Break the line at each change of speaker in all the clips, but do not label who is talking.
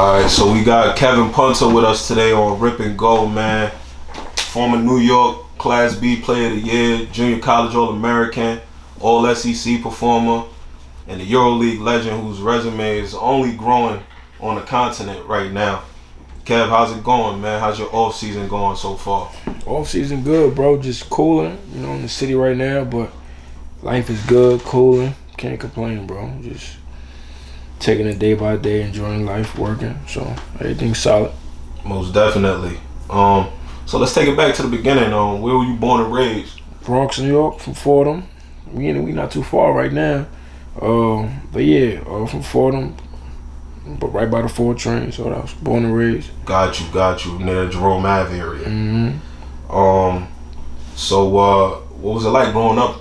Alright, so we got Kevin Punter with us today on Rip and Go, man. Former New York Class B Player of the Year, Junior College All-American, All-SEC performer, and the EuroLeague legend whose resume is only growing on the continent right now. Kev, how's it going, man? How's your off-season going so far?
Off-season good, bro. Just cooling, in the city right now, but life is good, cooling. Can't complain, bro. Just taking it day by day, enjoying life, working. So everything's solid.
Most definitely. So let's take it back to the beginning. Where were you born and raised?
Bronx, New York, from Fordham. We not too far right now. But yeah, from Fordham, but right by the 4 train. So I was born and raised. Got
you. Near the Jerome Ave area.
Mm-hmm.
So what was it like growing up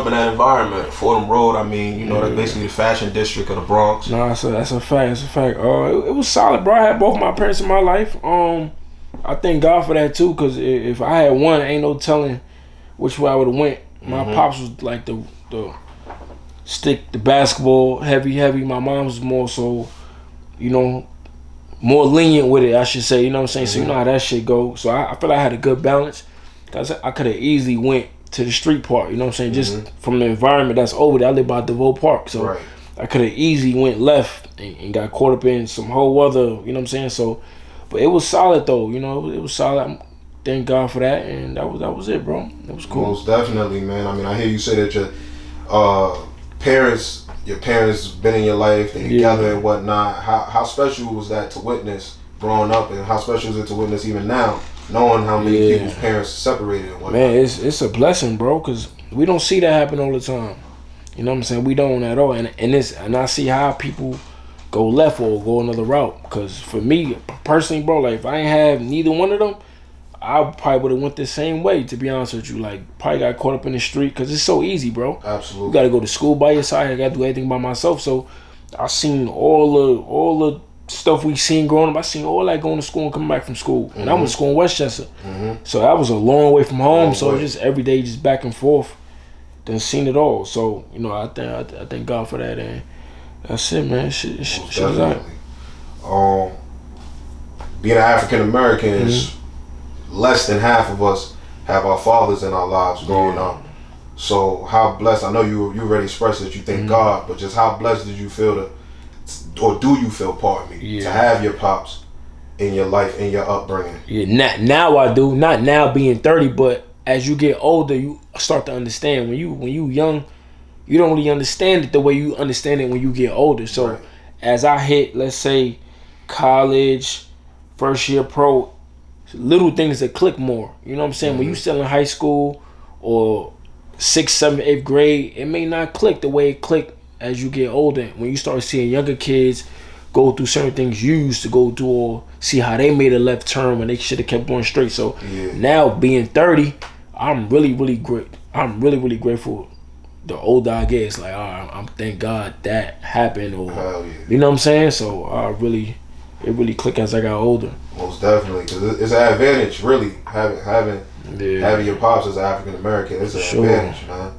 in that environment? Fordham Road, that's basically the fashion district of the Bronx.
No, that's a fact. It was solid, bro. I had both my parents in my life. I thank God for that too, because if I had one, ain't no telling which way I would have went. My pops was like the basketball heavy. My mom was more so, more lenient with it, I should say. You know what I'm saying? So you know how that shit go. So I feel like I had a good balance. Cause I could have easily went to the street part. You know what I'm saying? Just from the environment that's over there. I live by DeVoe Park, so I could have easily went left and got caught up in some whole other. You know what I'm saying? So. But it was solid though, it was solid. Thank God for that, and that was it, bro. It was cool.
Most definitely, man. I hear you say that your parents been in your life, they together and whatnot. How special was that to witness growing up, and how special is it to witness even now, knowing how many people's parents separated and whatnot?
Man, it's a blessing, bro, because we don't see that happen all the time. You know what I'm saying? We don't at all, and I see how people go left or go another route. Because for me personally, bro, like if I ain't have neither one of them, I probably would have went the same way, to be honest with you. Like probably got caught up in the street because it's so easy, bro.
Absolutely.
You got to go to school by your side. I got to do everything by myself. So I seen all the stuff we seen growing up. I seen all that going to school and coming back from school. And I went to school in Westchester. So that was a long way from home. Just every day, just back and forth. Then seen it all. So I thank God for that. And that's it, man. Shit was out.
Being an African American is less than half of us have our fathers in our lives growing up. So how blessed? I know you already expressed that you thank God, but just how blessed did you feel do you feel? Pardon me, to have your pops in your life, in your upbringing?
Yeah, now I do. Not now being 30, but as you get older, you start to understand. When you young, you don't really understand it the way you understand it when you get older. So as I hit, let's say, college, first year pro, little things that click more. You know what I'm saying? When you still in high school or 6th, 7th, 8th grade, it may not click the way it clicked as you get older. When you start seeing younger kids go through certain things you used to go through, or see how they made a left turn when they should have kept going straight. So now being 30, I'm really, really great. I'm really, really grateful. The older I get, it's like, I'm thank God that happened, or you know what I'm saying. So it really clicked as I got older.
Most definitely, because it's an advantage, really, having your pops as an African American. It's an advantage, man.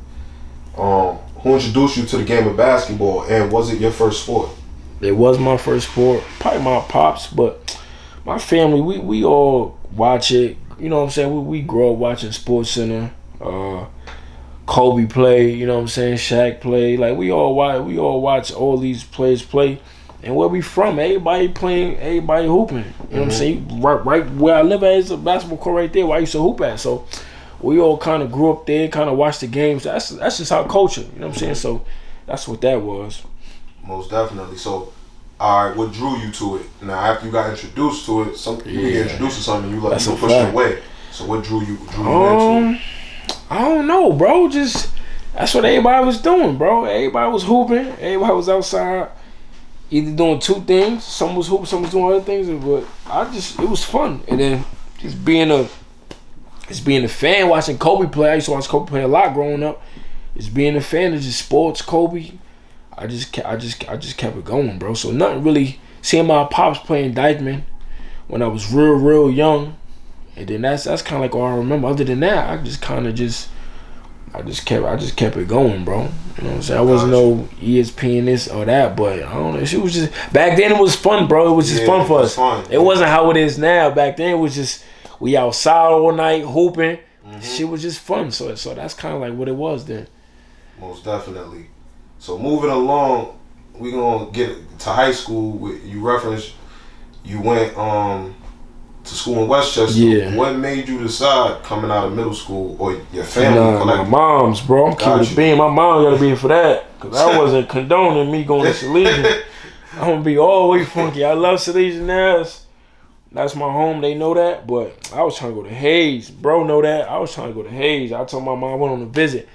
Who introduced you to the game of basketball, and was it your first sport?
It was my first sport, probably my pops, but my family, we all watch it. You know what I'm saying? We grow up watching Sports Center. Kobe play, you know what I'm saying? Shaq play. Like we all watch all these players play. And where we from, everybody playing, everybody hooping. You know what I'm saying? Right where I live at is a basketball court right there where I used to hoop at. So we all kind of grew up there, kind of watched the games. That's just our culture. You know what I'm saying? So that's what that was.
Most definitely. So, all right, what drew you to it? Now, after you got introduced to it, you get introduced to something, you push it away. So what drew you into it?
I don't know, bro. Just that's what everybody was doing, bro. Everybody was hooping. Everybody was outside, either doing two things. Some was hooping, some was doing other things. But it was fun. And then just being a fan, watching Kobe play. I used to watch Kobe play a lot growing up. Just being a fan of just sports, Kobe. I just kept it going, bro. So nothing really. Seeing my pops playing Dykeman when I was real young. And then that's kind of like all I remember. Other than that, I just kind of I just kept it going, bro. You know what I'm saying? I wasn't no ESPN this or that, but I don't know. She was just back then. It was fun, bro. It was just fun for us. It wasn't how it is now. Back then, it was just we outside all night hooping. Shit was just fun. So that's kind of like what it was then.
Most definitely. So moving along, we gonna get to high school. You referenced you went to school in Westchester.
Yeah.
What made you decide coming out of middle school or your family?
My mom's, bro. Keep it being. My mom gotta be here for that. Cause I wasn't condoning me going to Salesian. I'm gonna be always funky. I love Salesian now. That's my home. They know that. But I was trying to go to Hayes. Bro know that. I was trying to go to Hayes. I told my mom I went on a visit.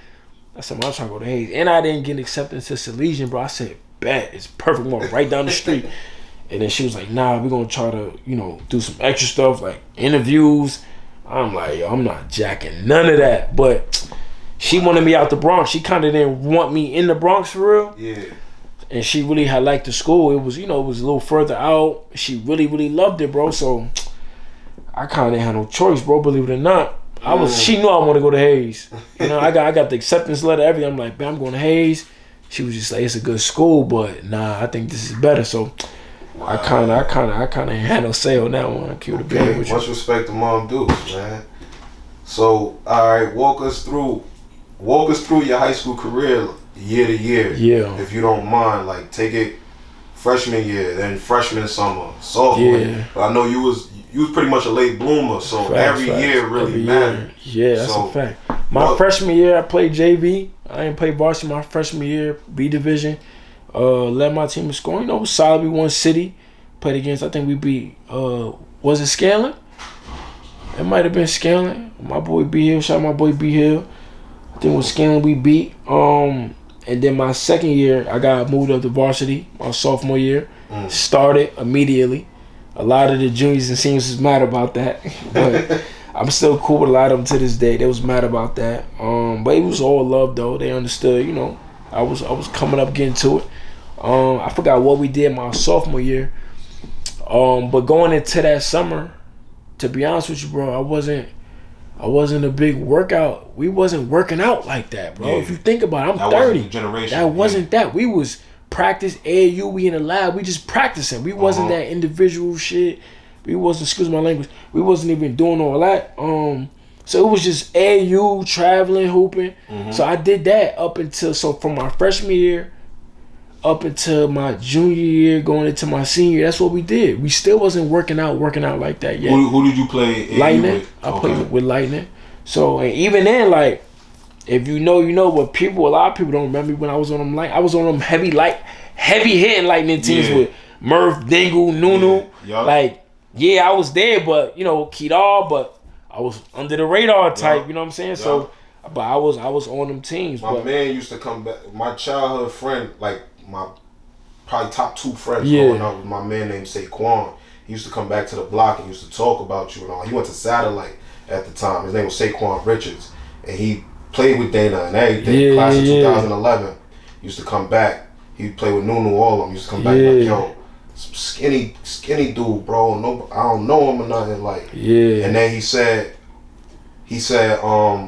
I said, I was trying to go to Hayes. And I didn't get accepted to Salesian, bro. I said, bet. It's perfect. One right down the street. And then she was like, nah, we're going to try to, do some extra stuff, like interviews. I'm like, yo, I'm not jacking none of that. But she wanted me out the Bronx. She kind of didn't want me in the Bronx for real.
Yeah.
And she really had liked the school. It was, it was a little further out. She really, really loved it, bro. So I kind of didn't have no choice, bro, believe it or not. She knew I wanted to go to Hayes. I got the acceptance letter, everything. I'm like, man, I'm going to Hayes. She was just like, it's a good school, but nah, I think this is better. So I kind of had no say on that one.
Okay, much respect to mom dudes, man. So, all right, walk us through your high school career year to year.
Yeah.
If you don't mind, like take it freshman year, then freshman summer, sophomore. Yeah. But I know you was pretty much a late bloomer, so every year really mattered.
Yeah, that's a fact. My freshman year, I played JV. I didn't play varsity my freshman year, B division. Led my team in scoring. It was solid. We won city. Played against, I think we beat, was it Scaling? It might have been Scaling. My boy B Hill. Shout out my boy B Hill. I think it was Scaling we beat. And then my second year, I got moved up to varsity. My sophomore year. Started immediately. A lot of the juniors and seniors was mad about that. But I'm still cool with a lot of them to this day. They was mad about that. But it was all love, though. They understood, I was coming up getting to it. I forgot what we did my sophomore year. But going into that summer, to be honest with you, bro, I wasn't a big workout. We wasn't working out like that, bro. Yeah. If you think about it, I'm 30. That wasn't that. We was practice AAU. We in the lab. We just practicing. We wasn't that individual shit. We wasn't, excuse my language. We wasn't even doing all that. So it was just AAU, traveling, hooping. So I did that from my freshman year up until my junior year, going into my senior year. That's what we did. We still wasn't working out like that yet.
Who did you play AAU
Lightning.
with?
I played with Lightning. So, and even then, like, if you know, but a lot of people don't remember me when I was on them. I was on them heavy hitting Lightning teams with Murph, Dingle, Nunu. Yeah. Like, I was there, but Kedar, but I was under the radar type. You know what I'm saying? Yeah. So, but I was on them teams.
My man used to come back. My childhood friend, like my probably top 2 friends growing up, was my man named Saquon. He used to come back to the block and used to talk about you and all. He went to Satellite at the time. His name was Saquon Richards, and he played with Dana and everything. Class of 2011. He used to come back. He played with Nunu, all of them. He used to come back like, yo, skinny dude, bro. No, I don't know him or nothing. Like, and then he said,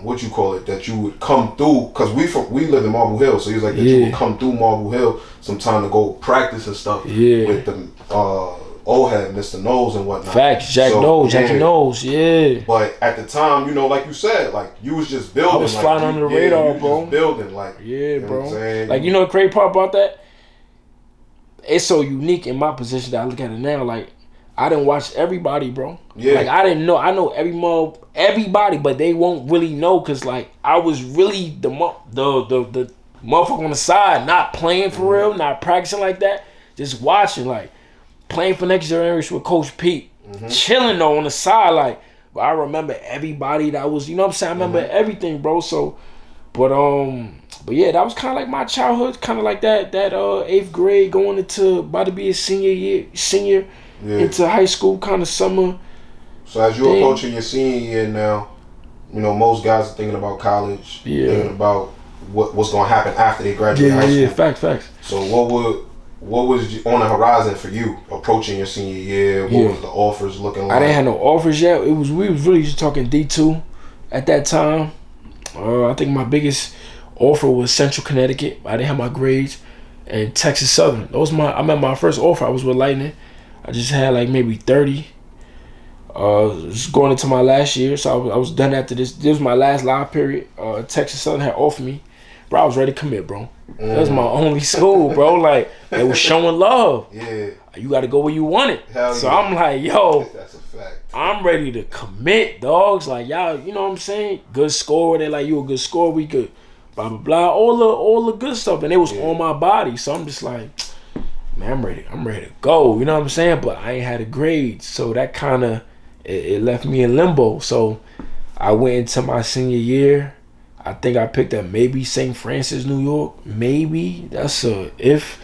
what you call it, that you would come through, because we live in Marble Hill, so he was like that you would come through Marble Hill sometime to go practice and stuff with the old head, Mr. Knowles and whatnot.
Facts, Jackie Knowles,
But at the time, like you said, like you was just building. I
was flying under the radar, bro.
Just building, like
bro. Like the great part about that, it's so unique in my position that I look at it now, like. I didn't watch everybody, bro. Yeah. Like, I didn't know. I know everybody, but they won't really know because, like, I was really the motherfucker on the side, not playing for real, not practicing like that, just watching, like, playing for next generation with Coach Pete, chilling, though, on the side, like, but I remember everybody that was, you know what I'm saying? I remember everything, bro, so, but yeah, that was kind of like my childhood, kind of like that 8th grade going about to be a senior into high school kind of summer.
So as you're approaching your senior year now, most guys are thinking about college, thinking about what's going to happen after they graduate high school.
Yeah, facts.
So what was on the horizon for you approaching your senior year? What was the offers looking like?
I didn't have no offers yet. We was really just talking D2 at that time. I think my biggest offer was Central Connecticut. I didn't have my grades, and Texas Southern. I met my first offer. I was with Lightning. I just had like maybe 30. Just going into my last year, so I was done after this. This was my last live period. Texas Southern had offered me, bro. I was ready to commit, bro. That was my only school, bro. Like, they was showing love.
Yeah.
You got to go where you want it.
Hell
so
yeah.
I'm like, yo,
that's a fact.
I'm ready to commit, dogs. Like, y'all, you know what I'm saying? Good scorer. They like, you a good scorer. We could, blah blah blah. All the good stuff, and it was on my body. So I'm just like, man, I'm ready to go. You know what I'm saying? But I ain't had a grade, so that kind of it left me in limbo. So I went into my senior year. I think I picked up maybe St. Francis, New York. Maybe that's a if.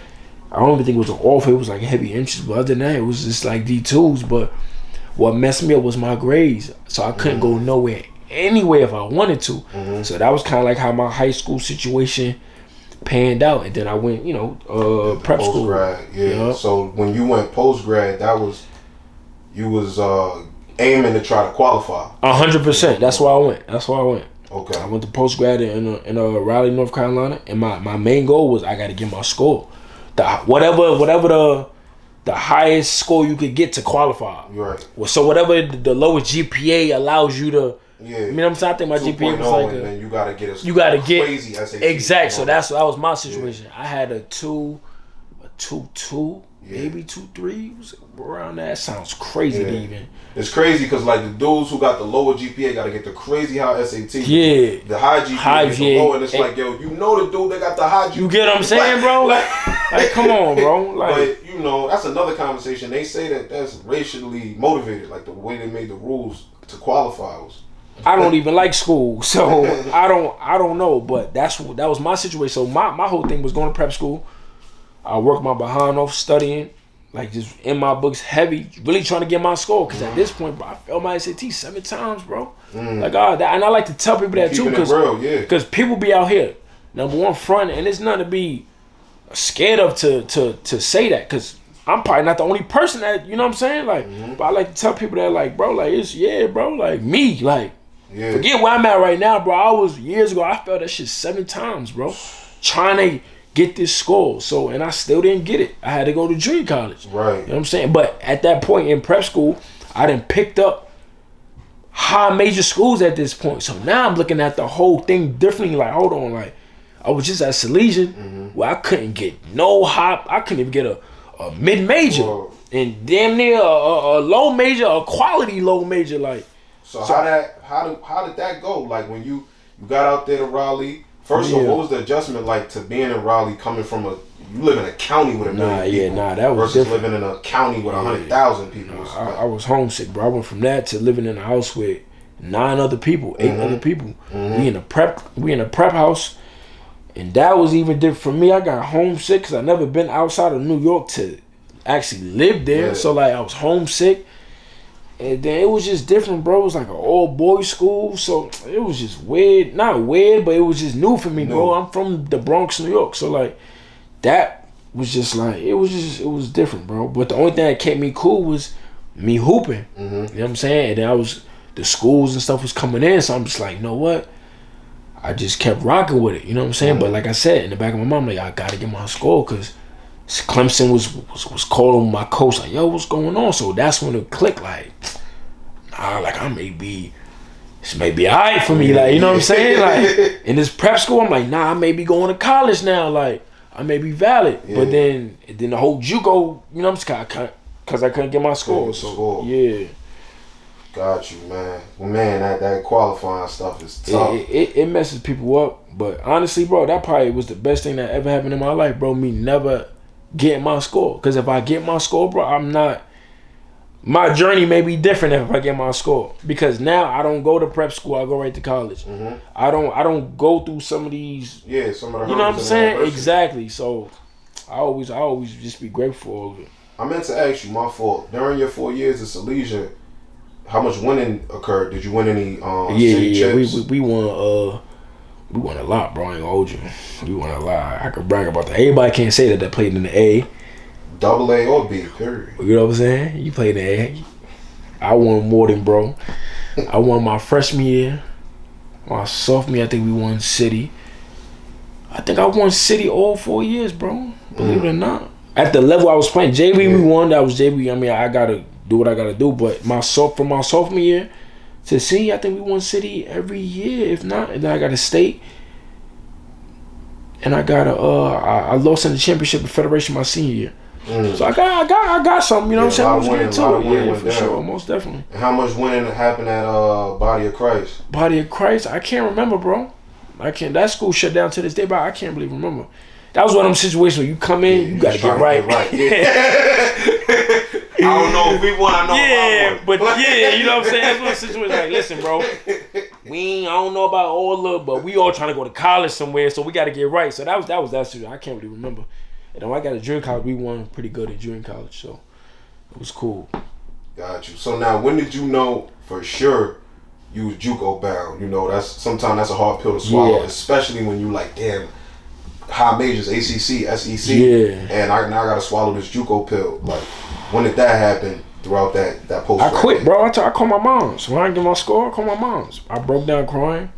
I don't even think it was an offer. It was like heavy interest, but other than that, it was just like D2s. But what messed me up was my grades, so I couldn't go anywhere if I wanted to. So that was kind of like how my high school situation panned out, and then I went, prep school.
Post-grad, yeah. So when you went post-grad, you was aiming to try to qualify.
100%. That's why I went.
Okay.
I went to post-grad in Raleigh, North Carolina, and my main goal was I got to get my score. Whatever the highest score you could get to qualify.
Right.
Well, so whatever the lowest GPA allows you to.
Yeah.
You know what I'm saying? I think my GPA was like
and then you gotta get
crazy
SAT.
Exactly. So that was my situation. I had a 2.2, maybe 2.3. Was around that. Sounds crazy to even.
It's crazy because like the dudes who got the lower GPA got to get the crazy high SAT.
Yeah.
The high GPA get the low, and it's like, yo, you know the dude that got the high GPA.
You get what I'm saying, bro? Like come on, bro. Like,
but that's another conversation. They say that's racially motivated, like the way they made the rules to qualify was.
I don't even like school, so I don't know. But that was my situation. So my whole thing was going to prep school. I worked my behind off studying. Like, just in my books heavy, really trying to get my score. Because at this point, bro, I failed my SAT 7 times, bro. Like, and I like to tell people that too. Because people be out here, number one, front, and it's nothing to be scared of to say that. Because I'm probably not the only person that, you know what I'm saying? Like, but I like to tell people that, like, bro, like, bro, like, me, like, forget where I'm at right now, bro. Years ago, I failed that shit 7 times, bro. Trying to get this score. So, and I still didn't get it. I had to go to junior college.
Right.
You know what I'm saying? But at that point in prep school, I done picked up high major schools at this point. So now I'm looking at the whole thing differently. Like, hold on, like, I was just at Salesian where I couldn't get no high. I couldn't even get a mid-major. And damn near a low major, a quality low major. Like,
so how did that go? Like, when you got out there to Raleigh, first of all, what was the adjustment like to being in Raleigh, coming from you live in a county with a million people
that was
versus
different.
living in a county with 100,000 people?
I was homesick, bro. I went from that to living in a house with 9 other people, 8 other people. We in a prep house, and that was even different for me. I got homesick because I never been outside of New York to actually live there. Yeah. So like I was homesick. And then it was just different, bro. It was like an all-boys school, so it was just weird. Not weird, but it was just new for me, bro. I'm from the Bronx, New York, so like that was just like it was different, bro. But the only thing that kept me cool was me hooping. You know what I'm saying? And then the schools and stuff was coming in, so I'm just like, you know what? I just kept rocking with it. You know what I'm saying? But like I said, in the back of my mind, like I gotta get my score because Clemson was calling my coach like, yo, what's going on? So that's when it clicked, like, nah, like this may be alright for me, like, you know what I'm saying? Like in this prep school, I'm like, nah, I may be going to college now, like I may be valid. But then the whole Juco, you know, I'm just because I couldn't get my score. So yeah.
Got you, man. Well, man, that qualifying stuff is tough.
It messes people up, but honestly, bro, that probably was the best thing that ever happened in my life, bro. Me never getting my score, because if I get my score, bro, my journey may be different if I get my score, because now I don't go to prep school, I go right to college. I don't go through some of these,
some of the,
you know what I'm saying? Exactly. So I always just be grateful for all of it.
I meant to ask you, my fault, during your 4 years at Salesian, how much winning occurred? Did you win any city chips?
We won we won a lot, bro. I ain't gonna hold you. We won a lot. I could brag about that. Everybody can't say that played in the A.
Double A or B, period.
You know what I'm saying? You played in the A. I won more than bro. I won my freshman year. My sophomore year, I think we won city. I think I won city all 4 years, bro. Believe it or not. At the level I was playing, JV we won. That was JV. I mean, I gotta do what I gotta do. But from my sophomore year to senior, I think we won city every year, if not. And then I got a state. And I got I lost in the championship of Federation my senior year. So I got something, you know what I'm saying? I was getting to it. Yeah, for sure, most definitely.
And how much winning happened at Body of Christ?
Body of Christ, I can't remember, bro. I can't. That school shut down to this day, but I can't really remember. That was one of them situations where you come in, you gotta get right.
I don't know if we won. I know if I won.
But you know what I'm saying? That's one of the situations like, listen, bro. I don't know about all of, but we all trying to go to college somewhere, so we got to get right. So that was that situation. I can't really remember. And then when I got to junior college, we won pretty good at junior college, so it was cool.
Got you. So now, when did you know for sure you was Juco bound? You know, sometimes that's a hard pill to swallow, especially when you like, damn, high majors, ACC, SEC, and now I got to swallow this Juco pill. Like, when did that happen? Throughout that post,
I quit, bro. I called my moms. When I get my score, I called my moms. I broke down crying.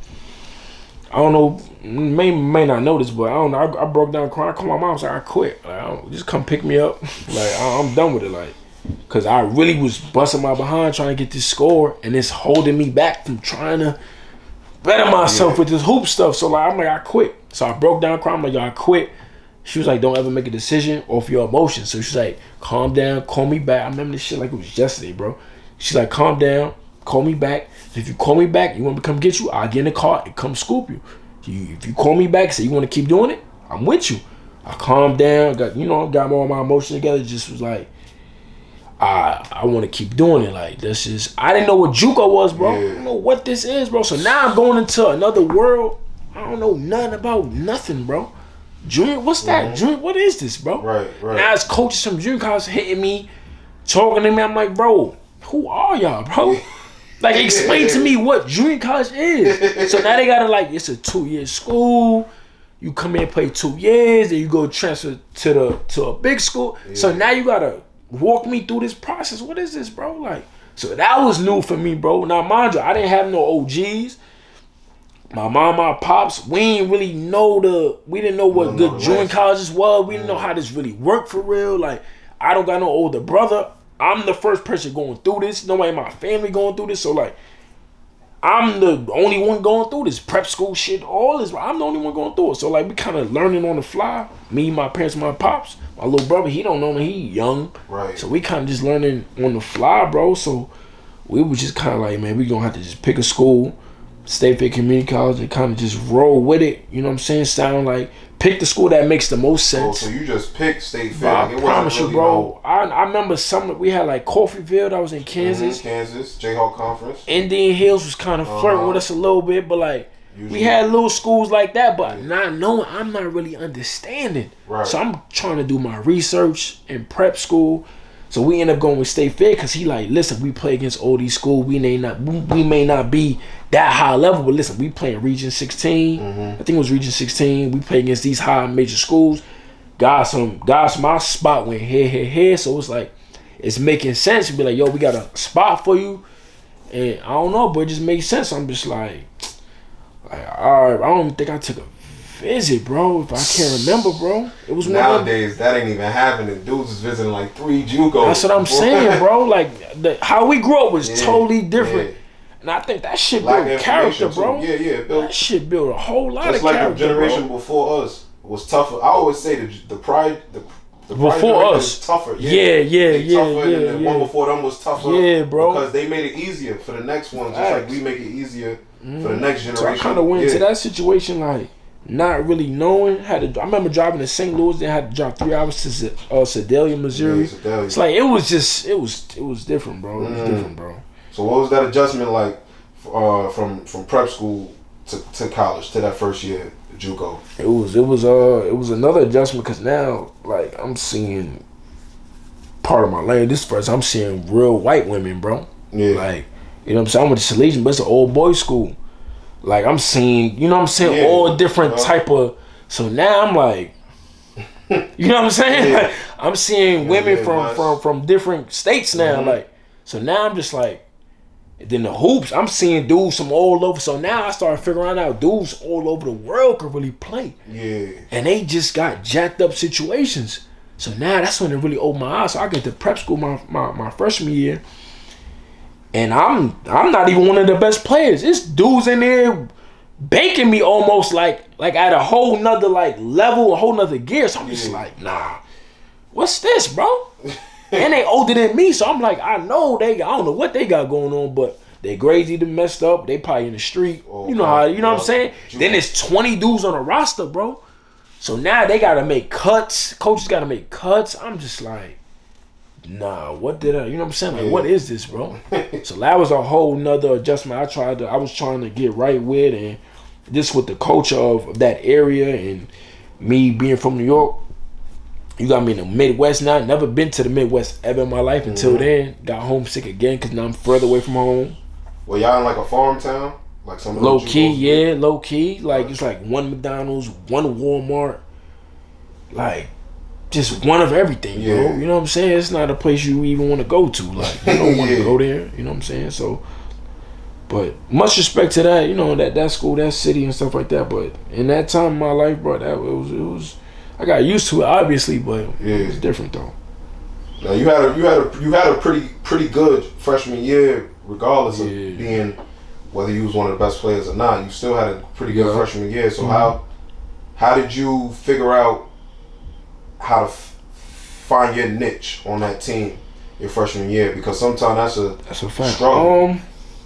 I don't know, may not know this, but I don't know. I broke down crying. I called my mom. I quit. Like, just come pick me up. Like, I'm done with it. Like, cause I really was busting my behind trying to get this score, and it's holding me back from trying to better myself with this hoop stuff. So like, I'm like, I quit. So I broke down crying. I'm like, yo, I quit. She was like, don't ever make a decision off your emotions. So she's like, calm down, call me back. I remember this shit like it was yesterday, bro. She's like, calm down, call me back. If you call me back, you want me to come get you, I'll get in the car and come scoop you. If you call me back and say you want to keep doing it, I'm with you. I calmed down, got all my emotions together, just was like, I want to keep doing it. Like, this is, I didn't know what Juco was, bro. I don't know what this is, bro. So now I'm going into another world. I don't know nothing about nothing, bro. Junior, what's that? Junior, what is this, bro?
Right.
Now it's coaches from junior college hitting me, talking to me. I'm like, bro, who are y'all, bro? Like, explain to me what junior college is. So now they gotta, like, it's a 2-year school. You come in and play 2 years, then you go transfer to a big school. Yeah. So now you gotta walk me through this process. What is this, bro? Like, so that was new for me, bro. Now, mind you, I didn't have no OGs. My mom, my pops, we didn't know what good junior colleges was. We didn't know how this really worked for real. Like, I don't got no older brother. I'm the first person going through this. Nobody in my family going through this. So, like, I'm the only one going through this. Prep school shit, all this. I'm the only one going through it. So, like, we kind of learning on the fly. Me, my parents, my pops. My little brother, he don't know me. He young.
Right.
So, we kind of just learning on the fly, bro. So, we was just kind of like, man, we going to have to just pick a school. State Fair Community College and kind of just roll with it. You know what I'm saying? Sound like pick the school that makes the most sense.
Oh, so you just picked State Fair.
I promise you, bro. I remember we had like Coffeyville. That was in Kansas.
Kansas, Jayhawk Conference.
Indian Hills was kind of flirting with us a little bit, but like we had little schools like that. But not knowing, I'm not really understanding. Right. So I'm trying to do my research in prep school. So we end up going with State Fair because he like, listen, we play against all these schools. We may not be that high level, but listen, we play in Region 16. I think it was Region 16. We play against these high major schools. Guys, my spot went here. So it's like, it's making sense to be like, yo, we got a spot for you. And I don't know, but it just makes sense. I'm just like all right, I don't even think I took a visit, bro. If I can't remember, bro. It was
nowadays that ain't even happening. Dudes is visiting like 3 Jucos.
That's what I'm saying, bro. Like how we grew up was totally different. Yeah. And I think that shit built character, bro.
Yeah.
That shit built a whole lot of character. Just
like the generation before us was tougher. I always say the pride
before us
was tougher.
Yeah.
The one before them was tougher.
Yeah, bro.
Because they made it easier for the next one, just like we make it easier for the next generation.
So I kind of went into that situation like not really knowing. I remember driving to St. Louis, then had to drive 3 hours to Sedalia, Missouri.
Yeah, Sedalia.
It's like it was different, bro. It was different, bro.
So what was that adjustment like from prep school to college to that first year at Juco?
It was another adjustment because now like I'm seeing part of my lane. This first I'm seeing real white women, bro.
Yeah.
Like, you know what I'm saying? I went to Salesian, but it's an old boys school. Like I'm seeing, you know what I'm saying, all different type of. So now I'm like, you know what I'm saying? Like, I'm seeing women from different states now. Like, so now I'm just like, And then the hoops, I'm seeing dudes from all over. So now I started figuring out dudes all over the world could really play.
Yeah.
And they just got jacked up situations. So now that's when it really opened my eyes. So I get to prep school my freshman year. And I'm not even one of the best players. It's dudes in there banking me almost like at a whole nother like level, a whole nother gear. So I'm just like, nah, what's this, bro? And they older than me, so I'm like, I don't know what they got going on, but they grades either messed up, they probably in the street. Okay. You know what I'm saying? Juco. Then there's 20 dudes on the roster, bro. So now they gotta make cuts. Coaches gotta make cuts. I'm just like, nah, what did I, you know what I'm saying? Like, what is this, bro? So that was a whole nother adjustment I was trying to get right with, and this with the culture of that area and me being from New York. You got me in the Midwest now. Never been to the Midwest ever in my life until then. Got homesick again because now I'm further away from home.
Well, y'all in like a farm town? Like some
low key, yeah, low key. Like it's like one McDonald's, one Walmart, like just one of everything, bro. You know what I'm saying? It's not a place you even want to go to. Like you don't want to go there. You know what I'm saying? So, but much respect to that. You know that school, that city, and stuff like that. But in that time of my life, bro, it was. I got used to it, obviously, but it was different though.
Now you had a pretty good freshman year, regardless of being whether you was one of the best players or not. You still had a pretty good freshman year. So how did you figure out how to find your niche on that team your freshman year? Because sometimes that's a
fact.
struggle.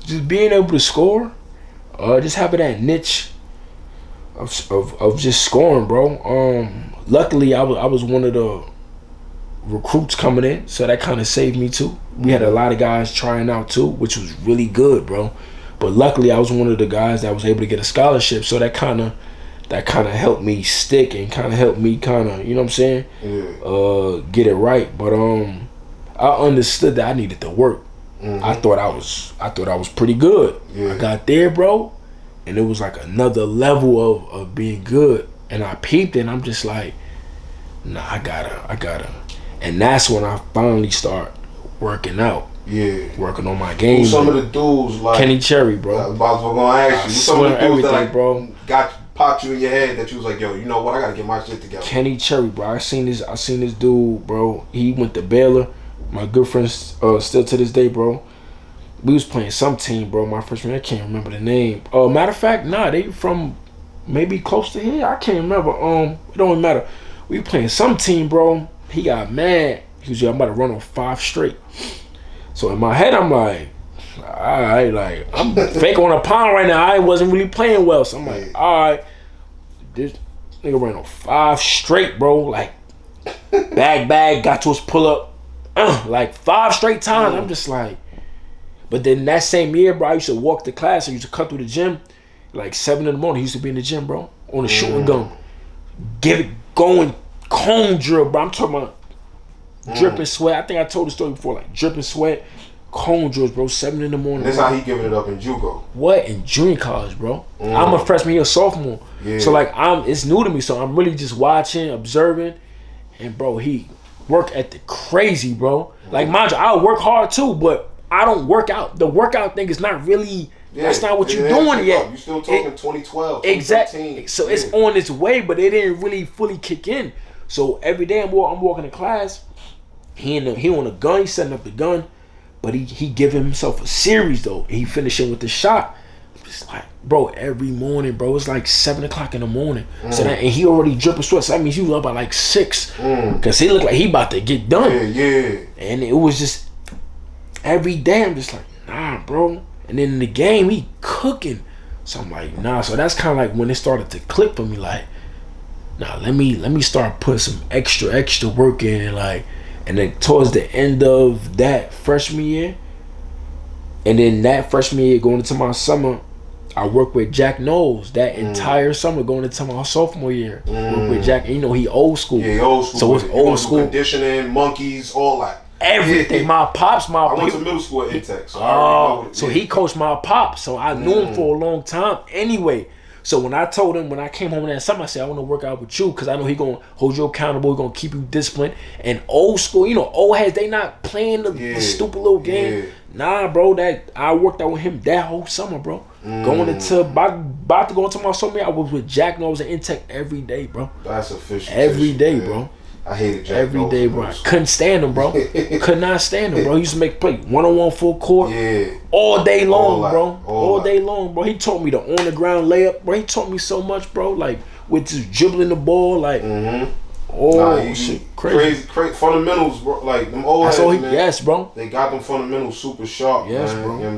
Just being able to score, just having that niche of just scoring, bro. Luckily, I was one of the recruits coming in, so that kind of saved me too. We had a lot of guys trying out too, which was really good, bro. But luckily, I was one of the guys that was able to get a scholarship, so that kind of helped me stick and kind of helped me you know what I'm saying, get it right. But I understood that I needed to work. I thought I was pretty good. I got there, bro, and it was like another level of being good. And I peeped it and I'm just like, nah, I gotta. And that's when I finally start working out. Yeah. Working on my game.
Who's some of the dudes like
Kenny Cherry, bro.
I was gonna ask you. Who's some of the dudes that like, bro, popped you in your head that you was like, yo, you know what, I gotta get my shit together.
Kenny Cherry, bro. I seen this dude, bro. He went to Baylor. My good friend still to this day, bro. We was playing some team, bro, my freshman year. I can't remember the name. Matter of fact, nah, they from maybe close to here. I can't remember. It don't even matter. We playing some team, bro. He got mad. He was like, I'm about to run on 5 straight. So in my head, I'm like, all right, like I'm fake on a pound right now. I wasn't really playing well. So I'm like, all right, this nigga ran on 5 straight, bro. Like bag, got to his pull up, like 5 straight times. I'm just like, but then that same year, bro, I used to walk to class. I used to cut through the gym. Like 7 in the morning, he used to be in the gym, bro, on the shooting gun. Going cone drill, bro. I'm talking about dripping sweat. I think I told the story before, like dripping sweat, cone drills, bro, 7 in the morning.
That's how he giving it up in Juco.
What? In junior college, bro. I'm a freshman, he a sophomore. So like it's new to me, so I'm really just watching, observing, and bro, he work at the crazy, bro. Like mind you, I work hard too, but I don't work out. The workout thing is not really. That's not what you're doing yet.
You still talking 2012,
exactly. So it's on its way, but it didn't really fully kick in. So every day I'm walking to class. He on the gun. He's setting up the gun, but he giving himself a series though. He finishing with the shot. It's like, bro, every morning, bro. It's like 7 o'clock in the morning. So that, and he already dripping sweat. So that means he was up by like 6, cause he looked like he about to get done. And it was just every day. I'm just like, nah, bro. And then in the game, he cooking. So I'm like, nah. So that's kind of like when it started to click for me. Like, nah, let me start putting some extra work in. And then towards the end of that freshman year, and then that freshman year going into my summer, I worked with Jack Knowles that entire summer going into my sophomore year. Worked with Jack, and you know he old school.
Yeah, he old school.
So it's old school.
Conditioning, monkeys, all that.
Everything. My pops,
I went to middle school at Intech, so I already know
so he coached my pops, so I knew him for a long time anyway. So when I told him, when I came home that summer, I said, I want to work out with you because I know he going to hold you accountable. He going to keep you disciplined. And old school, you know, old heads, they not playing the stupid little game. Yeah. Nah, bro, that I worked out with him that whole summer, bro. Going into, about to go into my summer, I was with Jack and I was at Intech every day, bro.
That's official.
Every day, bro.
I hated Jack
every day, bro. I couldn't stand him, bro. Could not stand him, bro. He used to make play 1-on-1 full court all day long, bro. All day long, bro. He taught me the on the ground layup, bro. He taught me so much, bro. Like with just dribbling the ball, like shit, crazy
fundamentals, bro. Like them old heads, man.
Yes, bro.
They got them fundamentals super sharp,
yes,
man.
Bro.
You know what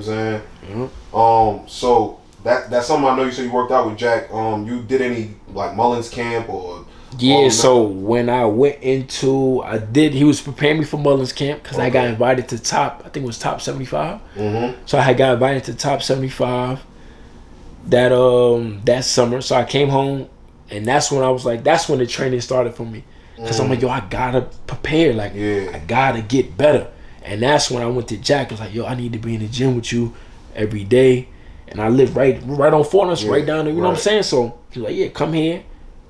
I'm saying? So that's something I know you said you worked out with Jack. You did any like Mullins camp or?
Yeah, so when I went into, he was preparing me for Mullins camp because I got invited to I think it was top 75. So I had got invited to top 75 that summer. So I came home and that's when I was like, that's when the training started for me. Because I'm like, yo, I gotta prepare. Like, I gotta get better. And that's when I went to Jack. I was like, yo, I need to be in the gym with you every day. And I live right on Fortnite, right down there, you know what I'm saying? So he's like, yeah, come here.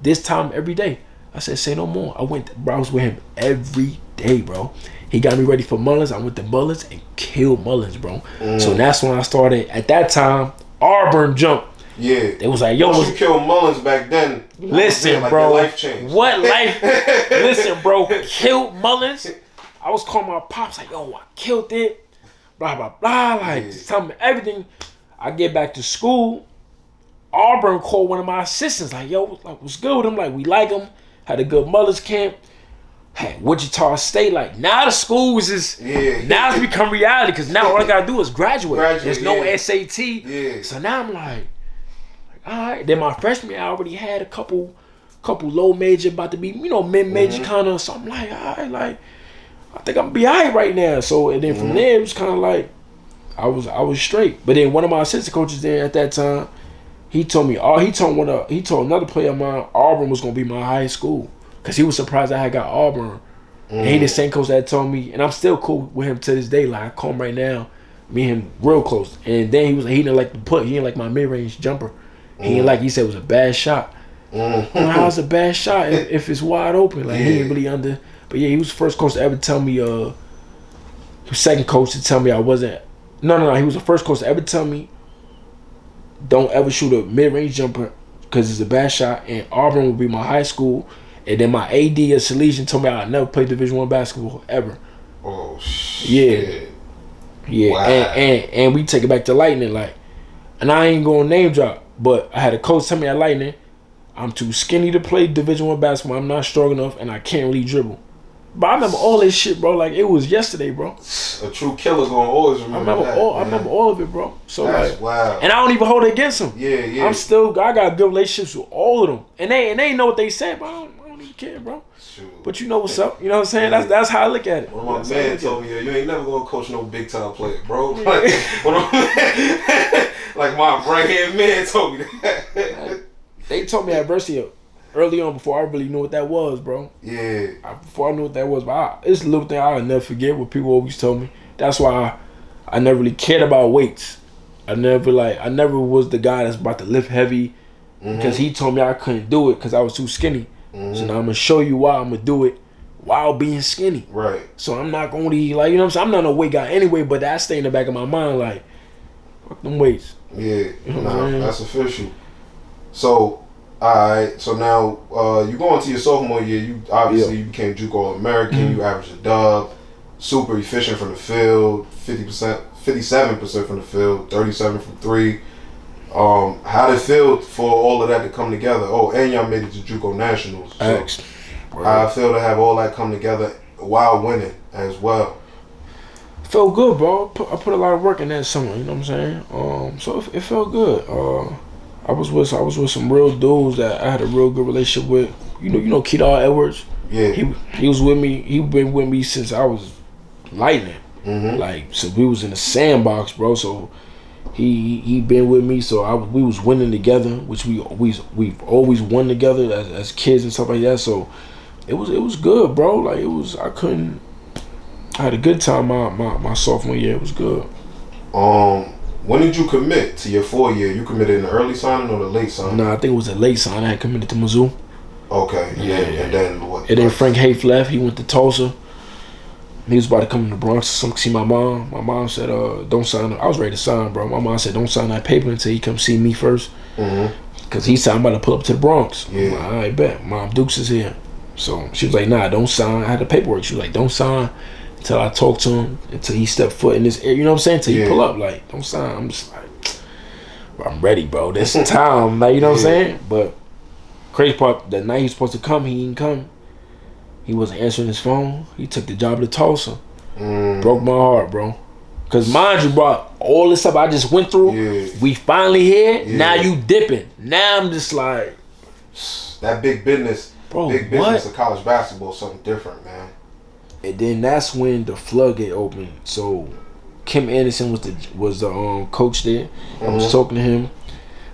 This time every day. I said, say no more. I was with him every day, bro. He got me ready for Mullins. I went to Mullins and killed Mullins, bro. So that's when I started. At that time, Auburn jumped.
Yeah.
They was like, yo.
Once you killed Mullins back then,
listen,
like
bro.
Your life changed.
What life? Listen, bro. Killed Mullins. I was calling my pops like, yo, I killed it. Blah, blah, blah. Like, tell me everything. I get back to school. Auburn called one of my assistants like, yo, like, what's good with him? Like, we like him. Had a good Mullins camp. Had Wichita State. Like, now the schools is, now it's become reality because now all I got to do is graduate. There's no SAT. So now I'm like, all right. Then my freshman year, I already had a couple low major about to be, you know, mid-major kind of. So I'm like, all right, like, I think I'm going to be all right now. So, and then from there, it was kind of like, I was straight. But then one of my assistant coaches there at that time, he told another player of mine, Auburn was gonna be my high school, cause he was surprised I had got Auburn. And he the same coach that told me, and I'm still cool with him to this day. Like I call him right now, me and him real close. And then he didn't like he didn't like my mid range jumper. He said it was a bad shot. How's a bad shot if it's wide open? Like he ain't really under. But yeah, he was the first coach to ever tell me. He was second coach to tell me I wasn't. No. He was the first coach to ever tell me, don't ever shoot a mid-range jumper because it's a bad shot. And Auburn will be my high school. And then my AD at Salesian told me I'd never play Division I basketball ever.
Oh shit!
Yeah. Wow. And we take it back to Lightning, like. And I ain't gonna name drop, but I had a coach tell me at Lightning, I'm too skinny to play Division I basketball. I'm not strong enough, and I can't really dribble. But I remember all this shit, bro. Like it was yesterday, bro.
A true killer's gonna always remember.
I remember all of it, bro. So
that's
like,
wow.
And I don't even hold it against him.
Yeah.
I got good relationships with all of them, and they know what they said, but I don't even care, bro. Shoot. But you know what's up. You know what I'm saying? That's how I look at it.
One of my man told me, you ain't never gonna coach no big time player, bro. Like, like my right hand man told me that.
They told me adversity early on before I really knew what that was, bro.
Yeah.
Before I knew what that was, but it's a little thing I'll never forget what people always told me. That's why I never really cared about weights. I never was the guy that's about to lift heavy because he told me I couldn't do it because I was too skinny. So now I'm gonna show you why I'm gonna do it while being skinny.
Right.
So I'm not gonna you know what I'm saying? I'm not no weight guy anyway, but that stay in the back of my mind like, fuck them weights.
Yeah. You know that's official. So alright, so now you go into your sophomore year, you obviously you became Juco All-American, you averaged a dub, super efficient from the field, 57% from the field, 37 from three. How did it feel for all of that to come together? Oh, and y'all made it to Juco Nationals. So how I feel to have all that come together while winning as well.
Felt good, bro. I put a lot of work in that summer, you know what I'm saying? So it felt good. I was with some real dudes that I had a real good relationship with. You know Kedar Edwards.
Yeah.
He was with me. He been with me since I was Lightning. Like so we was in the sandbox, bro. So he been with me. So we was winning together, which we've always won together as kids and stuff like that. So it was good, bro. Like I had a good time my sophomore year. It was good.
When did you commit to your 4-year? You committed in the early signing or the late signing?
No, I think it was a late sign. I had committed to Mizzou.
Okay. And then what?
And then Frank Haith left. He went to Tulsa. He was about to come to the Bronx to see my mom. My mom said, don't sign. I was ready to sign, bro. My mom said, don't sign that paper until he come see me first. Because he said, I'm about to pull up to the Bronx.
Yeah.
I'm like, all right, bet. Mom Dukes is here. So she was like, nah, don't sign. I had the paperwork. She was like, don't sign until I talk to him, until he step foot in this area. You know what I'm saying? Until he pull up. Like, don't sign. I'm just like, I'm ready, bro. This time. Like, you know what I'm saying? But crazy part, the night he was supposed to come, he didn't come. He wasn't answering his phone. He took the job to Tulsa. Broke my heart, bro. Because mind you, bro, all this stuff I just went through, we finally here. Now you dipping. Now I'm just like,
that big business.
Bro,
big business of college basketball is something different, man.
And then that's when the floodgate opened. So Kim Anderson was the coach there. I was talking to him,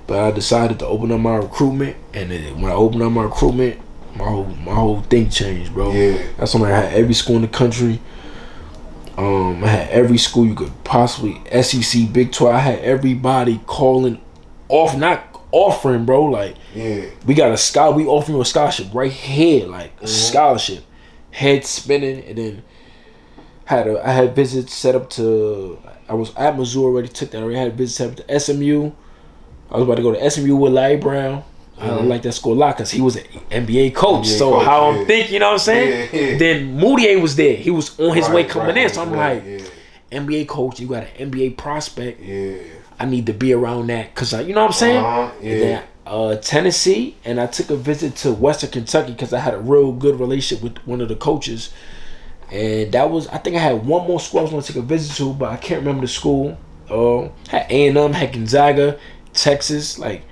but I decided to open up my recruitment. And then when I opened up my recruitment, my whole thing changed, bro. That's when I had every school in the country. I had every school you could possibly, SEC, Big 12. I had everybody calling off, not offering, bro. Like, we got a scholar. We offering you a scholarship right here, like a scholarship. Head spinning, and then I had visits set up to. I was at Mizzou already. Took that already. I had visits set up to SMU. I was about to go to SMU with Larry Brown. I like that school a lot because he was an NBA coach. I'm thinking, you know what I'm saying? Then Moutier was there. He was on his way coming in. So I'm like, NBA coach, you got an NBA prospect. I need to be around that because, you know what I'm saying? And then Tennessee, and I took a visit to Western Kentucky because I had a real good relationship with one of the coaches. And that was, I think I had one more school I was going to take a visit to, but I can't remember the school. Had A&M, had Gonzaga, Texas, like,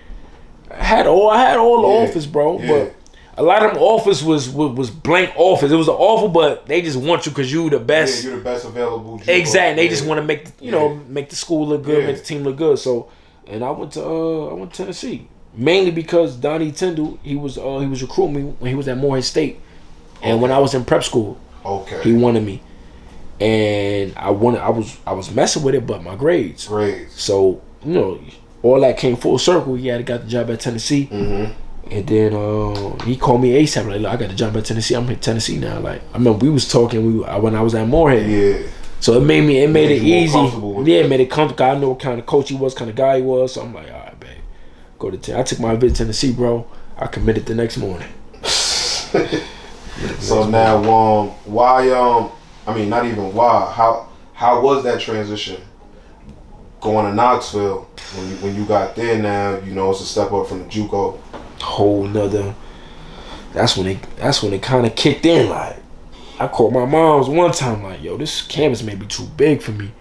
I had all the offers, bro. But a lot of them offers was blank offers. It was an offer, but they just want you because you the best.
You're the best available.
Exactly. They just want to make make the school look good, make the team look good. So, and I went to Tennessee mainly because Donnie Tyndall he was recruiting me when he was at Morehead State, and when I was in prep school, he wanted me, and I was messing with it, but my grades. So all that came full circle. He had got the job at Tennessee. And then he called me ASAP. Like, look, I got the job at Tennessee. I'm in Tennessee now. Like, I remember we was talking when I was at Morehead. So it made it easy. It made it comfortable. I know what kind of coach he was, kind of guy he was. So I'm like, all right, babe, go to Tennessee. I took my visit to Tennessee, bro. I committed the next morning.
So now, why? I mean, not even why. How was that transition? Going to Knoxville when you got there now, it's a step up from the Juco.
Whole nother. That's when it kind of kicked in. Like, I called my mom's one time, like, yo, this campus may be too big for me.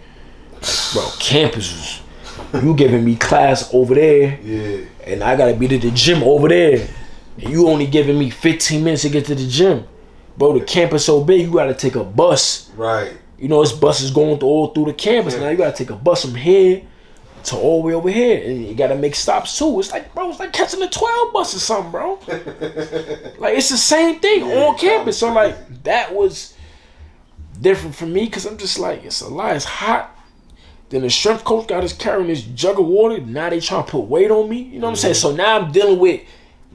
Like, bro, campus was, you giving me class over there, and I gotta be to the gym over there, and you only giving me 15 minutes to get to the gym. Bro, the campus so big, you gotta take a bus.
Right.
This bus is going all through the campus. Now you gotta take a bus from here to all the way over here, and you gotta make stops too. It's like, bro, it's like catching a 12 bus or something, bro. Like, it's the same thing on campus. So like, that was different for me because I'm just like, it's a lot. It's hot. Then the strength coach got us carrying this jug of water. Now they trying to put weight on me. You know what I'm saying? So now I'm dealing with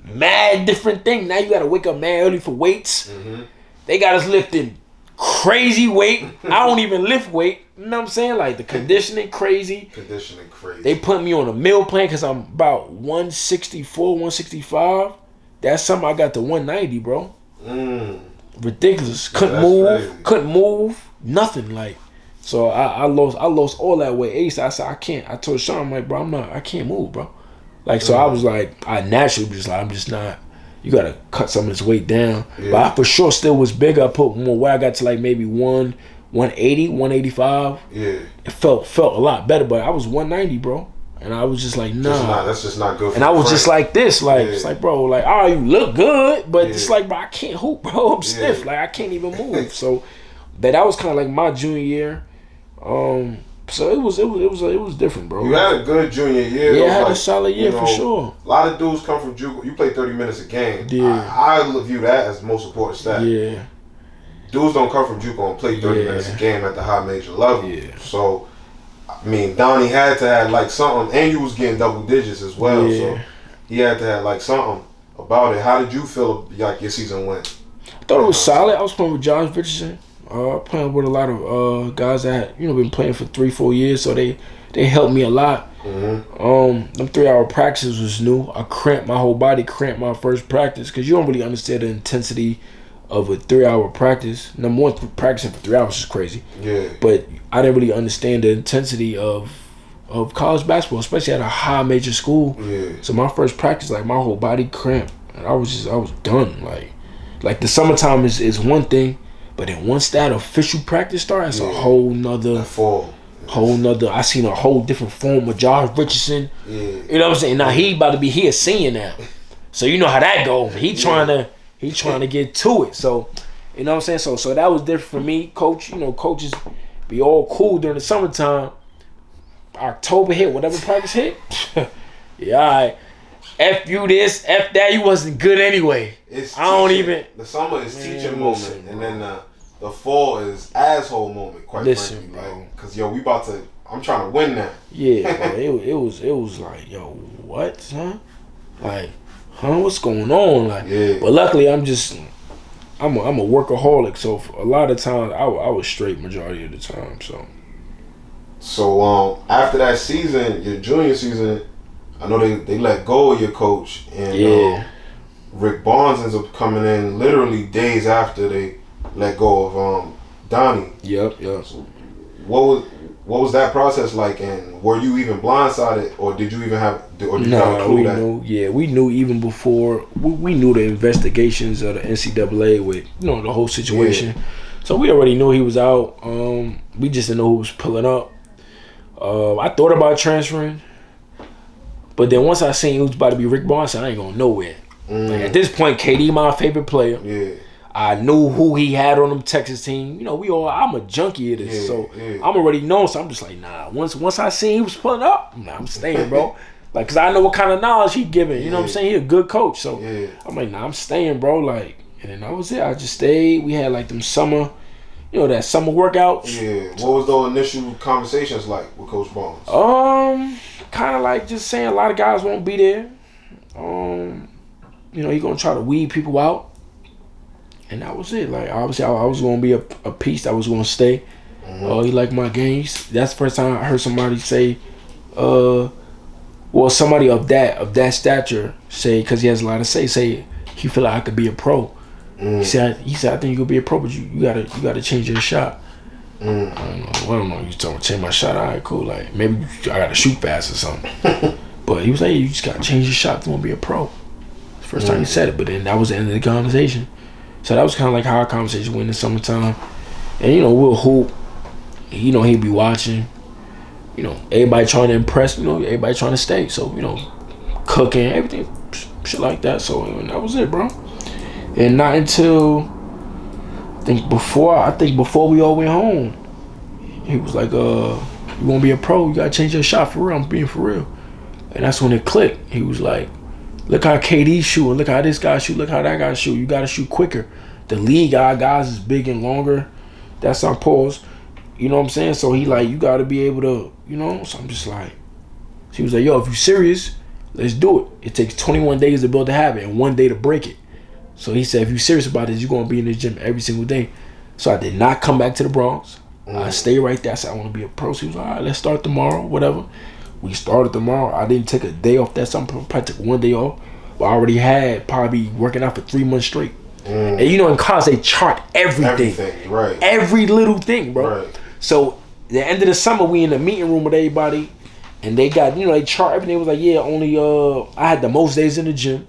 mad different things. Now you gotta wake up mad early for weights. They got us lifting crazy weight. I don't even lift weight. You know what I'm saying? Like, the conditioning crazy. They put me on a meal plan because I'm about 164, 165. That's something I got to 190, bro. Ridiculous. Couldn't move. Nothing. Like, so I lost all that weight. Ace, I said, I can't. I told Sean, I'm like, bro, I can't move, bro. Like, so I was like, I naturally was like, I'm just not. You gotta cut some of this weight down. But I for sure still was bigger. I put more weight. I got to like maybe 180, 185. It felt a lot better, but I was 190, bro. And I was just like, nah.
That's just not good for
And I was just like this. Like, it's like, bro, like, oh, you look good, but it's like, bro, I can't hoop, bro. I'm stiff. Like, I can't even move. So that was kind of like my junior year. So it was different, bro.
You had a good junior year.
Yeah, I had a solid year for sure.
A lot of dudes come from Juco. You play 30 minutes a game.
Yeah.
I view that as the most important stat.
Yeah.
Dudes don't come from Juco and play 30 minutes a game at the high major level.
Yeah.
So I mean, Donnie had to have like something, and you was getting double digits as well, so he had to have like something about it. How did you feel like your season went?
I thought it was solid. I was playing with Josh Richardson, playing with a lot of guys that had, been playing for 3-4 years, so they helped me a lot. Mm-hmm. Them 3-hour practices was new. My whole body cramped my first practice because you don't really understand the intensity of a 3-hour practice. Number one, practicing for 3 hours is crazy. Yeah. But I didn't really understand the intensity of college basketball, especially at a high major school. Yeah. So my first practice, like my whole body cramped, and I was done. Like the summertime is one thing, but then once that official practice starts, it's a whole nother fall. I seen a whole different form of Josh Richardson. Yeah. You know what I'm saying? Now he about to be here senior now. So you know how that goes. He trying to get to it. So, you know what I'm saying? So that was different for me. Coach, coaches be all cool during the summertime. October hit, whatever practice hit. Yeah, all right. F you this, F that, you wasn't good anyway. The
summer is teaching moment, and then the fall is asshole moment, quite frankly.
Bro.
Cause I'm trying to win that.
Yeah, bro, it was like, yo, what, huh? Like, what's going on? Like, but luckily I'm a workaholic, so a lot of times I was straight majority of the time.
So after that season, your junior season, I know they let go of your coach, and Rick Barnes ends up coming in literally days after they let go of Donnie.
Yep.
So what was that process like, and were you even blindsided, or did you even have a clue that?
Knew. Yeah, we knew even before. We knew the investigations of the NCAA with the whole situation. Yeah. So we already knew he was out. We just didn't know who was pulling up. I thought about transferring, but then once I seen he was about to be Rick Barnes, I ain't going nowhere. Like, at this point, KD my favorite player. Yeah. I knew who he had on them Texas team. I'm a junkie of this, I'm already known. So I'm just like, nah. Once I seen he was pulling up, I'm staying, bro. Like, cause I know what kind of knowledge he giving. You know what I'm saying? He a good coach. So I'm like, nah, I'm staying, bro. Like, and then that was it. I just stayed. We had like them summer, that summer workouts.
Yeah. What was the initial conversations like with Coach Barnes?
Kind of like just saying a lot of guys won't be there. He gonna try to weed people out. And that was it. Like, obviously, I was going to be a piece that was going to stay. Mm-hmm. He liked my games. That's the first time I heard somebody say, somebody of that stature say, because he has a lot to say he feel like I could be a pro. Mm. He said, I think you could be a pro, but you gotta change your shot. Mm. I don't know. You talking about change my shot? All right, cool. Like, maybe I gotta shoot fast or something. But he was like, you just gotta change your shot if you want to be a pro. First time he said it, but then that was the end of the conversation. So that was kind of like how our conversation went in the summertime. And, we'll hoop. He'd be watching. Everybody trying to impress. Everybody trying to stay. So, cooking, everything, shit like that. So, that was it, bro. And not until, I think before we all went home, he was like, you want to be a pro, you got to change your shot for real. I'm being for real. And that's when it clicked. He was like, look how KD's shooting. Look how this guy shoot. Look how that guy shoot. You got to shoot quicker. The league guys is big and longer. That's on pause. You know what I'm saying? So he like, you got to be able to, So I'm just like, he was like, yo, if you serious, let's do it. It takes 21 days to build a habit and 1 day to break it. So he said, if you serious about this, you're going to be in the gym every single day. So I did not come back to the Bronx. I stayed right there. I said, I want to be a pro. So he was like, all right, let's start tomorrow, whatever. We started tomorrow. I didn't take a day off that summer. I probably took 1 day off. But I already had probably working out for 3 months straight. And in college, they chart everything.
Right.
Every little thing, bro.
Right.
So the end of the summer, we in the meeting room with everybody. And they got, they chart everything. It was like, yeah, only, I had the most days in the gym.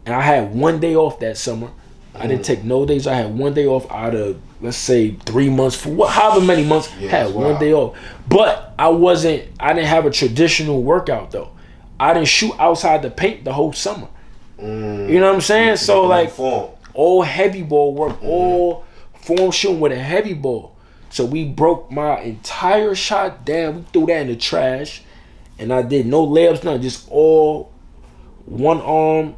And I had 1 day off that summer. I didn't take no days. I had 1 day off out of, let's say, 3 months. For however many months, had 1 day off. But I didn't have a traditional workout, though. I didn't shoot outside the paint the whole summer. You know what I'm saying? So, like, all heavy ball work, all form shooting with a heavy ball. So we broke my entire shot down. We threw that in the trash. And I did no layups, nothing. Just all one arm,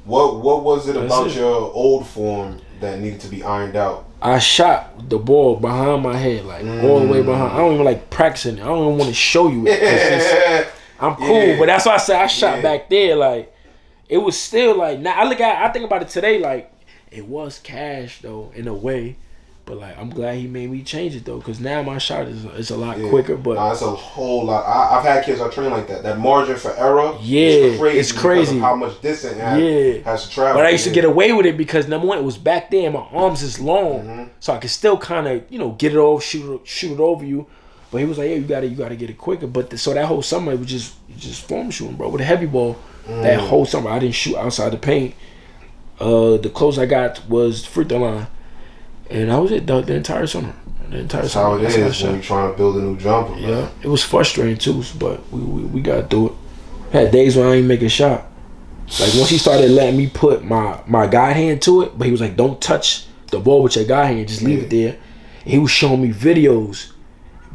What was it about your old form that needed to be ironed out?
I shot the ball behind my head, like all the way behind. I don't even like practicing it. I don't even want to show you it. I'm cool, but that's why I said I shot back there. Like it was still like now. I think about it today. Like it was cash though in a way, but like I'm glad he made me change it though, because now my shot is a lot quicker. But
it's a whole lot. I've had kids I train like that. That margin for error,
it's crazy.
Of how much distance has to travel.
But I used to get away with it because number one, it was back there. My arms is long, so I could still kind of get it over, shoot it over you. But he was like, "Yeah, you gotta get it quicker." But so that whole summer it was just form shooting, bro, with a heavy ball. That whole summer I didn't shoot outside the paint. The closest I got was free throw line. And I was it the entire summer.
That's how it is when you're trying to build a new jumper. Man.
Yeah, it was frustrating too, but we got through it. Had days when I ain't make a shot. Like once he started letting me put my guide hand to it, but he was like, "Don't touch the ball with your guide hand, just leave it there." And he was showing me videos.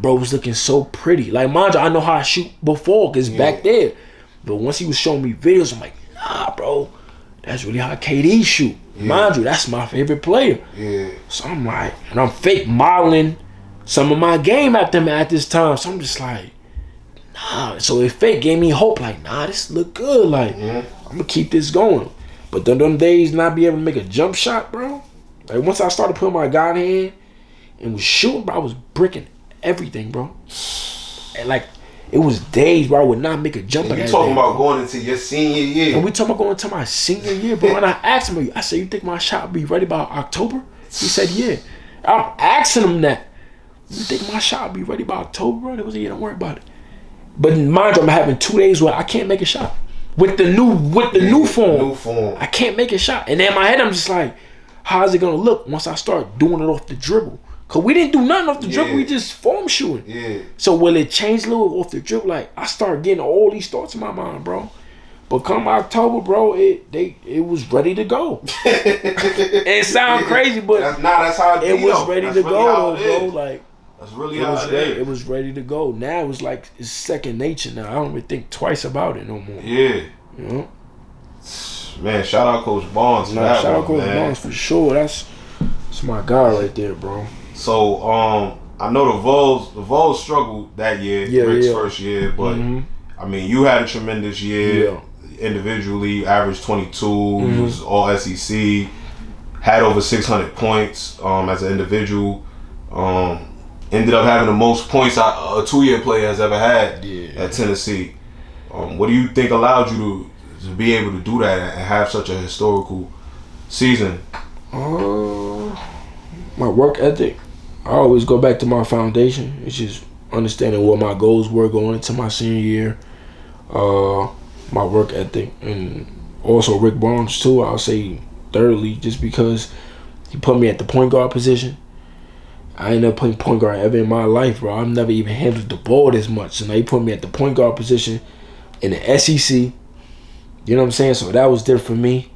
Bro, it was looking so pretty. Like mind you, I know how I shoot before because back there. But once he was showing me videos, I'm like, nah, bro, that's really how KD shoot. Mind you, that's my favorite player. So I'm like, and I'm fake modeling some of my game at them at this time. So I'm just like, nah. So it fake gave me hope, like, nah, this look good. Like, I'm gonna keep this going. But them days not be able to make a jump shot, bro. Like once I started putting my guide hand and was shooting, bro, I was bricking everything, bro. And like, it was days where I would not make a jump.
And you talking about going into your senior year.
And we talking about going into my senior year, bro. And I asked him, I said, "You think my shot will be ready by October?" He said, "Yeah." I'm asking him that. "You think my shot will be ready by October, bro?" They was like, "Yeah, don't worry about it." But mind you, I'm having 2 days where I can't make a shot. With the new form. I can't make a shot. And then in my head, I'm just like, how's it gonna look once I start doing it off the dribble? Cause we didn't do nothing off the dribble, we just form shooting. So will it change a little off the dribble? Like I started getting all these thoughts in my mind, bro. But come October, bro, it was ready to go. It sounds crazy, but
that's how
it was ready to go, bro. Like
that's really how it is.
It was ready to go. Now it's like it's second nature. Now I don't even think twice about it no more.
Yeah,
you know.
Man, shout out Coach Barnes.
Shout out Coach Barnes for sure. That's my guy right there, bro.
So I know the Vols struggled that year, Rick's first year, but I mean you had a tremendous year individually. You averaged 22, you was all SEC, had over 600 points as an individual. Ended up having the most points a 2-year player has ever had at Tennessee. What do you think allowed you to be able to do that and have such a historical season?
My work ethic. I always go back to my foundation. It's just understanding what my goals were going into my senior year. My work ethic, and also Rick Barnes too. I'll say thirdly, just because he put me at the point guard position. I ain't never played point guard ever in my life, bro. I've never even handled the ball this much. So now he put me at the point guard position in the SEC. You know what I'm saying? So that was different for me.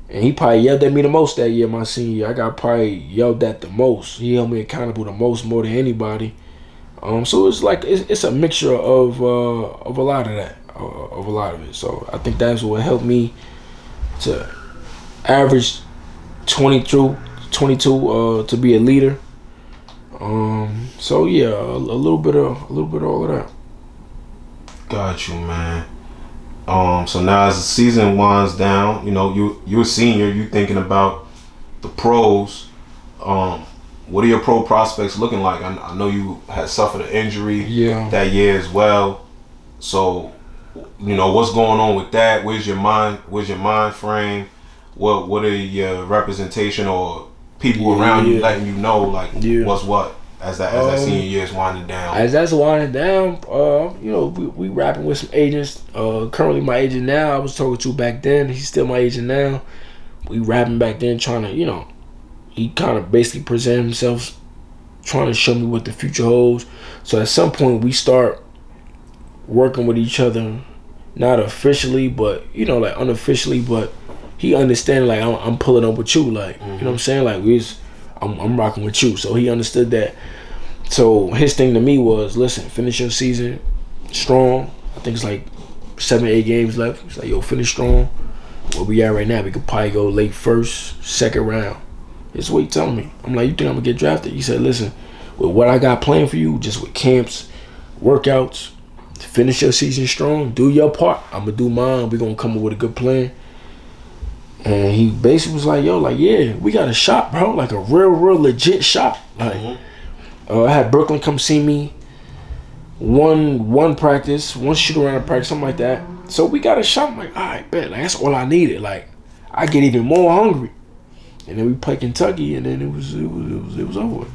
And he probably yelled at me the most that year, my senior year. I got probably yelled at the most. He held me accountable the most, more than anybody. So it's like it's a mixture of a lot of that, of a lot of it. So I think that's what helped me to average 22 to be a leader. So yeah, a little bit of all of that.
Got you, man. So now as the season winds down, you know, you're a senior, you thinking about the pros. What are your pro prospects looking like? I know you had suffered an injury that year as well. So, you know, what's going on with that? Where's your mind frame? What are your representation or people around you letting you know like what's what as that senior year is winding down?
As that's winding down, you know, we rapping with some agents. Currently my agent now, I was talking to back then, he's still my agent now. We rapping back then, trying to, you know, he kind of basically presented himself, trying to show me what the future holds. So at some point we start working with each other, not officially, but, you know, like unofficially, but he understand like I'm pulling up with you, like, you know what I'm saying? Like I'm rocking with you. So he understood that. So his thing to me was, listen, finish your season strong. I think it's like 7-8 games left. He's like, yo, finish strong. where we at right now, we could probably go late first, second round. That's what he telling me. I'm like, you think I'm gonna get drafted? He said, listen, with what I got planned for you, just with camps, workouts, finish your season strong, do your part. I'm gonna do mine. We gonna come up with a good plan. And he basically was like, yo, like, yeah, we got a shot, bro. Like a real legit shot. Like, I had Brooklyn come see me. One practice, one shoot around practice, something like that. So we got a shot. I'm like, all right, bet. Like, that's all I needed. Like, I get even more hungry. And then we play Kentucky, and then it was over.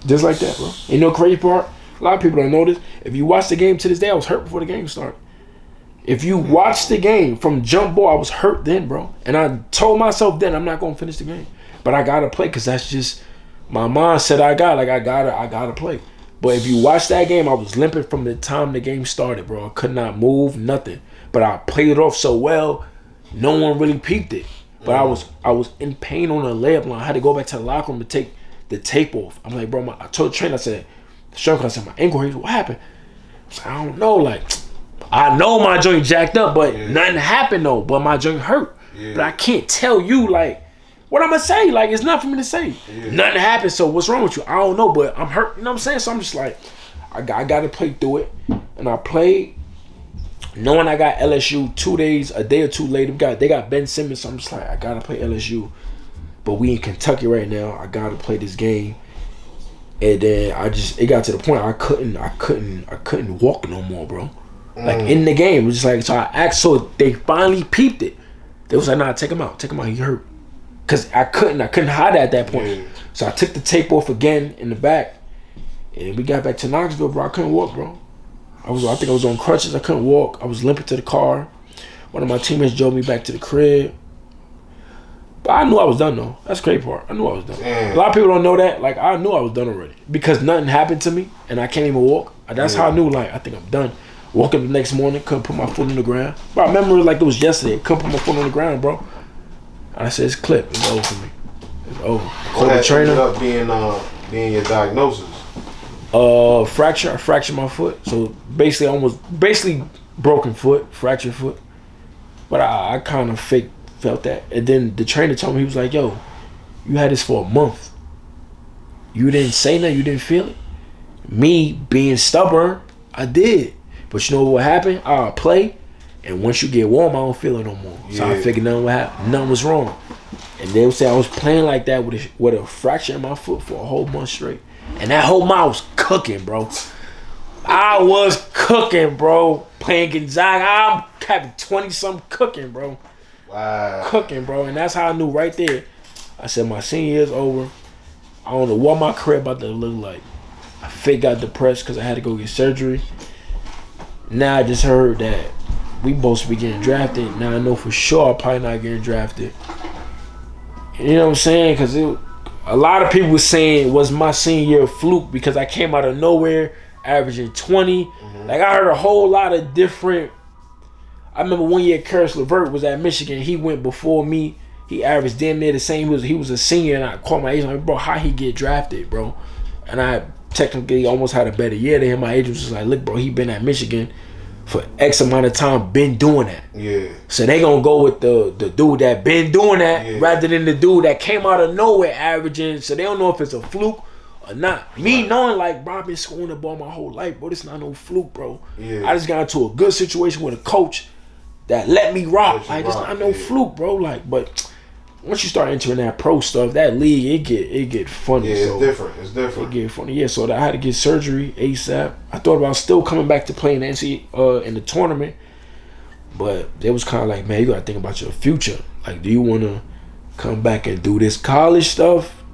Just like that, bro. And you know the crazy part? A lot of people don't know this. If you watch the game to this day, I was hurt before the game started. If you watch the game from jump ball, I was hurt then, bro. And I told myself then I'm not gonna finish the game, but I gotta play because that's just my mindset. I gotta play. But if you watch that game, I was limping from the time the game started, bro. I could not move, nothing. But I played it off so well, no one really peeped it. But I was in pain on the layup line. I had to go back to the locker room to take the tape off. I'm like, bro, I told the trainer, I said, my ankle hurts. What happened? I said, I don't know. Like, I know my joint jacked up, but nothing happened though. But my joint hurt. But I can't tell you like what I'm gonna say. Like, it's not for me to say. Nothing happened. So what's wrong with you? I don't know, but I'm hurt. You know what I'm saying? So I'm just like, I got to play through it, and I played. Knowing I got LSU a day or two later, they got Ben Simmons. So I'm just like, I gotta play LSU. But we in Kentucky right now. I gotta play this game. And then it got to the point I couldn't walk no more, bro. Like in the game, it was just like, so I asked, so they finally peeped it. They was like, nah, take him out, he hurt. Cause I couldn't hide it at that point. So I took the tape off again in the back, and we got back to Knoxville, bro. I couldn't walk, bro. I think I was on crutches. I couldn't walk. I was limping to the car. One of my teammates drove me back to the crib. But I knew I was done though. That's the crazy part. I knew I was done. A lot of people don't know that. Like, I knew I was done already because nothing happened to me and I can't even walk. That's how I knew. Like, I think I'm done. Woke up the next morning, couldn't put my foot on the ground. But I remember it like it was yesterday. Couldn't put my foot on the ground, bro. And I said, it's clipped. It's over for me. It's over.
What ended up being your diagnosis?
Fracture. I fractured my foot. So basically broken foot, fractured foot. But I kind of felt that. And then the trainer told me, he was like, yo, you had this for a month. You didn't say nothing, you didn't feel it. Me being stubborn, I did. But you know what happened? I'll play, and once you get warm, I don't feel it no more. So I figured nothing was wrong. And they would say I was playing like that with a fracture in my foot for a whole month straight. And that whole month I was cooking, bro. I was cooking, bro. Playing Gonzaga, I'm having 20-something cooking, bro.
Wow.
Cooking, bro. And that's how I knew right there. I said, my senior year's over. I don't know what my career about to look like. I fake got depressed because I had to go get surgery. Now I just heard that we both should be getting drafted. Now I know for sure I'm probably not getting drafted. You know what I'm saying? Because a lot of people were saying it was my senior year a fluke because I came out of nowhere, averaging 20. Like, I heard a whole lot of different. I remember one year Karis LeVert was at Michigan. He went before me. He averaged damn near the same. He was a senior, and I called my agent. I'm like, bro, how he get drafted, bro? And I technically almost had a better year than him. My agent was just like, look, bro, he been at Michigan for X amount of time, been doing that.
Yeah.
So they gonna go with the dude that been doing that rather than the dude that came out of nowhere averaging. So they don't know if it's a fluke or not. Me knowing, like, bro, I've been scoring the ball my whole life, bro. This not no fluke, bro. Yeah. I just got into a good situation with a coach that let me rock. Like, it's not no fluke, bro. Like, but once you start entering that pro stuff, that league, it get funny.
Yeah, it's different. It
get funny. Yeah, so I had to get surgery ASAP. I thought about still coming back to play in the NCAA in the tournament, but they was kind of like, man, you gotta think about your future. Like, do you want to come back and do this college stuff?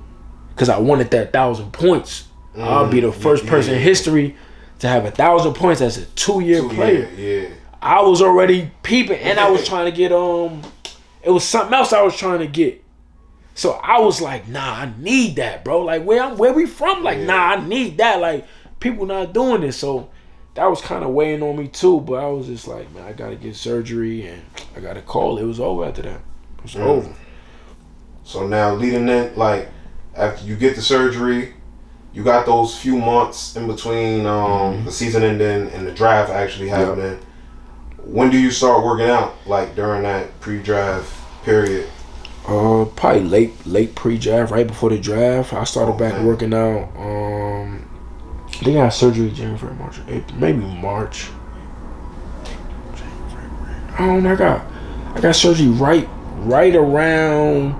Because I wanted that 1,000 points. I'll be the first person in history to have 1,000 points as a 2-year player.
Yeah.
I was already peeping, and I was trying to get it was something else I was trying to get. So I was like, nah, I need that, bro. Like, where we from? Like, nah, I need that. Like, people not doing this. So that was kind of weighing on me too. But I was just like, man, I got to get surgery, and I got a call. It was over after that. It was over.
So now leading in, like, after you get the surgery, you got those few months in between the season ending and the draft actually happening. When do you start working out? Like during that pre-draft period?
Probably late pre-draft, right before the draft. I started back working out. I think I had surgery January, February, March, April, maybe March. I don't know. I got surgery right around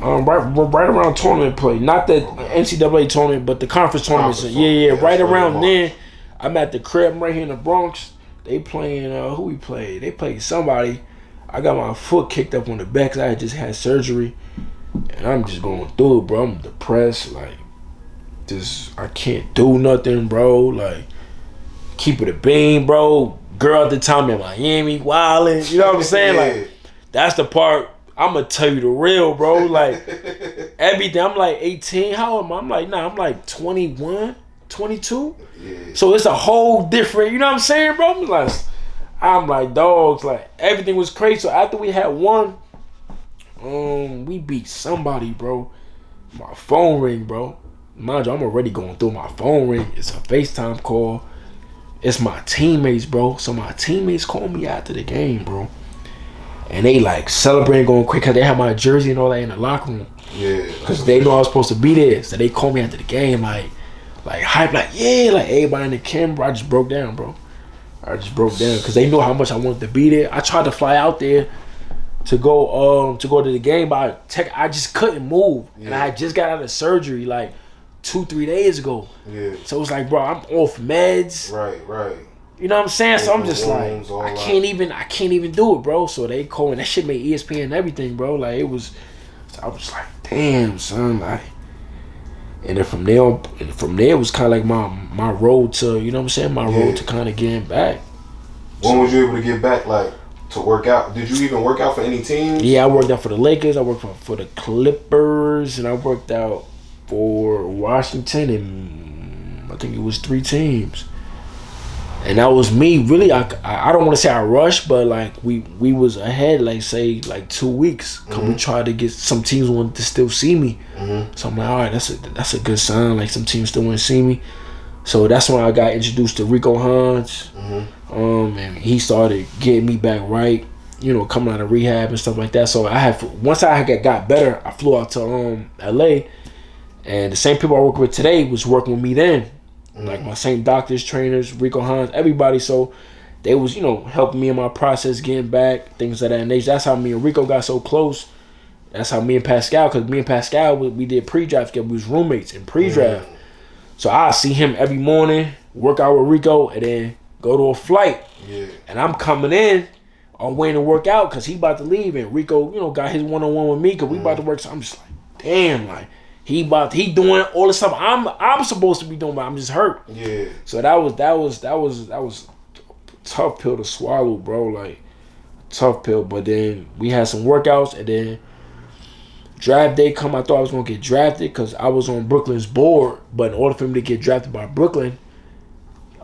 right around tournament play. Not the NCAA tournament, but the conference tournaments. Yeah, right around then. I'm at the crib right here in the Bronx. They playing who we played? They played somebody. I got my foot kicked up on the back 'cause I had just had surgery. And I'm just going through it, bro. I'm depressed, like I can't do nothing, bro. Like, keep it a bean, bro. Girl at the time in Miami, wildin'. You know what I'm saying? Like, that's the part. I'm gonna tell you the real, bro. Like, everything. I'm like 18. How old am I? I'm like, nah, I'm like 21, 22. Yeah. So it's a whole different, you know what I'm saying, bro? I'm like, dogs, like, everything was crazy. So after we had won, we beat somebody, bro. My phone ring, bro. Mind you, I'm already going through my phone ring. It's a FaceTime call. It's my teammates, bro. So my teammates called me after the game, bro. And they like celebrating, going quick because they had my jersey and all that in the locker room. Yeah. Because they know I was supposed to be there. So they called me after the game, like hype, like, yeah, like everybody in the camera. I just broke down, bro. I just broke down because they knew how much I wanted to be there. I tried to fly out there to go to the game, but I just couldn't move. Yeah. And I had just got out of surgery like 2-3 days ago. Yeah. So it was like, bro, I'm off meds.
Right.
You know what I'm saying? So I'm just like, I can't even do it, bro. So they called and that shit made ESPN and everything, bro. Like, I was like, damn, son, like. And then from there it was kind of like my road to, you know what I'm saying? My road to kind of getting back.
When was you able to get back, like, to work out? Did you even work out for any teams?
Yeah, I worked out for the Lakers. I worked for the Clippers, and I worked out for Washington, and I think it was 3 teams. And that was me. Really, I don't want to say I rushed, but like we was ahead, like say like 2 weeks. Cause we tried to get some teams wanted to still see me. So I'm like, all right, that's a good sign. Like some teams still want to see me. So that's when I got introduced to Rico Hines. And he started getting me back right. You know, coming out of rehab and stuff like that. So once I got better, I flew out to LA, and the same people I work with today was working with me then. Like my same doctors, trainers, Rico Hines, everybody. So they was, you know, helping me in my process, getting back, things of that nature. That's how me and Rico got so close. That's how me and Pascal, because me and Pascal, we did pre-draft together. We was roommates in pre-draft. So I see him every morning, work out with Rico, and then go to a flight. Yeah. And I'm coming in on waiting to work out because he about to leave. And Rico, you know, got his one-on-one with me because we about to work. So I'm just like, damn, like, he doing all the stuff I'm supposed to be doing, but I'm just hurt. Yeah. So that was a tough pill to swallow, bro. Like, tough pill. But then we had some workouts, and then draft day come. I thought I was gonna get drafted because I was on Brooklyn's board. But in order for me to get drafted by Brooklyn,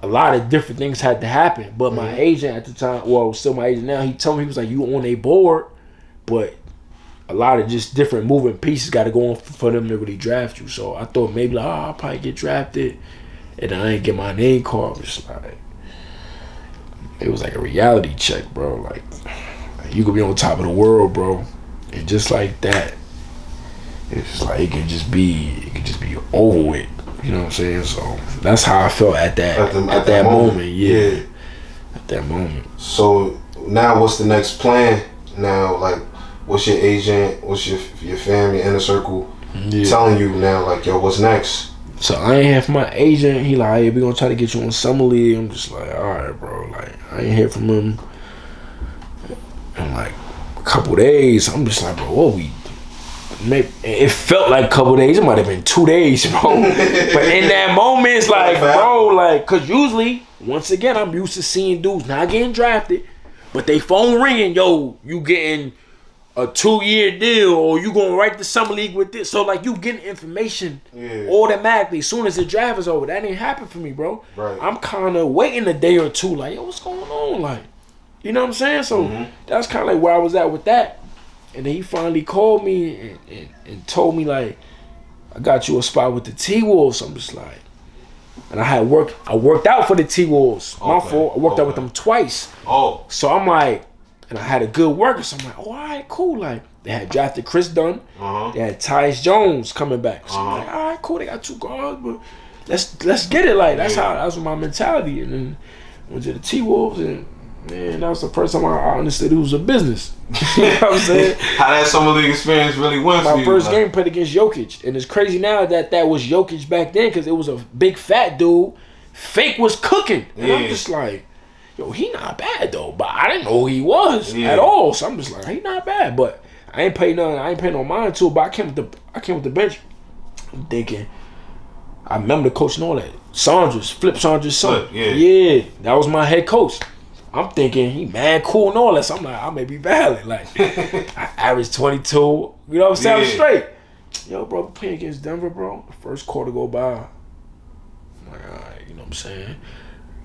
a lot of different things had to happen. But my agent at the time, well, still my agent now, he told me, he was like, you on a board, but a lot of just different moving pieces got to go on for them to really draft you. So I thought maybe like, I'll probably get drafted, and then I ain't get my name called. It was like a reality check, bro. Like you could be on top of the world, bro, and just like that, it's just like it could just be over with. You know what I'm saying? So that's how I felt at that moment. Yeah, at that moment.
So now, what's the next plan? Now, like, what's your agent? What's your family, inner circle telling you now? Like, yo, what's next?
So I ain't have my agent. He like, hey, we gonna try to get you on summer league. I'm just like, all right, bro. Like, I ain't hear from him in like a couple days. I'm just like, bro, what we? Maybe it felt like a couple days. It might have been 2 days, bro. But in that moment, it's like, bro, like, cause usually, once again, I'm used to seeing dudes not getting drafted, but they phone ringing, yo, you getting a 2-year deal, or you gonna write the summer league with this. So like, you getting information automatically as soon as the draft is over. That didn't happen for me, bro. Right. I'm kind of waiting a day or two, like, yo, what's going on? Like, you know what I'm saying? So that's kind of like where I was at with that. And then he finally called me and told me, like, I got you a spot with the T-Wolves. I'm just like, And I worked out for the T-Wolves. My fault. I worked out with them twice.
Oh.
So I'm like, and I had a good worker. So I'm like, oh, all right, cool. Like, they had drafted Chris Dunn. They had Tyus Jones coming back. So I'm like, all right, cool. They got 2 guards, but let's get it. Like, that was my mentality. And then went to the T-Wolves, and man, that was the first time I understood it was a business. You know what I'm saying?
How that summer league experience really went for you?
My first game played against Jokic, and it's crazy now that was Jokic back then because it was a big fat dude. Fake was cooking, and I'm just like, yo, he not bad though. But I didn't know who he was at all, so I'm just like, he not bad. But I ain't paying nothing. I ain't paying no mind to it. But I came with the bench. I'm thinking. I remember the coach and all that. Flip Saunders' son. Yeah, that was my head coach. I'm thinking he mad cool and all that. So I'm like, I may be valid. Like, I averaged 22. You know what I'm saying? I'm straight. Yo, bro, playing against Denver, bro. The first quarter go by. I'm like, all right, you know what I'm saying?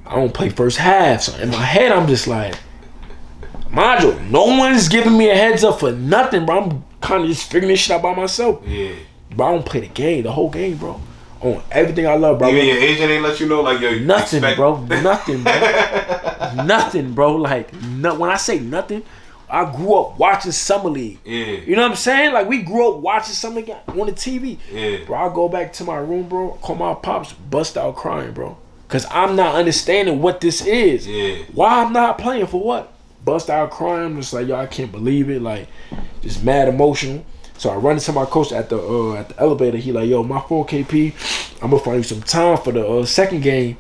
I don't play first half. So in my head, I'm just like, mind you, no one's giving me a heads up for nothing, bro. I'm kind of just figuring this shit out by myself.
Yeah.
But I don't play the whole game, bro. On everything I love, bro.
Even your agent ain't let you know, like, yo,
nothing, bro. Nothing, bro. Nothing, bro. Like, when I say nothing, I grew up watching Summer League.
Yeah.
You know what I'm saying? Like, we grew up watching Summer League on the TV.
Yeah.
Bro, I go back to my room, bro, call my pops, bust out crying, bro. Because I'm not understanding what this is.
Yeah.
Why I'm not playing, for what? Bust out crying. I'm just like, yo, I can't believe it. Like, just mad emotional. So I run into my coach at the elevator. He like, yo, my 4KP, I'm gonna find you some time for the second game.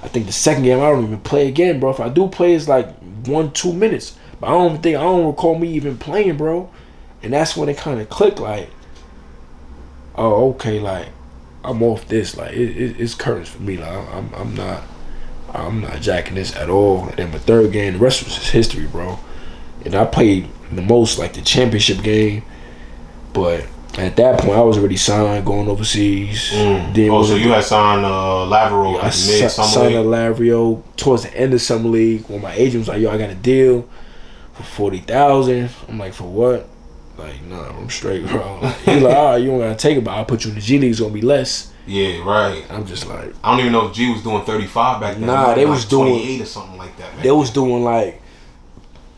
I think the second game I don't even play again, bro. If I do play, it's like 1-2 minutes. But I don't recall me even playing, bro. And that's when it kind of clicked, like, oh, okay, like, I'm off this. Like, it's curtains for me. Like, I'm not jacking this at all. And then my third game, the rest was just history, bro. And I played the most, like, the championship game. But at that point, I was already signed, going overseas.
So you had signed Lavero
I
mid-summer
signed
league?
Lavero towards the end of summer league when my agent was like, yo, I got a deal for $40,000. I'm like, for what? Like, nah, I'm straight, bro. He's like, all right, you don't got to take it, but I'll put you in the G League. It's going to be less.
Yeah, right.
I'm just like...
I don't even know if G was doing 35 back then.
Nah, they was doing...
28 or something like that.
They was doing, like...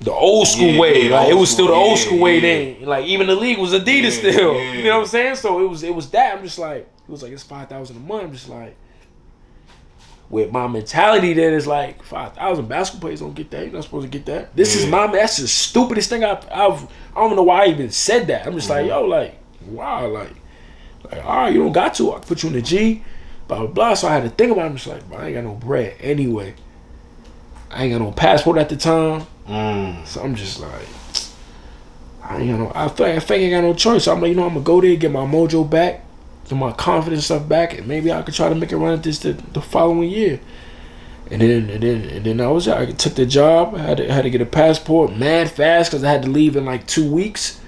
the old school way, like it was still the old school way then. Like even the league was Adidas still. You know what I'm saying? So it was that. I'm just like, it was like it's $5,000 a month. I'm just like, with my mentality then it's like 5,000 basketball players don't get that. You're not supposed to get that. This is that's the stupidest thing I don't know why I even said that. I'm just like, yo, like, wow, like all right, you don't got to. I put you in the G, blah blah blah. So I had to think about it. I'm just like, bro, I ain't got no bread anyway. I ain't got no passport at the time. So I'm just like, I feel like I ain't got no choice. So I'm like, you know, I'm gonna go there, get my mojo back, get my confidence stuff back, and maybe I could try to make a run at this the following year. And then I was I took the job. I had to get a passport mad fast because I had to leave in like 2 weeks.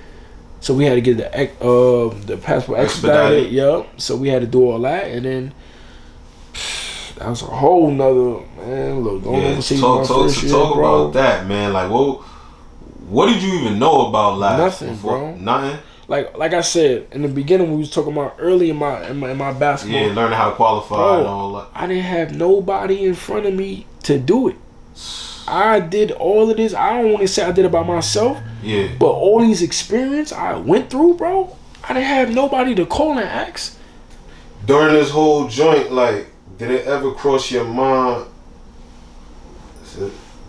So we had to get the passport expedited. Yup. So we had to do all that, and then that was a whole nother, man. Look, going overseas my first year,
talk
bro.
about that, man. Like, what did you even know about life?
Nothing,
before?
bro.
Nothing.
Like I said in the beginning, we was talking about early in my basketball.
Yeah, learning how to qualify, bro, and all that.
I didn't have nobody in front of me to do it. I did all of this. I don't want to say I did it by myself.
Yeah.
But all these experience I went through, bro, I didn't have nobody to call and ask.
During this whole joint, like, did it ever cross your mind?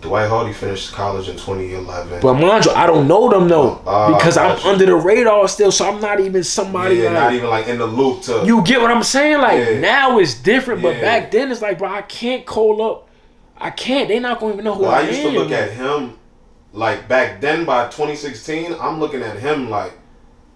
Dwight Hardy finished college in 2011.
But mind you, I don't know them though, because I'm under the radar still, so I'm not even somebody.
Yeah,
like,
not even like in the loop to.
You get what I'm saying? Like now it's different, but back then it's like, bro, I can't call up. I can't. They're not gonna even know who I am.
I used to look at him like back then. By 2016, I'm looking at him like,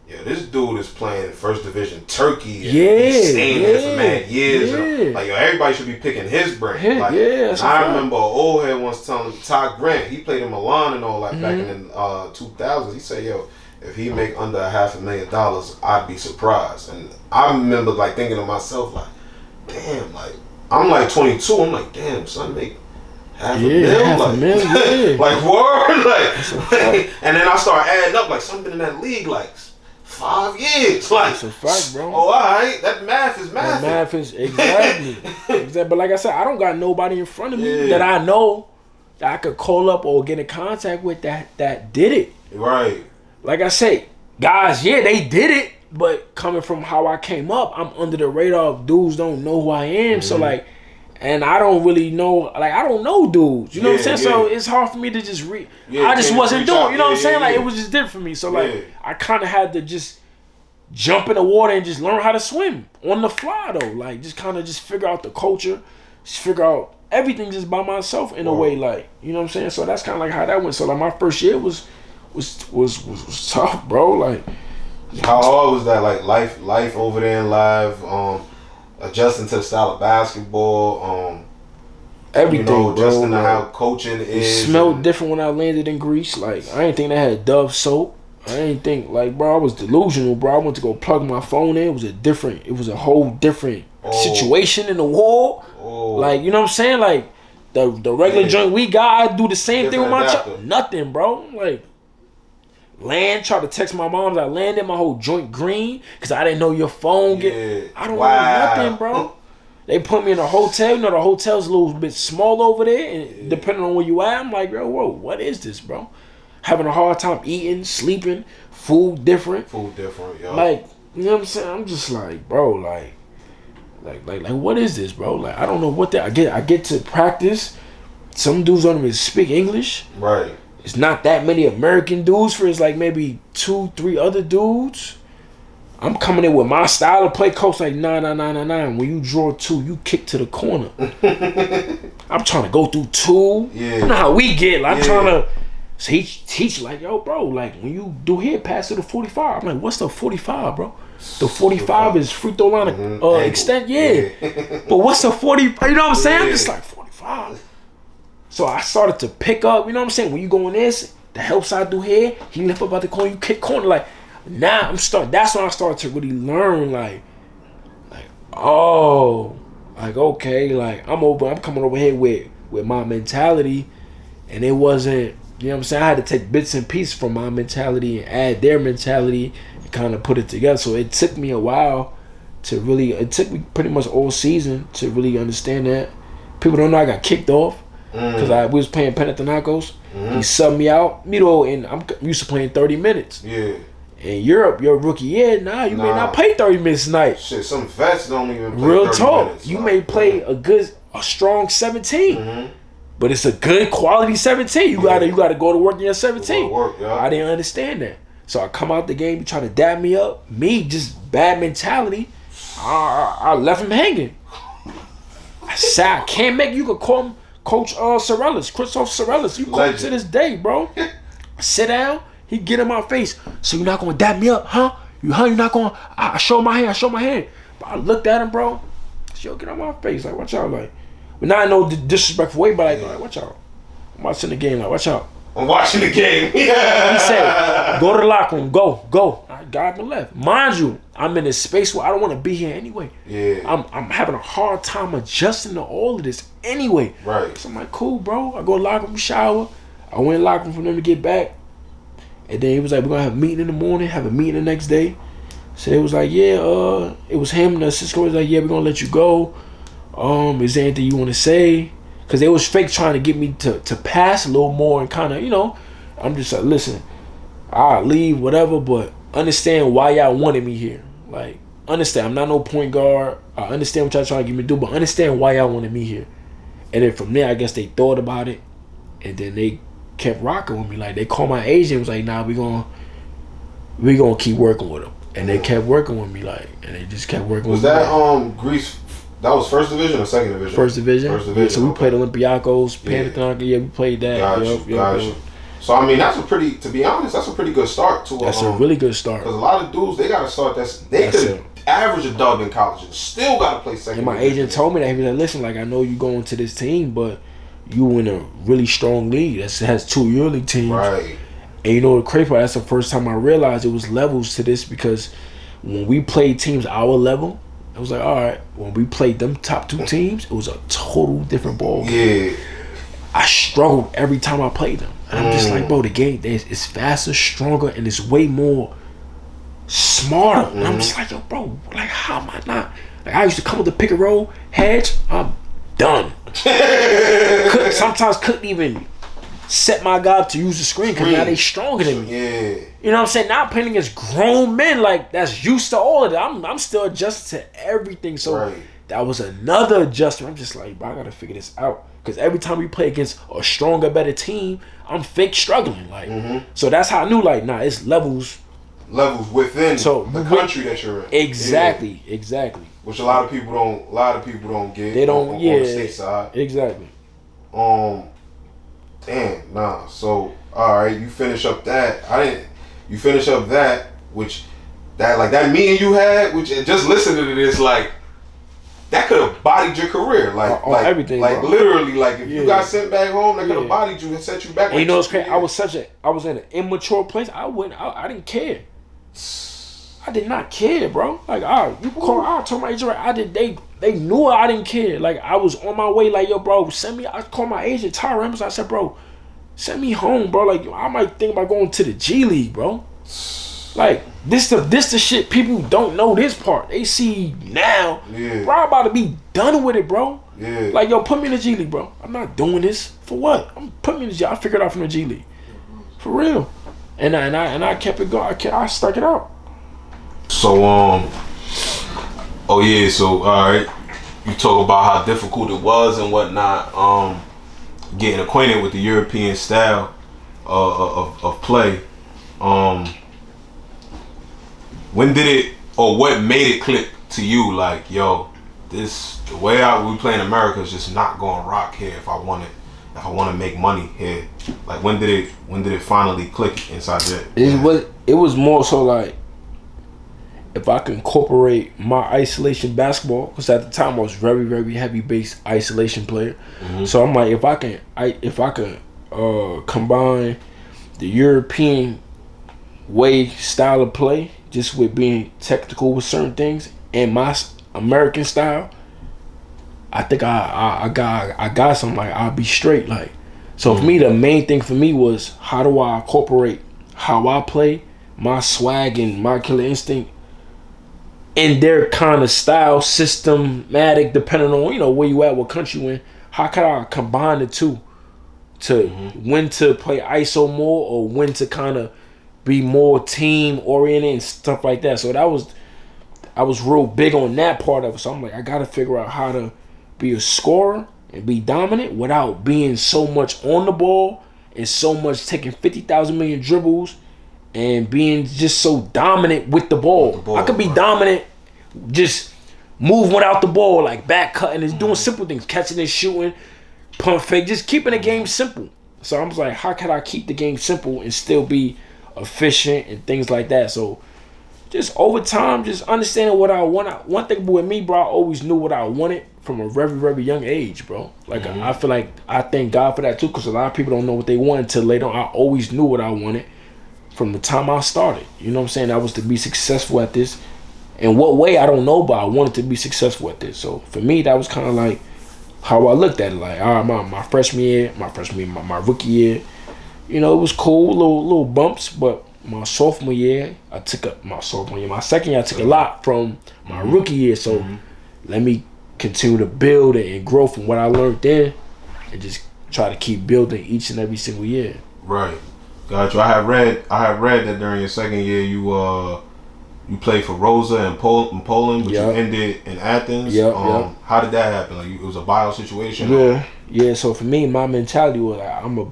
yeah, this dude is playing First Division Turkey. And he's staying there for mad years. And, like, yo, everybody should be picking his brain. Like, I remember an old head once telling me, Todd Grant, he played in Milan and all that back in the 2000s. He said, yo, if he make under $500,000, I'd be surprised. And I remember like thinking to myself, like, damn, like, I'm like 22. I'm like, damn, son, make $500,000. Like, like word, like, and then I start adding up like something in that league, like 5 years. Like,
that's a fact, bro.
Oh, all right. That math is math.
That math is exactly. But like I said, I don't got nobody in front of me that I know that I could call up or get in contact with that did it.
Right.
Like I say, guys, yeah, they did it, but coming from how I came up, I'm under the radar of dudes don't know who I am. So like, and I don't really know, like I don't know dudes. You know what I'm saying? So it's hard for me to just read. I just wasn't doing. You know what I'm saying? Like it was just different for me. So like I kind of had to just jump in the water and just learn how to swim on the fly though. Like just kind of just figure out the culture, just figure out everything just by myself in a way. Like you know what I'm saying? So that's kind of like how that went. So like my first year was tough, bro. Like
how hard was that? Like life over there in live, adjusting to the style of basketball,
everything,
adjusting
bro.
to how coaching is.
It smelled different when I landed in Greece. Like I didn't think they had Dove soap. I didn't think like, bro. I was delusional, bro. I went to go plug my phone in. It was a whole different situation in the wall. Like you know what I'm saying? Like the regular joint we got, I do the same thing with my nothing, bro. Like. Try to text my mom. I landed my whole joint green because I didn't know your phone I don't know nothing, bro. They put me in a hotel. You know the hotel's a little bit small over there, and depending on where you at, I'm like, yo, whoa, what is this, bro? Having a hard time eating, sleeping, food different,
yo.
Like you know what I'm saying? I'm just like, bro, like what is this, bro? Like I don't know what that. I get to practice. Some dudes don't even speak English.
Right.
It's not that many American dudes for it's like maybe 2-3 other dudes. I'm coming in with my style of play. Coach like, nah. When you draw 2, you kick to the corner. I'm trying to go through 2. Yeah. You know how we get. Like, I'm trying to teach like, yo, bro, like when you do here, pass to the 45. I'm like, what's the 45, bro? The 45 is free throw line extent, But what's the 45? You know what I'm saying? I'm just like 45. So I started to pick up, you know what I'm saying? When you go in this, the help side do here, he lift up out the corner, you kick corner. Like, now that's when I started to really learn, like, okay, like, I'm coming over here with my mentality, and it wasn't, you know what I'm saying? I had to take bits and pieces from my mentality and add their mentality and kind of put it together. So it took me a while it took me pretty much all season to really understand that. People don't know I got kicked off. Because we was playing Panathinaikos. He subbed me out, and I'm used to playing 30 minutes. Yeah. In Europe, your rookie year, you may not play 30 minutes tonight.
Shit, some vets don't even play
Real
30
talk.
minutes.
You may play a strong 17. But it's a good quality 17. You gotta go to work in your 17. I didn't understand that. So I come out the game, you try to dab me up. Me, just bad mentality. I left him hanging. I said, I can't make you could call him Coach Sorellis, Christoph Sorellis. You coach to this day, bro. Sit down. He get in my face. So you're not gonna dap me up, huh? You're not gonna. I show my hand. But I looked at him, bro. Yo, get on my face. Like, watch out, like. But not in no disrespectful way, but like, watch out. I'm watching the game. Like, watch out.
I'm watching the game.
He said, go to the locker room. Go. I got him left. Mind you, I'm in a space where I don't want to be here anyway. Yeah. I'm having a hard time adjusting to all of this anyway.
Right.
So I'm like, cool, bro. I go to the locker room, shower. I went to the locker room for them to get back. And then he was like, we're going to have a meeting in the morning, have a meeting the next day. So it was like, it was him and the assistant coach was like, we're going to let you go. Is there anything you want to say? Because they was fake trying to get me to pass a little more and kind of, I'm just like, listen, I'll leave, whatever, but understand why y'all wanted me here. Like, understand, I'm not no point guard. I understand what y'all trying to get me to do, but understand why y'all wanted me here. And then from there, I guess they thought about it, and then they kept rocking with me. Like, they called my agent, was like, nah, we gonna keep working with him. And they kept working with me, like, and they just kept working with me.
Was that Greece? That was first division or second division?
First division. Yeah, so we played Olympiacos, Panathinaikos. Yeah, we played that.
Gotcha. So I mean, to be honest, that's a pretty good start to.
That's a really good start.
Because a lot of dudes, they got to start. They could average a dub in college and still got to play second.
And my agent told me that, he was like, listen, like, I know you going to this team, but you in a really strong league that has 2 EuroLeague teams.
Right.
And you know the crazy part, that's the first time I realized it was levels to this, because when we played teams our level, it was like, all right, when we played them top 2 teams, it was a total different ball game. Yeah. I struggled every time I played them. And I'm just like, bro, the game is faster, stronger, and it's way more smarter. And I'm just like, yo, bro, like, how am I not? Like, I used to come with the pick and roll, hedge, I'm done. Sometimes couldn't even set my guy up to use the screen because now they stronger than me.
Yeah.
You know what I'm saying? Now I'm playing against grown men like that's used to all of that. I'm still adjusting to everything. So that was another adjustment. I'm just like, bro, I gotta figure this out. Because every time we play against a stronger, better team, I'm fake struggling. Like, so that's how I knew, like, nah, it's levels
within the country that you're in.
Exactly.
Which a lot of people don't get.
They don't.
On the state side.
Exactly.
Damn. Nah. So all right, you finish up that. You finish up that, which that meeting you had, which just listening to this, like. That could have bodied your career, like
everything,
like
bro.
literally, like if you got sent back home, that could have bodied you and set you back.
And you know what's crazy? I was in an immature place. I didn't care. I did not care, bro. Like, I told my agent, they knew I didn't care. Like, I was on my way, like, yo, bro, send me. I called my agent, Tyra Ramos. I said, bro, send me home, bro. Like, I might think about going to the G League, bro. Like, this the shit people don't know this part. They see now, bro, I'm about to be done with it, bro.
Yeah.
Like, yo, put me in the G League, bro. I'm not doing this. For what? Put me in the G League. I figured it out from the G League. For real. And I kept it going. I stuck it out.
So, so, all right. You talk about how difficult it was and whatnot, getting acquainted with the European style of play. When did it, or what made it click to you? Like, yo, the way we play in America is just not going to rock here. If I want to make money here, like when did it finally click inside that?
It was more so like if I could incorporate my isolation basketball, because at the time I was very, very heavy based isolation player. So I'm like, if I can combine the European style of play, just with being technical with certain things, and my American style, I think I got something. Like, I'll be straight. Like, so for me, the main thing for me was how do I incorporate how I play, my swag and my killer instinct, in their kind of style, systematic, depending on where you at, what country you in. How can I combine the two to when to play ISO more or when to kind of be more team oriented and stuff like that. So I was real big on that part of it. So I'm like, I gotta figure out how to be a scorer and be dominant without being so much on the ball and so much taking 50,000 million dribbles and being just so dominant with the ball. I could be dominant, just move without the ball, like back cutting and doing simple things, catching and shooting, pump fake, just keeping the game simple. So I was like, how can I keep the game simple and still be efficient and things like that? So just over time, just understanding what I want. One thing with me, bro, I always knew what I wanted from a very, very young age, bro. Like, I feel like I thank God for that too, because a lot of people don't know what they want until later on. I always knew what I wanted from the time I started. You know what I'm saying? That was to be successful at this. In what way, I don't know, but I wanted to be successful at this. So for me, that was kind of like how I looked at it. Like, all right, my freshman year, my rookie year, it was cool, little bumps, but my sophomore year, my second year, I took a lot from my rookie year. So let me continue to build and grow from what I learned there and just try to keep building each and every single year.
Right. Got you. I have read that during your second year you played for Rosa in Poland, but you ended in Athens. How did that happen? Like, it was a bio situation?
Yeah. So for me, my mentality was like, I'm a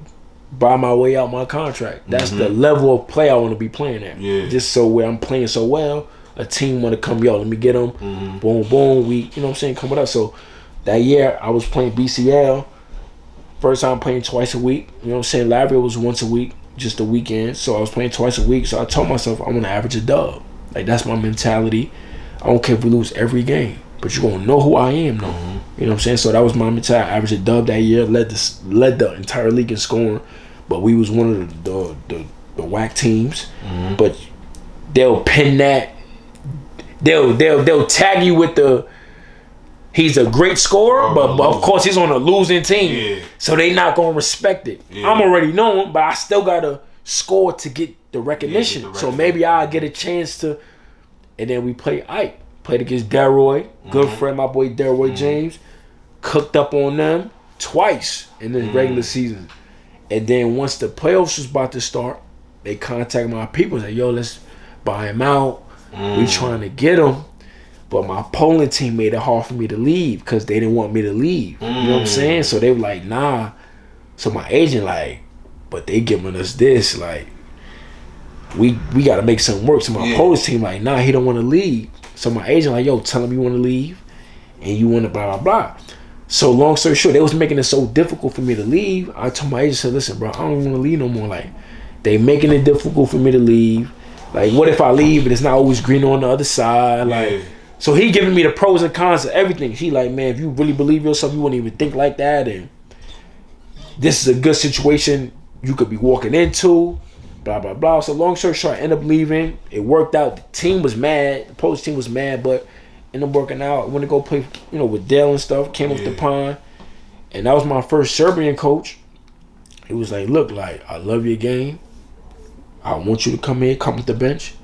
buy my way out my contract. That's the level of play I want to be playing at. Yeah. Just so where I'm playing so well, a team want to come, let me get them. Boom, boom. We, come with us. So that year I was playing BCL. First time playing twice a week. Lavia was once a week, just the weekend. So I was playing twice a week. So I told myself I'm gonna average a dub. Like, that's my mentality. I don't care if we lose every game, but you're gonna know who I am, though. You know what I'm saying? So that was my mentality. I averaged a dub that year, led the entire league in scoring. But we was one of the whack teams. But they'll pin that. They'll tag you with he's a great scorer, but of course he's on a losing team. So they not gonna respect it. I'm already knowing, but I still gotta score to get the recognition. So maybe I'll get a chance to. And then we play Ike. Played against Delroy, good friend, my boy Delroy James. Cooked up on them twice in the regular season. And then once the playoffs was about to start, they contacted my people and said, yo, let's buy him out. We trying to get him. But my Poland team made it hard for me to leave because they didn't want me to leave. You know what I'm saying? So they were like, nah. So my agent like, but they giving us this. Like, we got to make something work. So my Polish team like, nah, he don't want to leave. So my agent like, yo, tell him you want to leave and you want to blah, blah, blah. So long story short, they was making it so difficult for me to leave. I told my agent, I said, listen, bro, I don't want to leave no more. Like, they making it difficult for me to leave. Like, what if I leave and it's not always green on the other side? Like, so he giving me the pros and cons of everything. He like, man, if you really believe yourself, you wouldn't even think like that. And this is a good situation you could be walking into. Blah, blah, blah. So long story short, I ended up leaving. It worked out. The team was mad. The Polish team was mad, but ended up working out. I went to go play, with Dale and stuff. Came off the pond. And that was my first Serbian coach. He was like, look, like, I love your game. I want you to come in, come with the bench,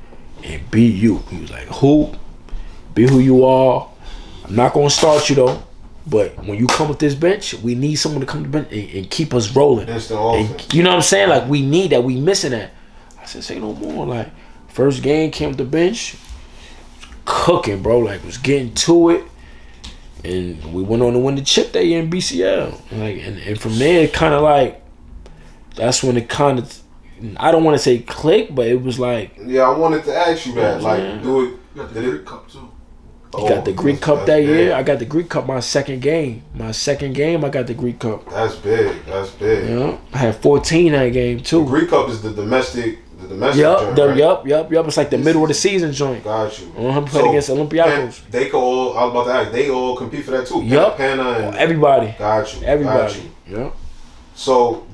and be you. He was like, who? Be who you are. I'm not going to start you, though. But when you come with this bench, we need someone to come to the bench and keep us rolling. And, you know what I'm saying? Like, we need that. We missing that. I said, say no more. Like, first game, came with the bench, cooking, bro. Like, was getting to it. And we went on to win the chip that year in BCL. Like, and from there, it kind of like, that's when it kind of, I don't want to say click, but it was like.
Yeah, I wanted to ask you that. Like, do it.
You got the Greek Cup too.
You got the Greek Cup that year. I got the Greek Cup my second game. I got the Greek Cup.
That's big.
Yeah, I had 14 that game too.
The Greek Cup is the domestic
Yup.
joint, right?
It's like the middle of the season joint.
Got you.
Played against Olympiacos.
They could all. I was about to ask. They all compete for that too.
Yup.
Panna and
Everybody.
Got you.
Everybody. Yep.
So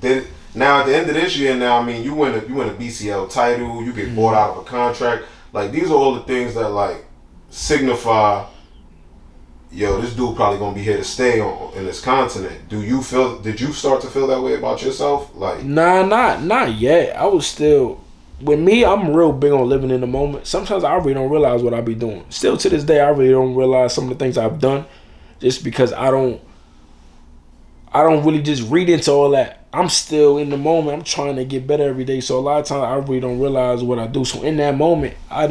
now at the end of this year, now I mean you win a BCL title. You get bought out of a contract. Like these are all the things that like signify. Yo, this dude probably gonna be here to stay in this continent. Did you start to feel that way about yourself? Like,
nah, not yet. I was still, with me, I'm real big on living in the moment. Sometimes I really don't realize what I be doing. Still to this day, I really don't realize some of the things I've done, just because I don't really just read into all that. I'm still in the moment. I'm trying to get better every day. So a lot of times I really don't realize what I do. So in that moment, I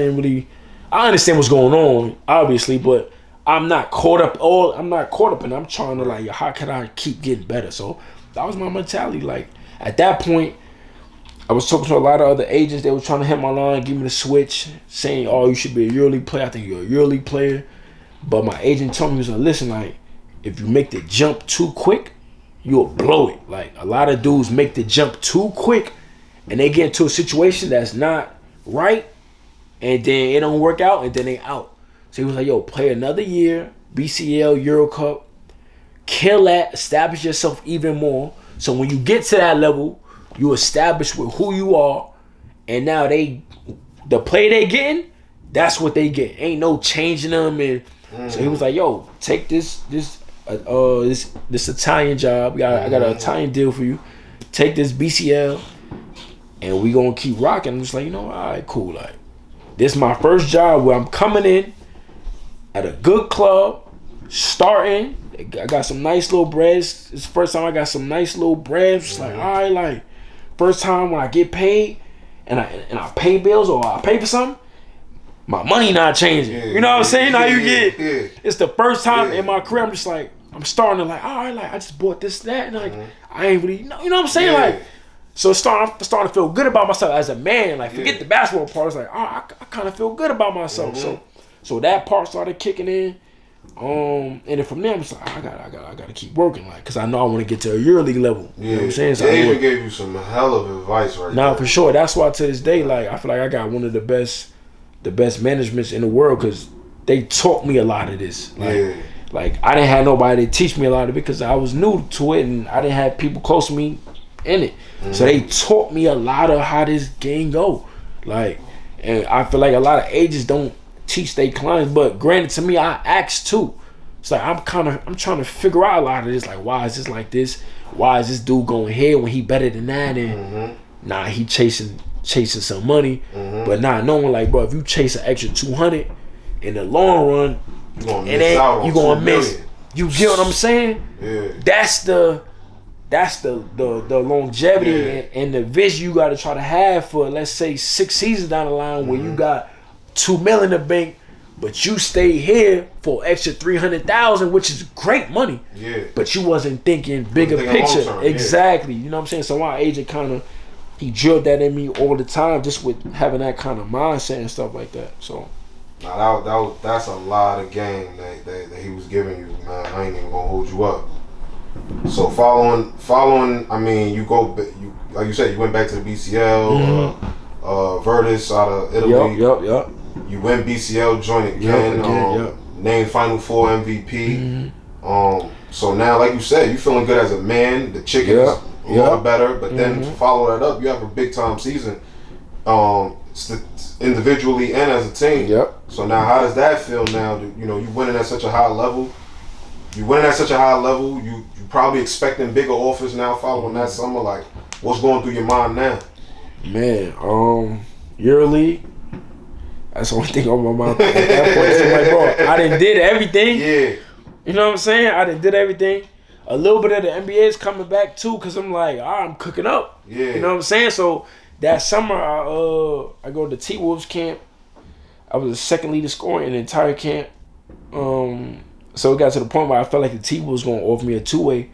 understand what's going on, obviously, but I'm not caught up in it. I'm trying to like, how can I keep getting better? So that was my mentality. Like at that point, I was talking to a lot of other agents. They were trying to hit my line, give me the switch, saying, "Oh, you should be a EuroLeague player. I think you're a EuroLeague player." But my agent told me, he was like, "Listen, like if you make the jump too quick, you'll blow it. Like a lot of dudes make the jump too quick, and they get into a situation that's not right, and then it don't work out, and then they out." So he was like, yo, play another year, BCL, Euro Cup, kill that, establish yourself even more. So when you get to that level, you establish with who you are, and now the play they getting, that's what they get. Ain't no changing them. And so he was like, yo, take this Italian job. I got an Italian deal for you. Take this BCL, and we gonna keep rocking. I'm just like, all right, cool. Like, this is my first job where I'm coming in at a good club, starting. I got some nice little breads. It's the first time I got some nice little breads. It's like, all right, like, first time when I get paid and I pay bills or I pay for something, my money not changing. You know what I'm saying? How you get? It's the first time in my career. I'm just like, I'm starting to like, all right, like I just bought this, that, and like I ain't really, you know what I'm saying? Like, so I'm starting to feel good about myself as a man. Like, forget the basketball part. It's like, I kind of feel good about myself. So that part started kicking in, and then from there I'm just like, I gotta keep working, like, cause I know I want to get to a EuroLeague level. You know what I'm saying? So
they even gave you some hell of advice right now.
Nah, for sure. That's why to this day, like, I feel like I got one of the best managements in the world, cause they taught me a lot of this. Like I didn't have nobody to teach me a lot of it because I was new to it and I didn't have people close to me in it. So they taught me a lot of how this game go. Like, and I feel like a lot of agents don't teach their clients, but granted to me, I ask too. It's like I'm trying to figure out a lot of this. Like, why is this like this? Why is this dude going here when he better than that? And Nah, he chasing some money, but not knowing like, bro, if you chase an extra 200 in the long run,
you gonna miss.
You get what I'm saying?
Yeah.
That's the longevity and the vision you got to try to have for, let's say, 6 seasons down the line where you got $2 million in the bank, but you stay here for extra 300,000, which is great money.
Yeah.
But you wasn't thinking bigger picture. Exactly. You know what I'm saying? So my agent kind of, he drilled that in me all the time, just with having that kind of mindset and stuff like that. So.
Nah, that's a lot of game that he was giving you, man. I ain't even gonna hold you up. So following, I mean, you like you said, you went back to the BCL, Virtus out of Italy.
Yep.
You win BCL joint again. Named Final Four MVP. So now, like you said, you feeling good as a man. The chicken is a lot better, but then to follow that up, you have a big time season, individually and as a team.
Yep.
So now, how does that feel now? You know, you winning at such a high level. You probably expecting bigger offers now following that summer. Like, what's going through your mind now?
Man, EuroLeague. That's the only thing on my mind at that point. So like, bro, I done did everything.
Yeah.
You know what I'm saying? I done did everything. A little bit of the NBA is coming back too, cause I'm like, I'm cooking up.
Yeah.
You know what I'm saying? So that summer, I go to T-Wolves camp. I was the second leading scorer in the entire camp. So it got to the point where I felt like the T-Wolves gonna offer me a 2-way.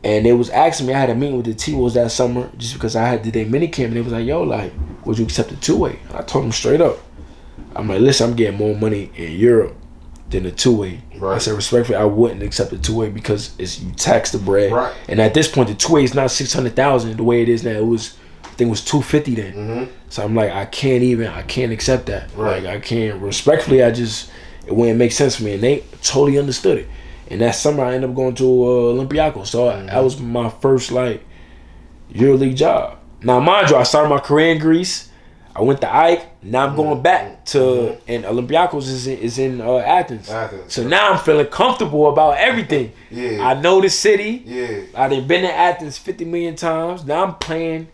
And they was asking me, I had a meeting with the T-Wolves that summer just because I did their mini camp, and they was like, yo, like, would you accept a 2-way? And I told them straight up. I'm like, listen, I'm getting more money in Europe than a 2-way. Right. I said, respectfully, I wouldn't accept a 2-way because you tax the bread. Right. And at this point, the 2-way is not $600,000 the way it is now. I think it was $250 then. So I'm like, I can't accept that. Right. Like, I can't. Respectfully, it wouldn't make sense for me. And they totally understood it. And that summer, I ended up going to Olympiacos. So that was my first, like, EuroLeague job. Now, mind you, I started my career in Greece. I went to Ike. Now I'm going back to, and Olympiacos is in Athens. So now I'm feeling comfortable about everything. Yeah. I know the city. Yeah. I done been to Athens 50 million times. Now I'm playing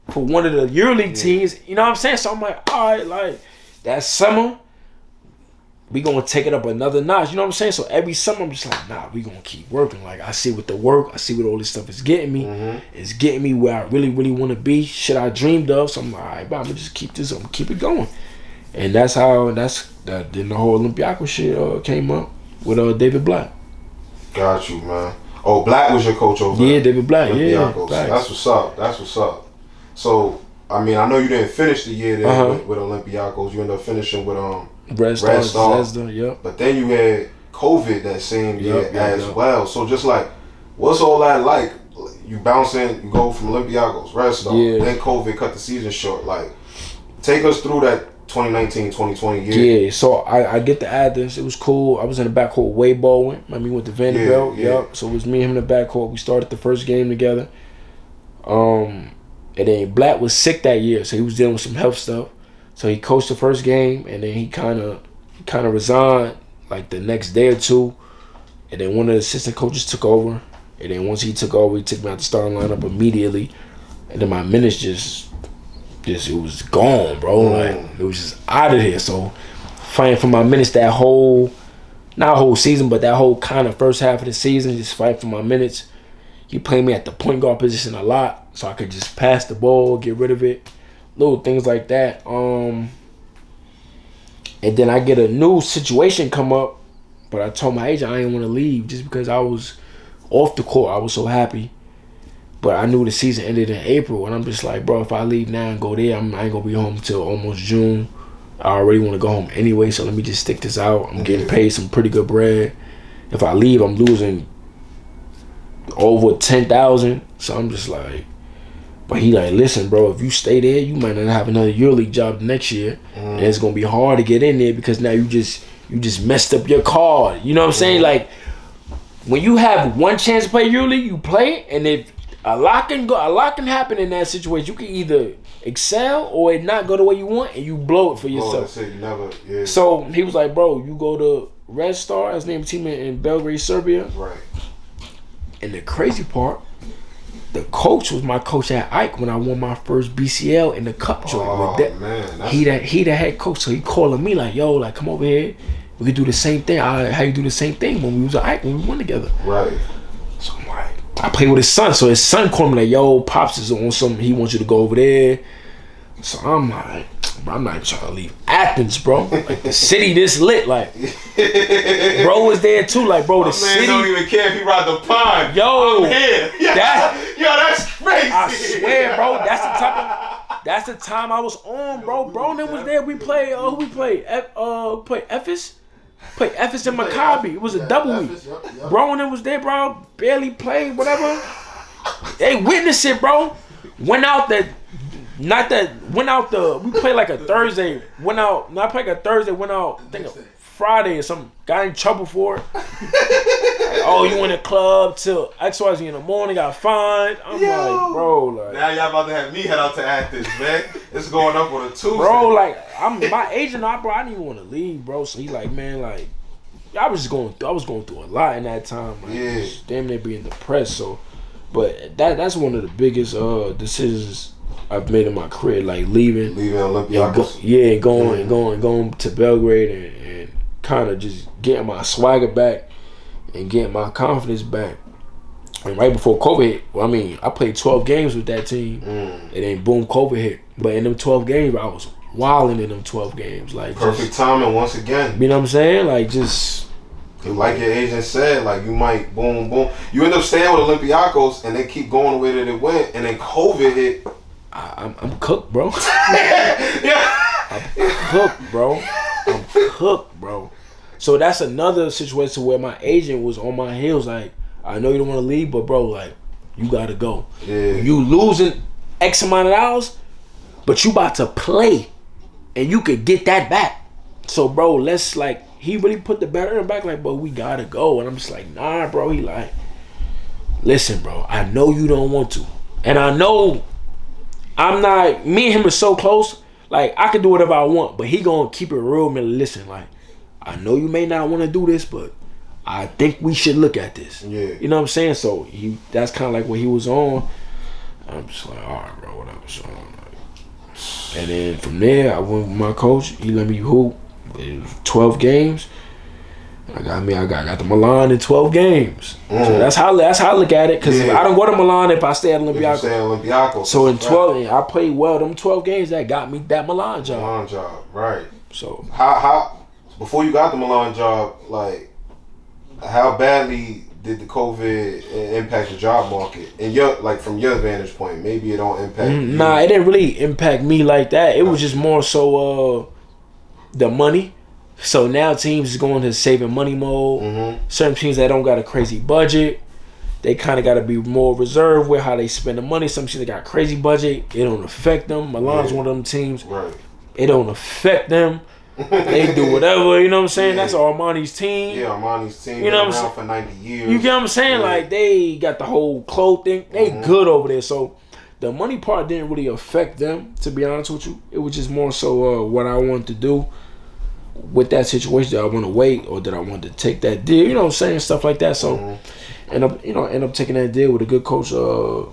for one of the EuroLeague teams. You know what I'm saying? So I'm like, all right, like, that summer, we gonna take it up another notch. You know what I'm saying? So every summer I'm just like, nah, we gonna keep working. Like, I see what the work, I see what all this stuff is getting me. It's getting me where I really, really want to be. Shit I dreamed of. So I'm like, all right, I'm gonna just keep this up, keep it going. And then the whole Olympiacos shit came up with David Black.
Got you, man. Oh, Black was your coach over there?
Yeah, David Black.
Olympiacos. Yeah, that's what's up. So, I mean, I know you didn't finish the year there with Olympiacos. You ended up finishing with Red Star.
Yep.
But then you had COVID that same year as well. So just like, what's all that like? You you go from Olympiacos, Red Star, then COVID cut the season short. Like, take us through that 2019-2020 year.
Yeah, so I get to Athens. It was cool. I was in the backcourt with Wade Baldwin. I mean, with the Vanderbilt. Yep. So it was me and him in the backcourt. We started the first game together. And then Black was sick that year, so he was dealing with some health stuff. So he coached the first game, and then he kind of resigned like the next day or two. And then one of the assistant coaches took over. And then once he took over, he took me out the starting lineup immediately. And then my minutes just it was gone, bro. Like, it was just out of here. So fighting for my minutes that not whole season, but that whole kind of first half of the season, just fighting for my minutes. He played me at the point guard position a lot, so I could just pass the ball, get rid of it. Little things like that. And then I get a new situation come up, but I told my agent I didn't want to leave just because I was off the court. I was so happy. But I knew the season ended in April, and I'm just like, bro, if I leave now and go there, I ain't going to be home until almost June. I already want to go home anyway, so let me just stick this out. I'm getting paid some pretty good bread. If I leave, I'm losing over $10,000. So I'm just like, but he like, listen, bro, if you stay there, you might not have another EuroLeague job next year. And it's gonna be hard to get in there because now you just messed up your card. You know what I'm saying? Like, when you have one chance to play EuroLeague, you play it, and if a lot can happen in that situation. You can either excel or it not go the way you want, and you blow it for yourself. So he was like, bro, you go to Red Star, his name team in Belgrade, Serbia.
Right.
And the crazy part, the coach was my coach at Ike when I won my first BCL in the cup joint. He the head coach, so he calling me like, yo, like come over here. We could do the same thing. How you do the same thing when we was at Ike when we won together.
Right.
So I'm like, I play with his son. So his son called me like, yo, Pops is on something. He wants you to go over there. So I'm like, bro, I'm not even trying to leave Athens, bro. Like the city this lit, like bro was there too, like bro. The city
don't even care if he ride the pond.
Yo,
I'm here. That's crazy.
I swear, bro. That's the time I was on, bro. Bro, then was there. We played. Who we played? Played Ephes. Played Ephes and Maccabi. It was a double week. Yep. Bro, and it was there, bro. Barely played, whatever. They witnessed it, bro. We played like a Thursday. I played like a Thursday, went out, I think a Friday or something. Got in trouble for it. Like, oh, you in the club till XYZ in the morning, got fined. I'm like, bro, like.
Now y'all about to have me head out to Athens, man. It's going up on a Tuesday.
Bro, like, my agent, bro, I didn't even want to leave, bro. So he like, man, like, I was going through a lot in that time. Like, I was damn near being depressed. So, but that's one of the biggest decisions I've made in my career, like leaving
Olympiacos.
Going to Belgrade and kind of just getting my swagger back and getting my confidence back. And right before COVID hit, I played 12 games with that team, and then boom, COVID hit. But in them 12 games, I was wilding in them 12 games, like
perfect timing once again.
You know what I'm saying? Like just.
Like your agent said, like you might boom. You end up staying with Olympiacos, and they keep going the way that it went, and then COVID hit.
I'm cooked, bro.
Yeah.
I'm cooked, bro. So that's another situation where my agent was on my heels, like, I know you don't want to leave, but bro, like, you gotta go.
Yeah.
You losing X amount of hours, but you about to play, and you could get that back. So, bro, let's like, he really put the batter in the back, like, bro, we gotta go. And I'm just like, nah, bro. He like, listen, bro, I know you don't want to, and I know I'm not. Me and him are so close. Like, I can do whatever I want, but he gonna keep it real, man. Listen, like, I know you may not want to do this, but I think we should look at this.
Yeah.
You know what I'm saying? So that's kind of like what he was on. I'm just like, all right, bro, whatever. So, and then from there, I went with my coach. He let me hoop. It was 12 games. I got to Milan in 12 games. So that's how I look at it. Because I don't go to Milan if I stay at Olympiacos. So in 12, I played well. Them 12 games that got me that Milan job.
Right.
So
how before you got the Milan job, like, how badly did the COVID impact the job market? And from your vantage point, maybe it don't impact you.
Nah, it didn't really impact me like that. It was just more so the money. So now teams is going to saving money mode. Mm-hmm. Certain teams that don't got a crazy budget, they kind of got to be more reserved with how they spend the money. Some teams that got crazy budget, it don't affect them. Milan's one of them teams.
Right.
It don't affect them. They do whatever, you know what I'm saying? That's Armani's team.
Yeah, Armani's team.
You know what I'm
saying? For 90 years.
You get what I'm saying? Yeah. Like, they got the whole clothes thing. They good over there. So the money part didn't really affect them, to be honest with you. It was just more so what I wanted to do with that situation. Did I want to wait, or did I want to take that deal? You know what I'm saying? Stuff like that. So end up taking that deal with a good coach,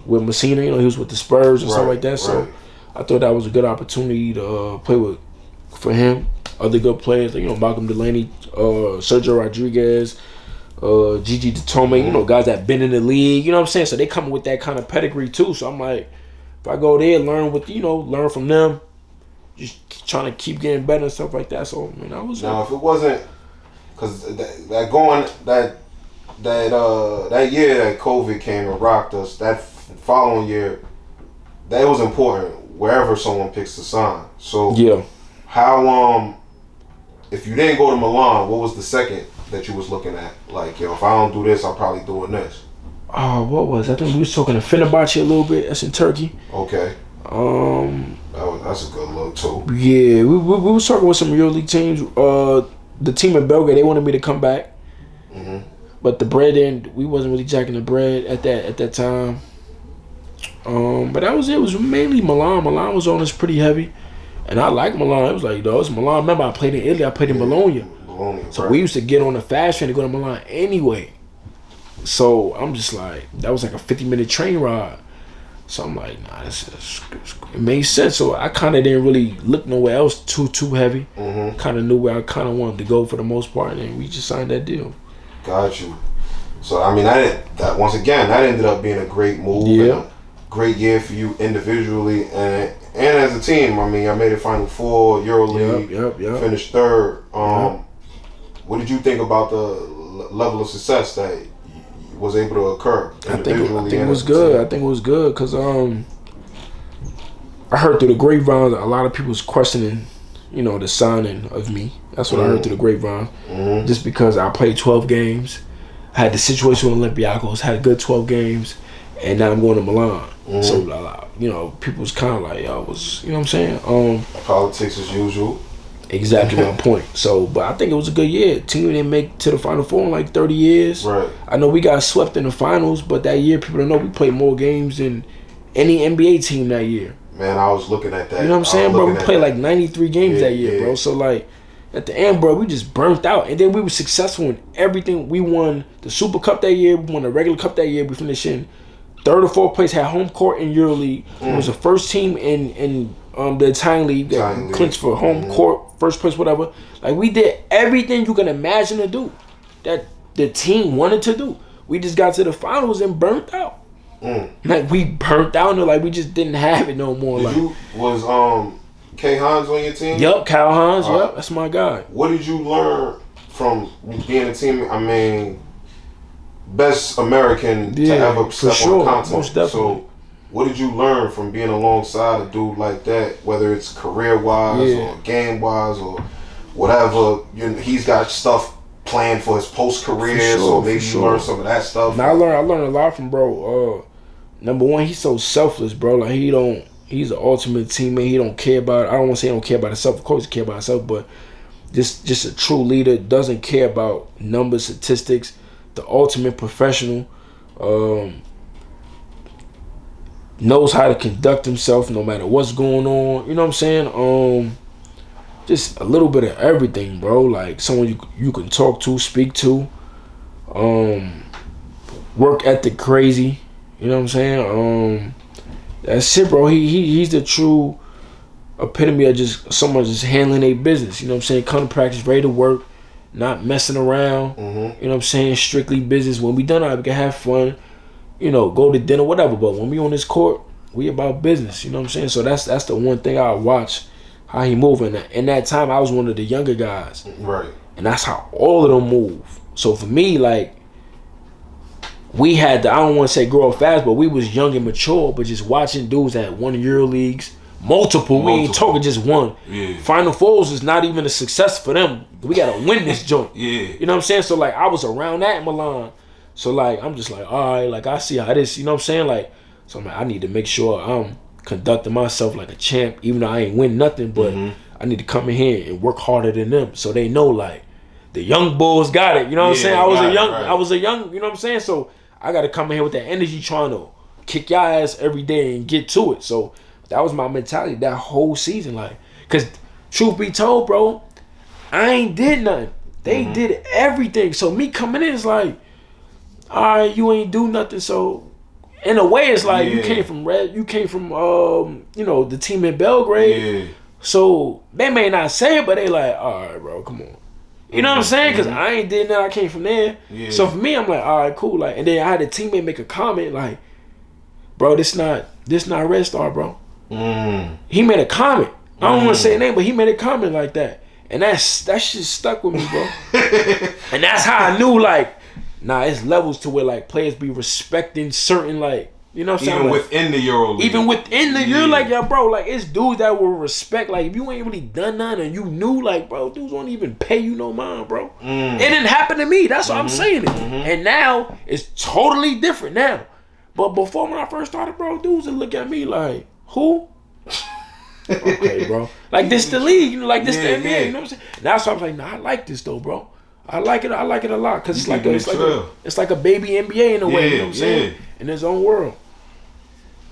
with Messina. You know, he was with the Spurs and stuff like that. So I thought that was a good opportunity to play for him. Other good players, like, Malcolm Delaney, Sergio Rodriguez, Gigi Datome, guys that been in the league. You know what I'm saying? So they come with that kind of pedigree too. So I'm like, if I go there, learn from them, just trying to keep getting better and stuff like that. So, I was.
Now, if it wasn't, because that year that COVID came and rocked us, that following year, that was important wherever someone picks to sign. So how if you didn't go to Milan, what was the second that you was looking at? Like, if I don't do this, I'm probably doing this.
Oh, what was I think we was talking to Fenerbahce a little bit. That's in Turkey.
Okay. That's a good look too.
Yeah, we was talking with some EuroLeague teams. The team in Belgrade, they wanted me to come back, but the bread we wasn't really jacking the bread at that time. But that was it. It was mainly Milan. Milan was on us pretty heavy, and I like Milan. It was like, it's Milan. Remember, I played in Italy. I played in Bologna. So we used to get on the fast train to go to Milan anyway. So I'm just like, that was like a 50-minute train ride. So I'm like, nah, it made sense. So I kind of didn't really look nowhere else too heavy.
Mm-hmm.
Kind of knew where I kind of wanted to go for the most part, and we just signed that deal.
Got you. So I mean, that once again, that ended up being a great move.
Yeah.
And a great year for you individually and as a team. I mean, I made it Final Four, EuroLeague,
Yep.
finished third. What did you think about the level of success that was able to occur individually?
I think it was good. I think it was good because I heard through the grapevine a lot of people was questioning, the signing of me. That's what I heard through the grapevine.
Mm-hmm.
Just because I played 12 games, I had the situation with Olympiacos, had a good 12 games, and now I'm going to Milan.
Mm-hmm.
So, people was kind of like, you know what I'm saying?
Politics as usual.
Exactly my point. So, but I think it was a good year. Team didn't make to the Final Four in like 30 years.
Right.
I know we got swept in the finals, but that year, people don't know we played more games than any NBA team that year.
Man, I was looking at that.
You know what I'm saying, bro? We played like 93 games that year, bro.
Yeah.
So, like, at the end, bro, we just burnt out. And then we were successful in everything. We won the Super Cup that year. We won the regular Cup that year. We finished in third or fourth place, had home court in EuroLeague. It was the first team in the Italian League that clinched for home court, first place, whatever. Like, we did everything you can imagine to do that the team wanted to do. We just got to the finals and burnt out. Like, we burnt out and like we just didn't have it no more.
Was K. Hines on your team?
Yep, Kyle Hines. Yep, that's my guy.
What did you learn from being a team? I mean, best American to ever step on the continent.
Most definitely.
So, what did you learn from being alongside a dude like that? Whether it's career-wise or game-wise or whatever, he's got stuff planned for his post-career. So maybe you learn some of that stuff.
Now I learned a lot from bro. Number one, he's so selfless, bro. Like he's an ultimate teammate. He don't care about. I don't want to say he don't care about himself. Of course, he care about himself, but just a true leader. Doesn't care about numbers, statistics. The ultimate professional. Knows how to conduct himself no matter what's going on. You know what I'm saying? Just a little bit of everything, bro. Like someone you can talk to, speak to. Work ethic crazy. You know what I'm saying? That's it, bro. He's the true epitome of just someone just handling their business. You know what I'm saying? Come to practice, ready to work, not messing around.
Mm-hmm.
You know what I'm saying? Strictly business. When we done we can have fun. Go to dinner, whatever. But when we on this court, we about business. You know what I'm saying? So that's the one thing I watch how he moving. In that time, I was one of the younger guys.
Right.
And that's how all of them move. So for me, like, we had to, I don't want to say grow up fast, but we was young and mature, but just watching dudes that won EuroLeagues, multiple. We ain't talking just one.
Yeah.
Final Fours is not even a success for them. We got to win this joint.
Yeah.
You know what I'm saying? So, like, I was around that in Milan. So, like, I'm just like, all right, like, I see how this, you know what I'm saying? Like, so I'm like, I need to make sure I'm conducting myself like a champ, even though I ain't win nothing, but I need to come in here and work harder than them so they know, like, the young bulls got it. You know what I'm saying? I was a young, you know what I'm saying? So, I got to come in here with that energy trying to kick your ass every day and get to it. So, that was my mentality that whole season. Like, because truth be told, bro, I ain't did nothing. They did everything. So, me coming in is like, all right, you ain't do nothing. So, in a way, it's like you came from the team in Belgrade.
Yeah.
So, they may not say it, but they like, all right, bro, come on. You know what I'm saying? Because I ain't did nothing. I came from there.
Yeah.
So, for me, I'm like, all right, cool. Like, and then I had a teammate make a comment like, bro, this not Red Star, bro. He made a comment. I don't want to say a name, but he made a comment like that. And that shit stuck with me, bro. And that's how I knew, like, nah, it's levels to where, like, players be respecting certain, like, you know what I'm saying?
Even
like,
within the EuroLeague.
Even within the you're like, yo, bro, like, it's dudes that will respect, like, if you ain't really done nothing and you knew, like, bro, dudes won't even pay you no mind, bro. It didn't happen to me. That's what I'm saying. And now, it's totally different now. But before, when I first started, bro, dudes would look at me like, who? Okay, bro. Like, this the league, you know, like, this the NBA, you know what I'm saying? That's why I'm like, nah, I like this, though, bro. I like it a lot, because it's like a baby NBA in a way, you know what I'm saying? In his own world.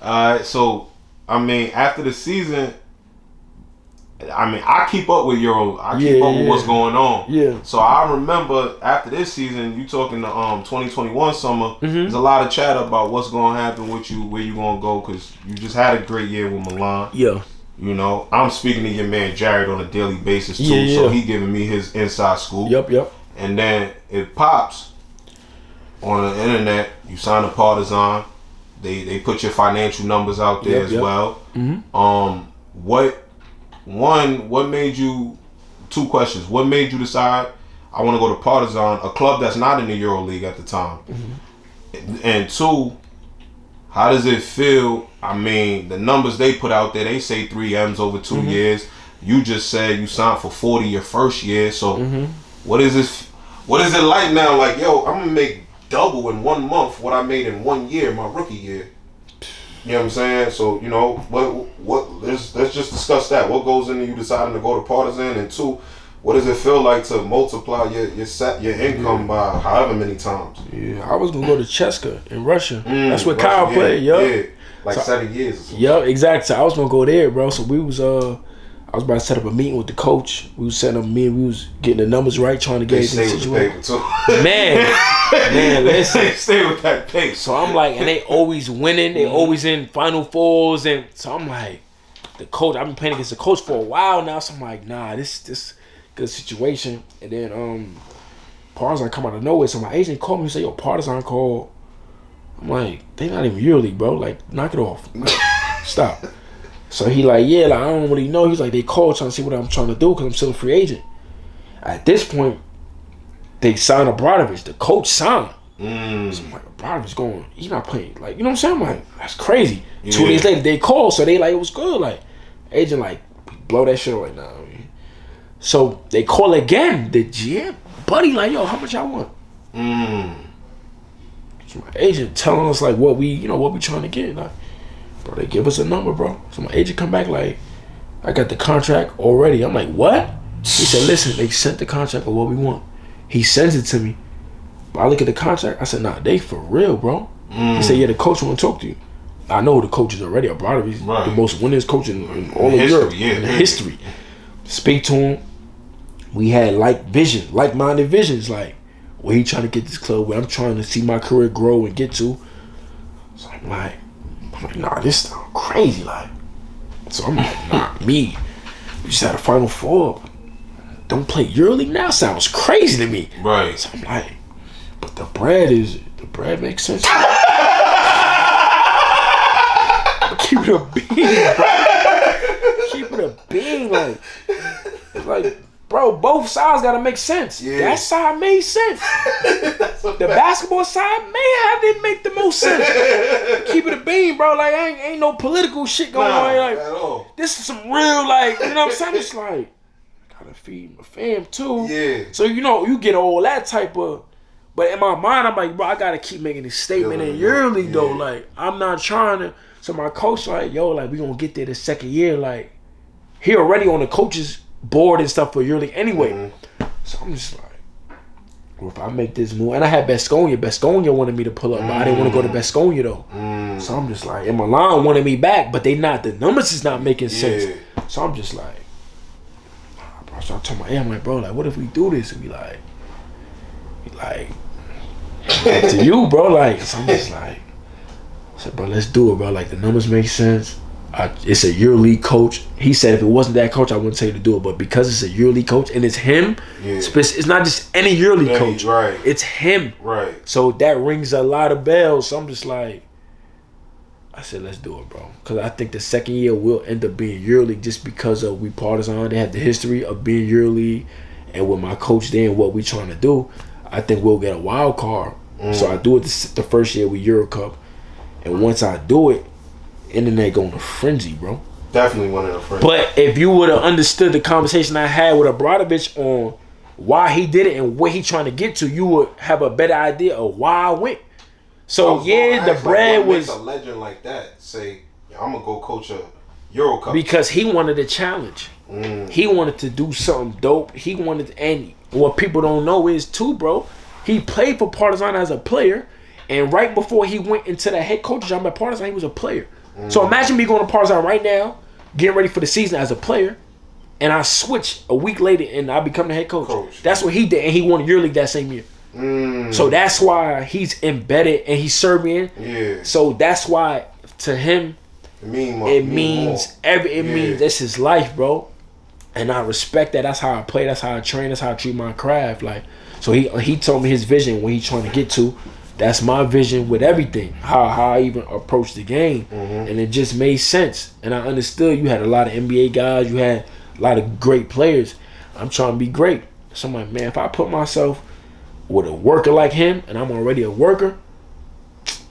Alright, so, I mean, after the season, I mean, I keep up with I keep up with what's going on.
Yeah.
So I remember after this season, you talking to 2021 summer. There's a lot of chat about what's going to happen with you, where you going to go, because you just had a great year with Milan.
Yeah.
You know, I'm speaking to your man Jared on a daily basis too, so he giving me his inside scoop.
Yep.
And then it pops on the internet. You sign a Partizan. They put your financial numbers out there as well. What made you? 2 questions. What made you decide I want to go to Partizan, a club that's not in the EuroLeague at the time? And 2, how does it feel? I mean, the numbers they put out there, they say 3 M's over 2 years. You just said you signed for 40 your first year. So what is this? What is it like now? Like, yo, I'm gonna make double in 1 month what I made in 1 year, my rookie year. You know what I'm saying? So, you know, what let's just discuss that. What goes into you deciding to go to Partizan? And 2, what does it feel like to multiply your income by however many times?
Yeah, I was gonna go to Cheska in Russia. That's where Kyle played,
Yeah, like 7 years or something.
Yeah, exactly. So I was gonna go there, bro. So we was I was about to set up a meeting with the coach. We was setting up a meeting. We was getting the numbers right, trying to get
it in the situation. Too.
Man, listen.
They stay with that pace.
So I'm like, and they always winning. They always in Final Fours, and so I'm like, the coach. I've been playing against the coach for a while now. So I'm like, nah, this good situation. And then Partizan come out of nowhere. So my agent called me and said, yo, Partizan called. I'm like, they not even EuroLeague, bro. Like, knock it off. Stop. So he like, yeah, like I don't really know. He's like, they called trying to see what I'm trying to do because I'm still a free agent. At this point, they signed Obradovic. The coach signed. So I'm like, Obradovic going, he's not playing. Like, you know what I'm saying? I'm like, that's crazy. 2 days later, they called. So they like, it was good. Like, agent like, blow that shit like, nah. So they call again. The GM, buddy, like, yo, how much y'all want? So my agent telling us like what we trying to get. Like, bro, they give us a number, bro. So my agent come back like, I got the contract already. I'm like, what? He said, listen, they sent the contract of what we want. He sends it to me. But I look at the contract. I said, nah, they for real, bro. He said, yeah, the coach want to talk to you. I know who the coach is already. Obradovic, the most winningest coach in all of Europe. In history. Speak to him. We had like-minded visions. Like, where he trying to get this club, where I'm trying to see my career grow and get to. So I'm like, nah, this sounds crazy, like. So I'm like, nah, me. We just had a Final Four. Don't play EuroLeague now sounds crazy to me.
Right.
So I'm like, but the bread makes sense. Keep it a bean, bro. Keep it a bean, like, bro, both sides gotta make sense. Yeah. That side made sense. The basketball side didn't make the most sense. Keep it a bean, bro. Like, ain't no political shit going on. Like,
at all.
This is some real, like, you know what I'm saying? It's like, gotta feed my fam too.
Yeah.
So, you know, you get all that type of, but in my mind, I'm like, bro, I gotta keep making this statement in EuroLeague though. Like, I'm not trying to. So my coach like, yo, like, we gonna get there the second year. Like, he already on the coaches board and stuff for EuroLeague anyway. So I'm just like, well, if I make this move, and I had Basconia wanted me to pull up, but I didn't want to go to Basconia though. So I'm just like, and Milan wanted me back, but they not, the numbers is not making sense. So I'm just like, bro. So I told my I'm like, bro, like, what if we do this? And be like, to you, bro, like. So I'm just like, I said, bro, let's do it, bro. Like, the numbers make sense. It's a EuroLeague coach. He said if it wasn't that coach, I wouldn't tell you to do it. But because it's a EuroLeague coach and it's him, it's not just any EuroLeague coach.
Right.
It's him.
Right.
So that rings a lot of bells. So I'm just like, I said, let's do it, bro. Because I think the second year will end up being EuroLeague just because of we Partizan. They have the history of being EuroLeague. And with my coach there and what we trying to do, I think we'll get a wild card. So I do it the first year with Euro Cup. And once I do it, internet going to frenzy, bro.
Definitely one of the frenzy.
But if you would have understood the conversation I had with Obradovic on why he did it and where he trying to get to, you would have a better idea of why I went. So the bread was
a legend like that. Say, I'm gonna go coach a Euro Cup
because he wanted a challenge. He wanted to do something dope. He wanted, and what people don't know is too, bro. He played for Partizan as a player, and right before he went into the head coach job at Partizan, he was a player. So imagine me going to Partizan right now, getting ready for the season as a player, and I switched a week later, and I become the head coach. That's what he did, and he won EuroLeague that same year. So that's why he's embedded, and he's Serbian.
Yeah.
So that's why to him, it means that's his life, bro. And I respect that. That's how I play. That's how I train. That's how I treat my craft. Like, so he told me his vision, what he's trying to get to. That's my vision with everything. How I even approach the game, and it just made sense. And I understood you had a lot of NBA guys. You had a lot of great players. I'm trying to be great. So I'm like, man, if I put myself with a worker like him, and I'm already a worker,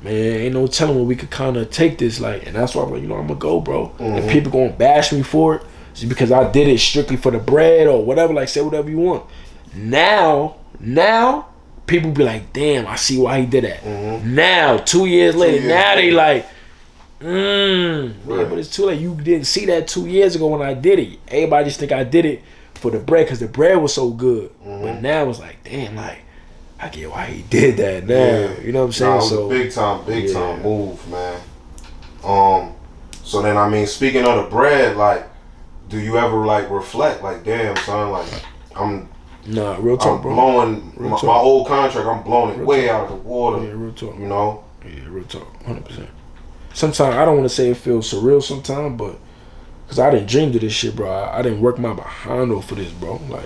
man, ain't no telling where we could kind of take this. Like, and that's why I'm like, I'm gonna go, bro. And people gonna bash me for it just because I did it strictly for the bread or whatever. Like, say whatever you want. Now, people be like, damn, I see why he did that. Now, 2 years later, now they like, yeah, but it's too late. You didn't see that 2 years ago when I did it. Everybody just think I did it for the bread because the bread was so good. But now it's like, damn, like, I get why he did that now. Yeah. You know what I'm saying?
Nah, it was a big time move, man. So then, I mean, speaking of the bread, like, do you ever like reflect, like, damn, son, like,
real talk,
I'm
bro.
blowing my old contract. I'm blowing it way out of the water.
Yeah, real talk.
You know?
Yeah, real talk. 100%. Sometimes I don't want to say it feels surreal. Sometimes, but because I didn't dream of this shit, bro. I didn't work my behind off for this, bro. Like,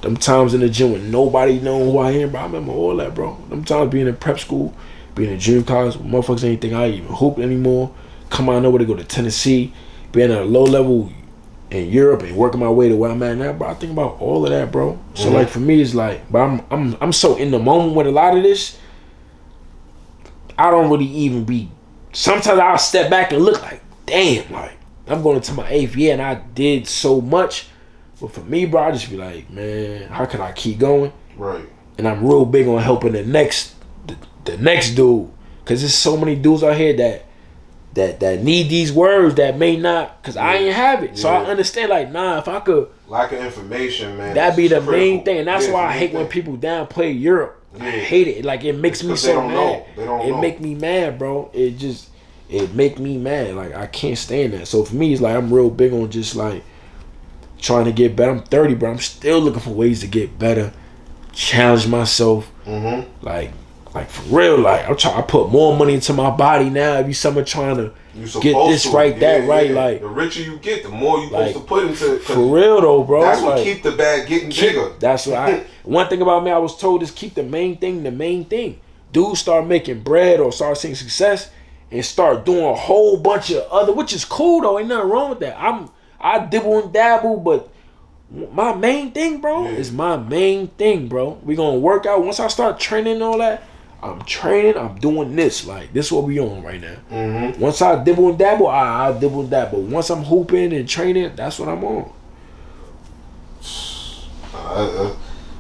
them times in the gym when nobody know who I am, bro. I remember all that, bro. Them times being in prep school, being in junior college, motherfuckers ain't think I even hoop anymore. Come out of nowhere to go to Tennessee, being at a low level in Europe and working my way to where I'm at now, bro. I think about all of that, bro. So like for me, it's like, but I'm so in the moment with a lot of this. I don't really even be. Sometimes I'll step back and look like, damn, like I'm going into my 8th year and I did so much. But for me, bro, I just be like, man, how can I keep going?
Right.
And I'm real big on helping the next dude, because there's so many dudes out here that need these words that may not, because I ain't have it. So I understand, like, nah, if I could.
Lack of information, man.
That'd be the main thing. And that's why I hate when people downplay Europe. I hate it. Like, it makes me so mad. It make me mad, bro. It make me mad. Like, I can't stand that. So for me, it's like, I'm real big on just, like, trying to get better. I'm 30, but I'm still looking for ways to get better. Challenge myself. Like for real, like I put more money into my body now. Every summer trying to get this right, that right. Like,
the richer you get, the more you supposed to put into.
For real though, bro.
That's what keep the bag getting bigger.
That's what one thing about me, I was told is keep the main thing the main thing. Dudes start making bread or start seeing success and start doing a whole bunch of other, which is cool though. Ain't nothing wrong with that. I dibble and dabble, but my main thing, bro, is my main thing, bro. We gonna work out. Once I start training and all that, I'm training, I'm doing this. Like, this is what we on right now. Once I dibble and dabble, I'll dibble and dabble. Once I'm hooping and training, that's what I'm on.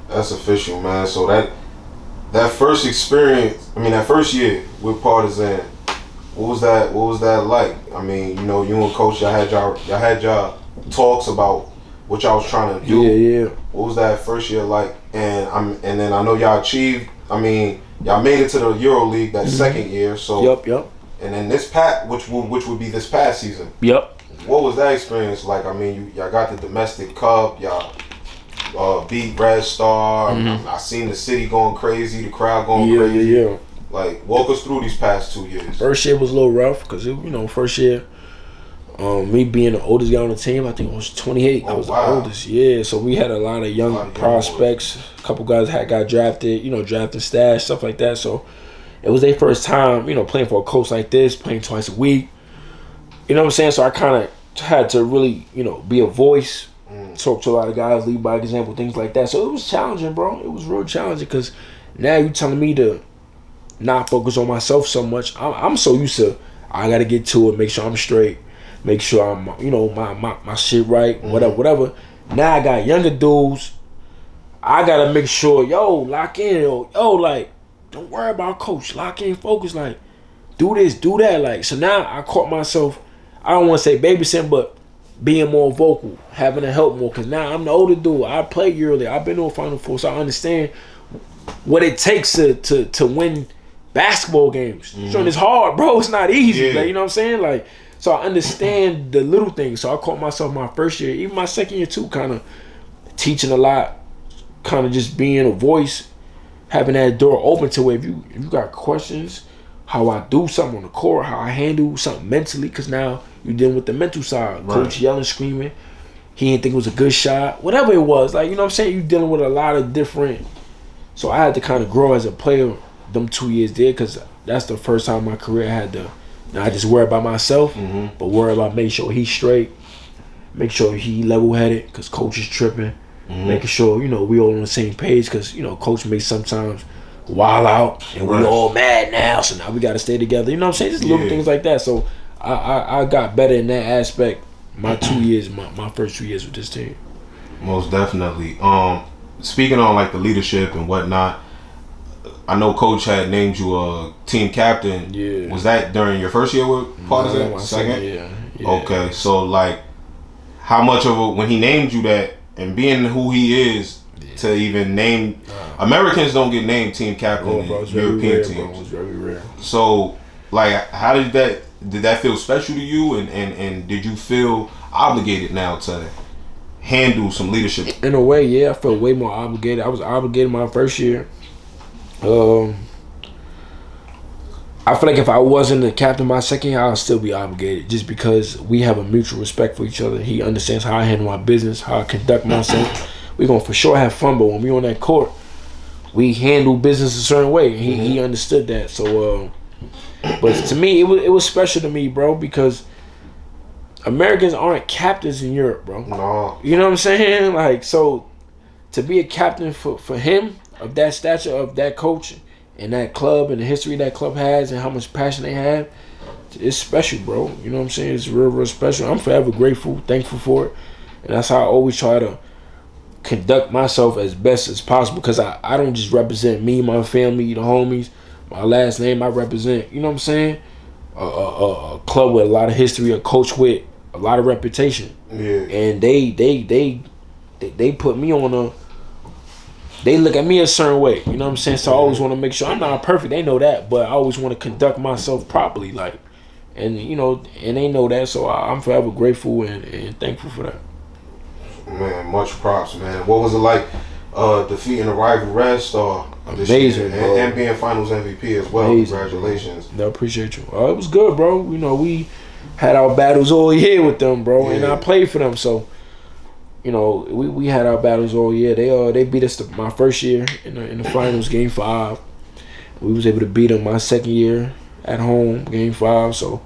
That's official, man. So that first experience, I mean, that first year with Partizan, what was that like? I mean, you know, you and Coach, y'all had y'all talks about what y'all was trying to do.
Yeah.
What was that first year like? And then I know y'all achieved. I mean, y'all made it to the EuroLeague that second year. So
Yep.
And then this which would be this past season.
Yep.
What was that experience like? I mean, y'all got the domestic cup. Y'all beat Red Star. I seen the city going crazy. The crowd going crazy.
Yeah.
Like, walk us through these past 2 years.
First year was a little rough because, first year, me being the oldest guy on the team, I think I was 28. I was the oldest. Yeah, so we had a lot of young prospects. A couple guys got drafted, drafting stash, stuff like that. So it was their first time, playing for a coach like this, playing twice a week. You know what I'm saying? So I kind of had to really, be a voice, talk to a lot of guys, lead by example, things like that. So it was challenging, bro. It was real challenging because now you telling me to not focus on myself so much. I'm so used to, I got to get to it, make sure I'm straight, make sure I'm, my shit right, whatever. Now I got younger dudes. I got to make sure, lock in. Like, don't worry about coach. Lock in, focus. Like, do this, do that. Like, so now I caught myself, I don't want to say babysitting, but being more vocal, having to help more. Because now I'm the older dude. I played EuroLeague. I've been to a Final Four, so I understand what it takes to win basketball games. So it's hard, bro. It's not easy. Like, you know what I'm saying? Like, So I understand the little things. So I caught myself my first year, even my second year too, kind of teaching a lot, kind of just being a voice, having that door open to where if you got questions, how I do something on the court, how I handle something mentally, because now you're dealing with the mental side. Right. Coach yelling, screaming, he didn't think it was a good shot, whatever it was. Like, you know what I'm saying? You're dealing with a lot of different. So I had to kind of grow as a player them 2 years there, because that's the first time in my career I had to not just worry about myself, but worry about making sure he's straight, make sure he level-headed, because coach is tripping, making sure, we all on the same page, because, coach may sometimes wild out, and we all mad now, so now we got to stay together. You know what I'm saying? Just little things like that. So I got better in that aspect my 2 years, my first 2 years with this team.
Most definitely. Speaking on like the leadership and whatnot, I know Coach had named you a team captain. Yeah. Was that during your first year with Partisan? Second? Yeah. Okay, so like, how much of when he named you that, and being who he is, to even name Americans don't get named team captain in European teams. It's very rare. So, like, how did that feel special to you, and did you feel obligated now to handle some leadership?
In a way, yeah, I felt way more obligated. I was obligated my first year. I feel like if I wasn't the captain my second year, I'd still be obligated, just because we have a mutual respect for each other. He understands how I handle my business, how I conduct myself. We're going to for sure have fun, but when we on that court, we handle business a certain way. He understood that. So, but to me, it was special to me, bro, because Americans aren't captains in Europe, bro.
No.
You know what I'm saying? Like, so to be a captain for him, of that stature, of that coach, and that club, and the history that club has, and how much passion they have, it's special, bro. You know what I'm saying? It's real, real special. I'm forever grateful, thankful for it. And that's how I always try to conduct myself as best as possible, because I don't just represent me, my family, the homies, my last name. I represent, you know what I'm saying, a club with a lot of history, a coach with a lot of reputation.
Yeah.
And they put me on a, they look at me a certain way, you know what I'm saying? So I always want to make sure I'm not perfect. They know that, but I always want to conduct myself properly, like, and and they know that. So I'm forever grateful and thankful for that.
Man, much props, man. What was it like defeating a rival Red Star this
Amazing,
year,
bro.
and being Finals MVP as well?
Amazing,
congratulations.
Bro. I appreciate you. It was good, bro. We had our battles all year with them, bro, and I played for them, so we had our battles all year. They beat us my first year in the finals, Game 5. We was able to beat them my second year at home, Game 5. So,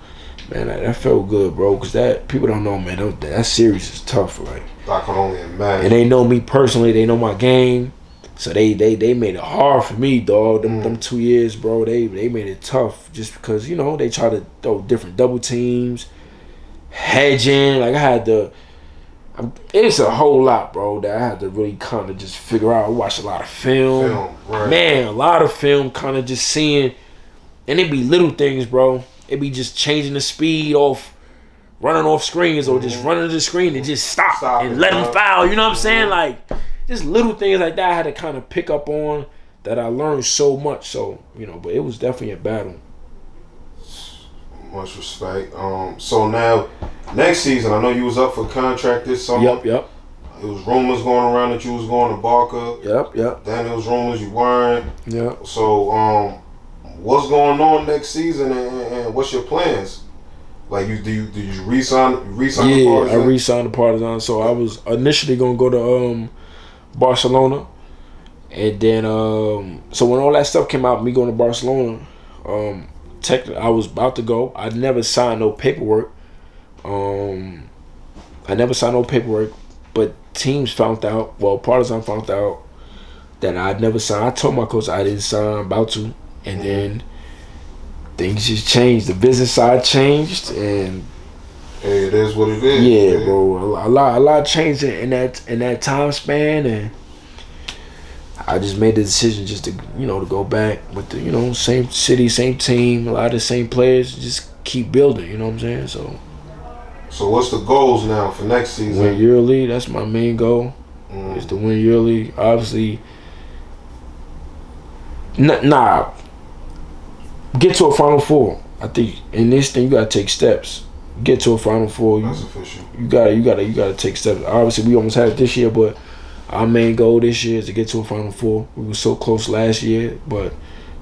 man, that felt good, bro. Because that, people don't know, man. That series is tough, like.
I can only imagine.
And they know me personally. They know my game. So they made it hard for me, dog. Them 2 years, bro. They made it tough just because they try to throw different double teams, hedging. Like I had to. It's a whole lot, bro, that I had to really kind of just figure out. I watched a lot of film.
Right.
Man, a lot of film, kind of just seeing. And it be little things, bro. It be just changing the speed off, running off screens, or just running to the screen and just stop and let them foul. You know what I'm saying? Like, just little things like that I had to kind of pick up on that I learned so much. So, but it was definitely a battle.
Much respect. So now, next season, I know you was up for contract this summer.
Yep.
It was rumors going around that you was going to Barca.
Yep.
Then it was rumors you weren't.
Yep.
So, what's going on next season, and what's your plans? Like, did you re-sign the Partizan?
Yeah, I re-signed the Partizan. So I was initially gonna go to Barcelona, and then so when all that stuff came out, me going to Barcelona, technically I was about to go. I never signed no paperwork. But teams found out. Well, Partizan found out that I'd never signed. I told my coach I didn't sign, about to, and then things just changed. The business side changed, and
hey, it is what it is.
Yeah, man. Bro. A lot changed in that time span, and I just made the decision just to to go back with the same city, same team, a lot of the same players, just keep building. You know what I'm saying?
So what's the goals now for next season?
Win EuroLeague. That's my main goal. Is to win EuroLeague. Obviously, get to a Final Four. I think in this thing you gotta take steps. get to a Final Four.
That's official.
You gotta take steps. Obviously, we almost had it this year, but our main goal this year is to get to a Final Four. We were so close last year, but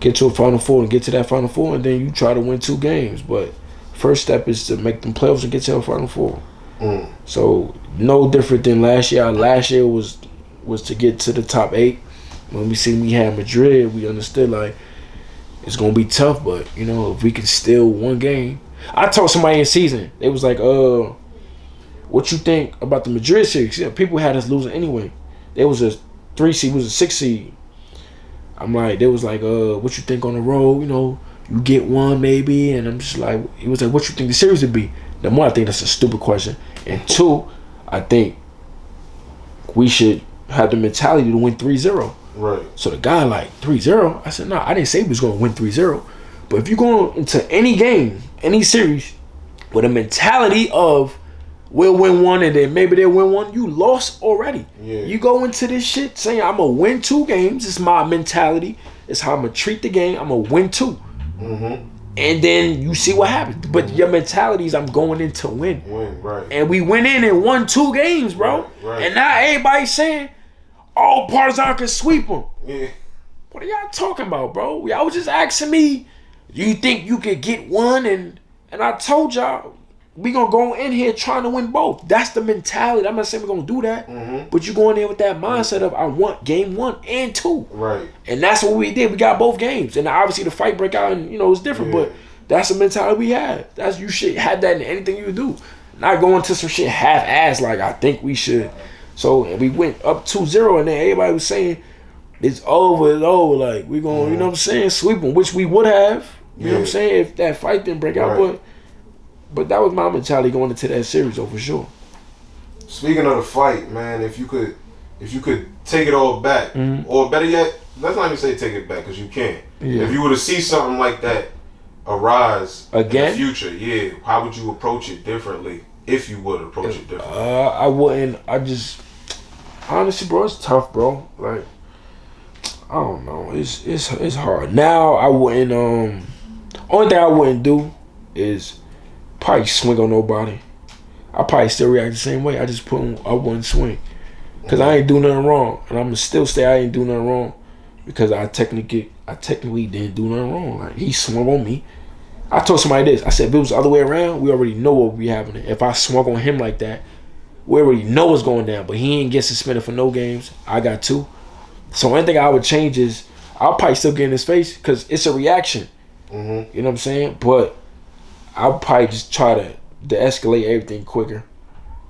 get to a Final Four and get to that Final Four, and then you try to win 2 games. But first step is to make them playoffs and get to a Final Four. So no different than last year. Last year was to get to the top 8. When we had Madrid, we understood like it's gonna be tough, but you know, if we can steal 1 game. I told somebody in season, they was like, what you think about the Madrid series? Yeah, people had us losing anyway. They was a 3 seed, was a 6 seed. I'm like, they was like, what you think on the road? You know, you get 1 maybe, and I'm just like, he was like, what you think the series would be? The more I think that's a stupid question, and 2, I think we should have the mentality to win 3-0.
Right.
So the guy like 3-0. I said, nah, I didn't say we was gonna win 3-0. But if you go into any game, any series, with a mentality of we'll win 1 and then maybe they'll win 1, you lost already.
Yeah.
You go into this shit saying I'm gonna win 2 games. It's my mentality. It's how I'm gonna treat the game. I'm gonna win 2. And then you see what happens. But your mentality is I'm going in to win.
Right.
And we went in and won 2 games, bro.
Right.
And now everybody's saying, oh, Partizan can sweep them.
Yeah.
What are y'all talking about, bro? Y'all was just asking me, do you think you could get 1? And I told y'all, we gonna go in here trying to win both. That's the mentality. I'm not saying we're gonna do that, but you go in there with that mindset of I want game 1 and 2.
Right.
And that's what we did. We got both games. And obviously the fight break out and, you know, it's different, but that's the mentality we had. That's you should have that in anything you do. Not going to some shit half-ass like I think we should. So and we went up 2-0 and then everybody was saying it's over, like we gonna, you know what I'm saying, sweep them, which we would have. You know what I'm saying, if that fight didn't break out, but that was my mentality going into that series, though, for sure.
Speaking of the fight, man, if you could take it all back, or better yet, let's not even say take it back because you can't. If you were to see something like that arise
again
in the future, how would you approach it differently? If you would approach it differently,
I wouldn't. I just honestly, bro, it's tough, bro. Like I don't know, it's hard. Now I wouldn't. Only thing I wouldn't do is probably swing on nobody. I probably still react the same way. I wouldn't swing because I ain't do nothing wrong, and I'm gonna still say I ain't do nothing wrong because I technically didn't do nothing wrong. Like he swung on me. I told somebody this. I said if it was the other way around, we already know what would be happening. If I swung on him like that, we already know what's going down. But he ain't get suspended for no games. I got 2. So one thing I would change is I'll probably still get in his face because it's a reaction. You know what I'm saying? But I'll probably just try to de-escalate everything quicker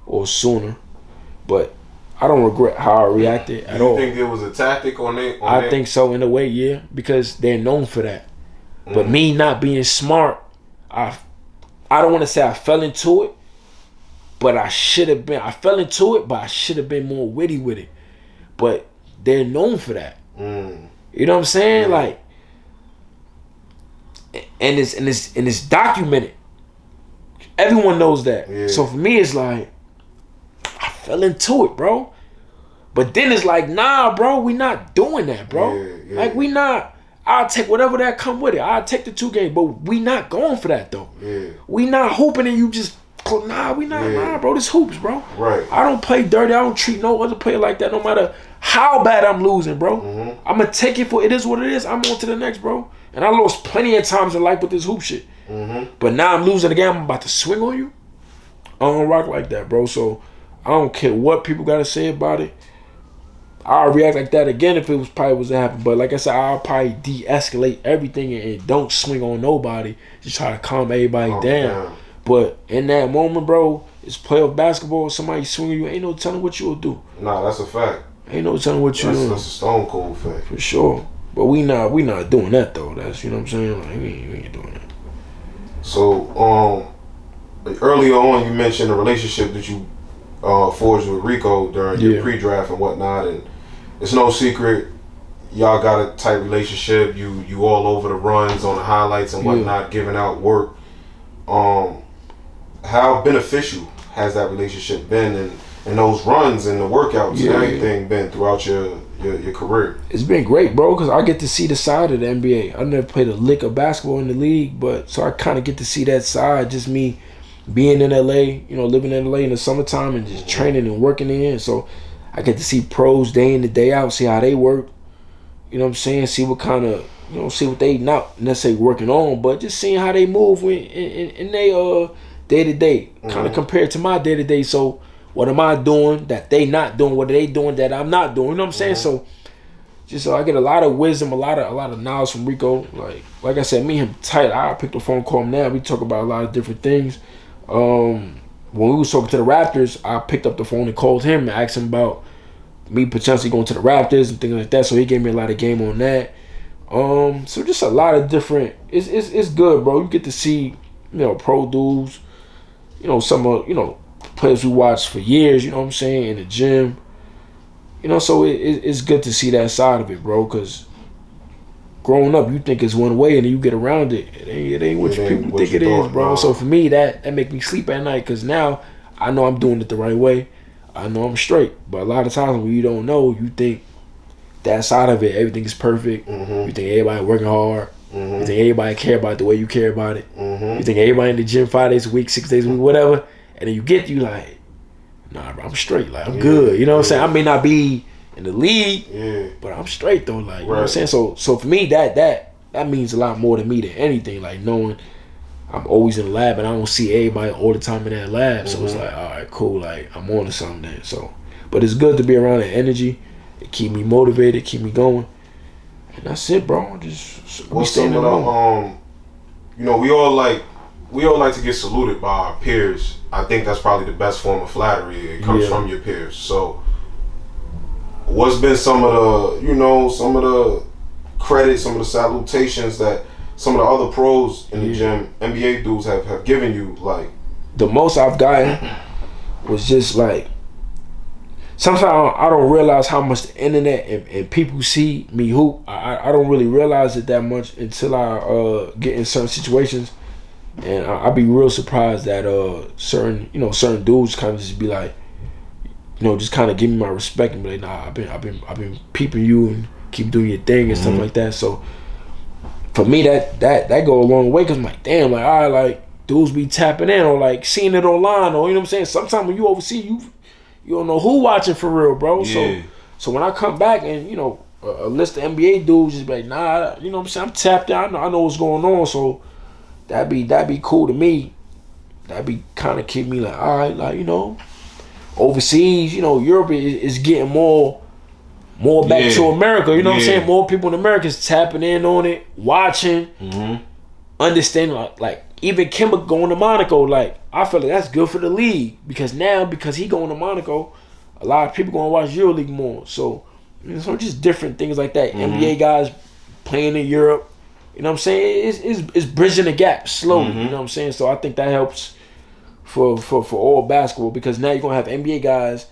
or sooner. But I don't regret how I reacted at all.
You think it was a tactic on it?
I think so in a way, yeah, because they're known for that. But me not being smart, I don't want to say I fell into it, but I should have been. I fell into it, but I should have been more witty with it. But they're known for that. You know what I'm saying? Like, and it's documented. Everyone knows that. So for me, it's like I fell into it, bro. But then it's like, nah, bro, we not doing that, bro. Like we not. I'll take whatever that come with it. I'll take the 2 games, but we not going for that though. We not hooping and you just we not. Nah, bro. This hoops, bro.
Right.
I don't play dirty. I don't treat no other player like that. No matter how bad I'm losing, bro. I'm gonna take it for it is what it is. I'm on to the next, bro. And I lost plenty of times in life with this hoop shit. But now I'm losing again. I'm about to swing on you. I don't rock like that, bro. So I don't care what people gotta say about it. I'll react like that again if it was probably was to happen. But like I said, I'll probably de-escalate everything and don't swing on nobody. Just try to calm everybody down. But in that moment, bro, it's playoff basketball. Somebody swinging you, ain't no telling what you'll do.
Nah, that's a fact.
Ain't no telling what you'll do.
That's a stone cold fact.
For sure. But we not doing that though. That's, you know what I'm saying? Like we ain't doing that.
So, earlier on you mentioned a relationship that you forged with Rico during your pre-draft and whatnot, and it's no secret y'all got a tight relationship. You all over the runs on the highlights and whatnot, giving out work. How beneficial has that relationship been, and those runs and the workouts and everything been throughout your career? It's
been great, bro, because I get to see the side of the NBA. I never played a lick of basketball in the league, but so I kind of get to see that side. Just me being in LA, you know, living in LA in the summertime and just training and working in. So I get to see pros day in and day out, see how they work. You know what I'm saying? See what kind of, you know, see what they not necessarily working on, but just seeing how they move in their day to day, kind of compared to my day to day. So what am I doing that they not doing? What are they doing that I'm not doing? You know what I'm saying? So just so I get a lot of wisdom, a lot of knowledge from Rico. Like I said, me and him tight. I picked the phone, call him now. We talk about a lot of different things. When we was talking to the Raptors, I picked up the phone and called him and asked him about me potentially going to the Raptors and things like that. So he gave me a lot of game on that. So just a lot of different. It's good, bro. You get to see, you know, pro dudes. You know, some of, you know, players we watched for years. You know what I'm saying, in the gym. You know, so it's good to see that side of it, bro. Because growing up, you think it's one way, and then you get around it. It ain't what people think it is, bro. No. So for me, that make me sleep at night. Because now I know I'm doing it the right way. I know I'm straight. But a lot of times when you don't know, you think that side of it, everything is perfect. You think everybody working hard. You think everybody care about it the way you care about it. You think everybody in the gym 5 days a week, 6 days a week, whatever. And then you like, nah, bro, I'm straight. Like, I'm good. You know what I'm saying? I may not be in the league, but I'm straight though. Like, you know what I'm saying? So for me, that means a lot more to me than anything. Like, knowing I'm always in the lab and I don't see everybody all the time in that lab. So it's like, all right, cool. Like, I'm on to something then. So, but it's good to be around that energy. It keep me motivated, keep me going. And that's it, bro. Just
what's some of the, you know, we all like to get saluted by our peers. I think that's probably the best form of flattery. It comes from your peers. So what's been some of the, you know, some of the credit, some of the salutations that some of the other pros in the gym, NBA dudes have given you? Like,
the most I've gotten was just like, sometimes I don't realize how much the internet and people see me hoop. I don't really realize it that much until I get in certain situations, and I be real surprised that certain dudes kind of just be like, you know, just kind of give me my respect and be like, nah, I've been peeping you and keep doing your thing and stuff like that. So for me, that go a long way, because I'm like, damn, like, all right, like, dudes be tapping in or like seeing it online, or, you know what I'm saying. Sometimes when you overseas, you don't know who watching for real, bro. So when I come back and, you know, a list of NBA dudes just be like, nah, you know what I'm saying, I'm tapped in, I know what's going on. So that'd be cool to me. That'd be kind of keep me like, all right, like, you know, overseas, you know, Europe is getting more back to America. You know what I'm saying? More people in America is tapping in on it, watching, understanding, like even Kemba going to Monaco, like, I feel like that's good for the league, because he going to Monaco, a lot of people going to watch EuroLeague more. So, you know, so just different things like that. NBA guys playing in Europe, you know what I'm saying? It's bridging the gap slowly, you know what I'm saying? So I think that helps for all basketball, because now you're going to have NBA guys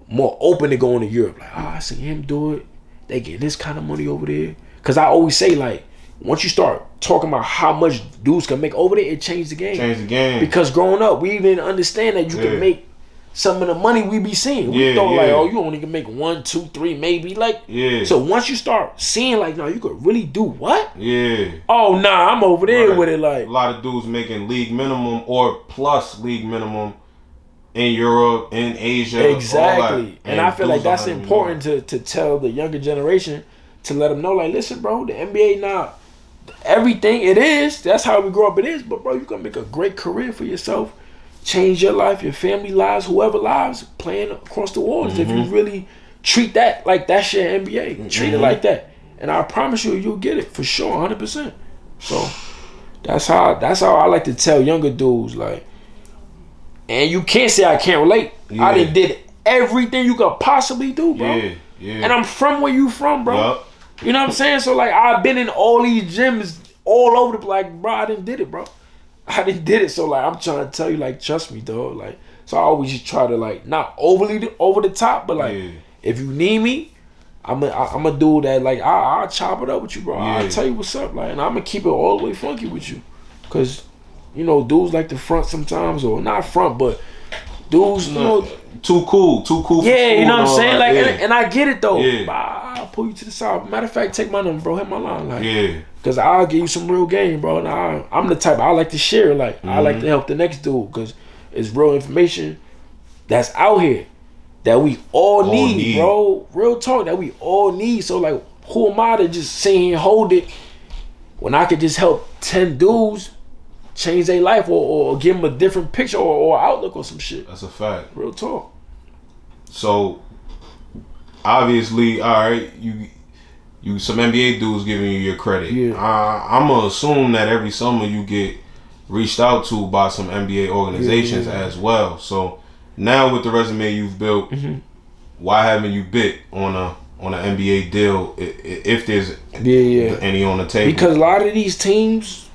more open to going to Europe. Like, I see him do it. They get this kind of money over there. Because I always say, like, once you start talking about how much dudes can make over there, it changed the game. Because growing up, we didn't understand that you can make some of the money we be seeing. We thought like, oh, you only can make 1, 2, 3, maybe. Like, so once you start seeing, like, no, you could really do what? Oh, nah, I'm over there with it. Like,
a lot of dudes making league minimum or plus league minimum in Europe, in Asia.
Exactly. And I feel like that's important to tell the younger generation, to let them know, like, listen, bro, the NBA not everything it is. That's how we grow up, it is. But, bro, you can make a great career for yourself, change your life, your family lives, whoever lives, playing across the waters. If you really treat that like that's your NBA, treat it like that. And I promise you'll get it for sure, 100%. So that's how I like to tell younger dudes, like, and you can't say I can't relate. I done did everything you could possibly do, bro. And I'm from where you from, bro. You know what I'm saying? So, like, I've been in all these gyms all over the place. Like, bro, I didn't did it, bro. I didn't did it. So, like, I'm trying to tell you, like, trust me, dog. Like, so I always just try to, like, not overly over the top, but, like, if you need me, I'm a dude that, like, I'll chop it up with you, bro. I'll tell you what's up, like, and I'm gonna keep it all the way funky with you, cause, you know, dudes like to front sometimes, or not front, but dudes, you know,
too cool.
Yeah, you know what I'm saying? Like, and I get it though. I pull you to the side. Matter of fact, take my number, bro. Hit my line, like,
Yeah.
Cause I'll give you some real game, bro. And I'm the type I like to share. Like, I like to help the next dude, cause it's real information that's out here that we all need, bro. Real talk that we all need. So like, who am I to just sit here and hold it when I could just help 10 dudes change their life or give them a different picture or outlook or some shit?
That's a fact.
Real talk.
So obviously, all right, you some NBA dudes giving you your credit.
Yeah.
I'm gonna assume that every summer you get reached out to by some NBA organizations as well. So now with the resume you've built, why haven't you bid on an NBA deal if there's any on the table?
Because a lot of these teams,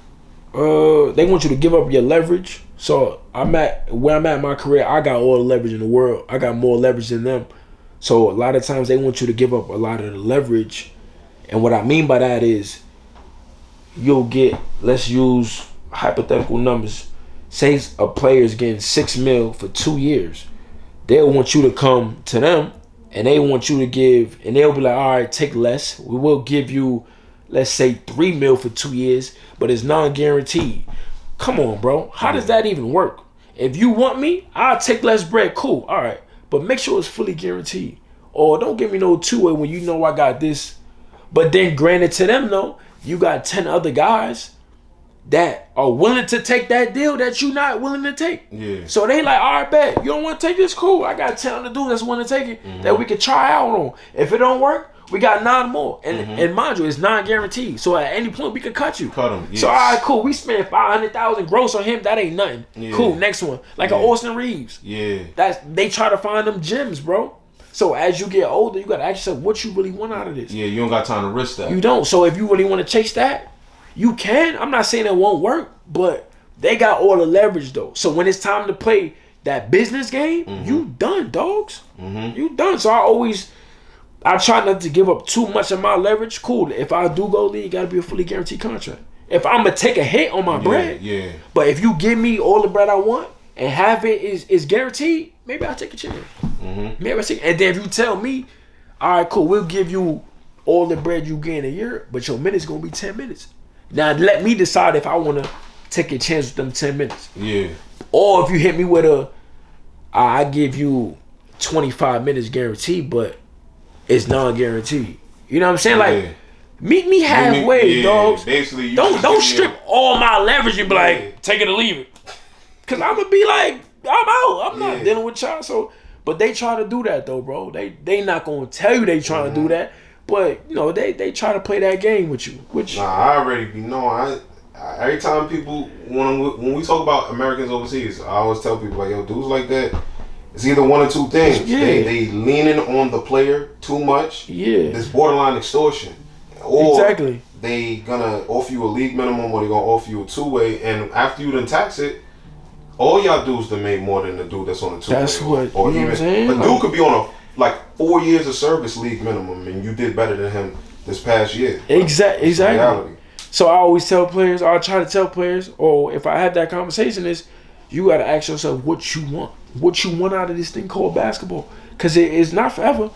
they want you to give up your leverage. So where I'm at in my career, I got all the leverage in the world. I got more leverage than them. So a lot of times they want you to give up a lot of the leverage. And what I mean by that is you'll get, let's use hypothetical numbers. Say a player's getting $6 million for 2 years. They'll want you to come to them and they want you to give, and they'll be like, all right, take less. We will give you, let's say, $3 million for 2 years, but it's non-guaranteed. Come on, bro. How does that even work? If you want me, I'll take less bread. Cool. All right. But make sure it's fully guaranteed. Or don't give me no two-way when you know I got this. But then granted to them, though, you got 10 other guys that are willing to take that deal that you not willing to take.
Yeah.
So they like, all right, bet. You don't want to take this? Cool. I got 10 other dudes that's willing to take it that we can try out on. If it don't work, we got 9 more. And mind you, it's non-guaranteed. So at any point, we can cut you.
Cut him. Yes.
So, all right, cool. We spent $500,000 gross on him. That ain't nothing.
Yeah.
Cool. Next one. Like an Austin Reeves.
Yeah.
They try to find them gems, bro. So as you get older, you got to ask yourself what you really want out of this.
Yeah, you don't got time to risk that.
You don't. So if you really want to chase that, you can. I'm not saying it won't work, but they got all the leverage, though. So when it's time to play that business game, you done, dogs. You done. So I try not to give up too much of my leverage. Cool. If I do go league, it got to be a fully guaranteed contract. If I'm going to take a hit on my bread, but if you give me all the bread I want and have it is guaranteed, maybe I'll take a chance. Maybe I'll take, and then if you tell me, all right, cool, we'll give you all the bread you get in a year, but your minutes going to be 10 minutes. Now let me decide if I want to take a chance with them 10 minutes. Yeah. Or if you hit me with I give you 25 minutes guaranteed, but it's non-guaranteed. You know what I'm saying? Like, meet me halfway, dogs.
Basically, you
don't strip all my leverage and be like, take it or leave it. Cause I'm gonna be like, I'm out. I'm not dealing with y'all. So, but they try to do that though, bro. They not gonna tell you they trying to do that, but you know they try to play that game with you. Which
I already be knowing. Every time people when we talk about Americans overseas, I always tell people like, yo, dudes like that, it's either one or two things.
Yeah.
They leaning on the player too much.
Yeah.
It's borderline extortion. Or
exactly.
They gonna offer you a league minimum, or they gonna offer you a two-way, and after you done tax it, all y'all dudes done made more than the dude that's on a two-way.
That's what,
or
you know what I'm saying?
A dude could be on a 4 years of service league minimum, and you did better than him this past year.
Exactly.
Reality.
So I always tell players, or I try to tell players, or if I have that conversation, is you got to ask yourself what you want. What you want out of this thing called basketball. Because it is not forever.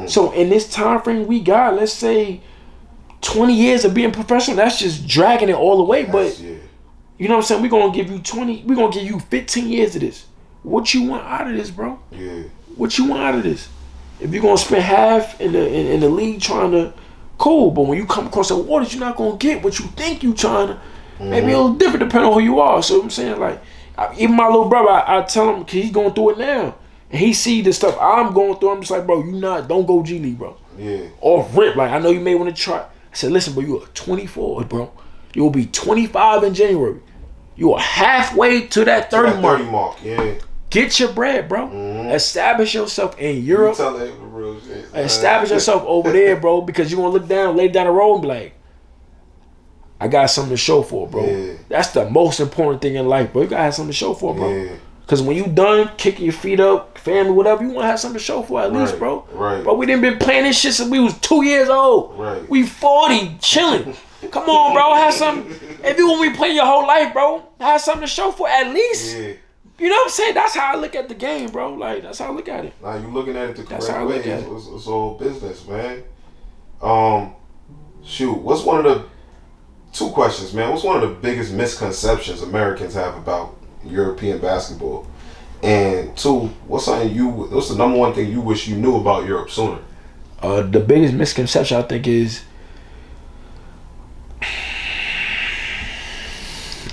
So in this time frame we got, let's say 20 years of being professional, that's just dragging it all the way. But you know what I'm saying? We're going to give you 20, we're going to give you 15 years of this. What you want out of this, bro? Yeah. What you want out of this? If you're going to spend half in the league trying to, cool. But when you come across the waters, you're not going to get what you think you trying to. Maybe a little different depending on who you are. So I'm saying, like, even my little brother, I tell him, cause he's going through it now. And he see the stuff I'm going through. I'm just like, bro, don't go G League, bro. Yeah. Or rip. Like, I know you may want to try. I said, listen, bro, you are 24, bro. You'll be 25 in January. You are halfway to that 30 mark.
30 mark, yeah.
Get your bread, bro. Establish yourself in Europe. Establish yourself over there, bro, because you're going to look down, lay down the road and be like, I got something to show for, bro. Yeah. That's the most important thing in life, bro. You got to have something to show for, bro. Yeah. Because when you done kicking your feet up, family, whatever, you want to have something to show for at least, bro.
Right.
Bro, we done been playing this shit since we was 2 years old.
Right.
We 40, chilling. Come on, bro. Have something. If you want me to play your whole life, bro, have something to show for at least. Yeah. You know what I'm saying? That's how I look at the game, bro. Like, that's how I look at it.
Now, you looking at it the correct way. It's all business, man. Shoot, what's one of the 2 questions, man? What's one of the biggest misconceptions Americans have about European basketball? And 2, what's the number 1 thing you wish you knew about Europe sooner?
The biggest misconception I think is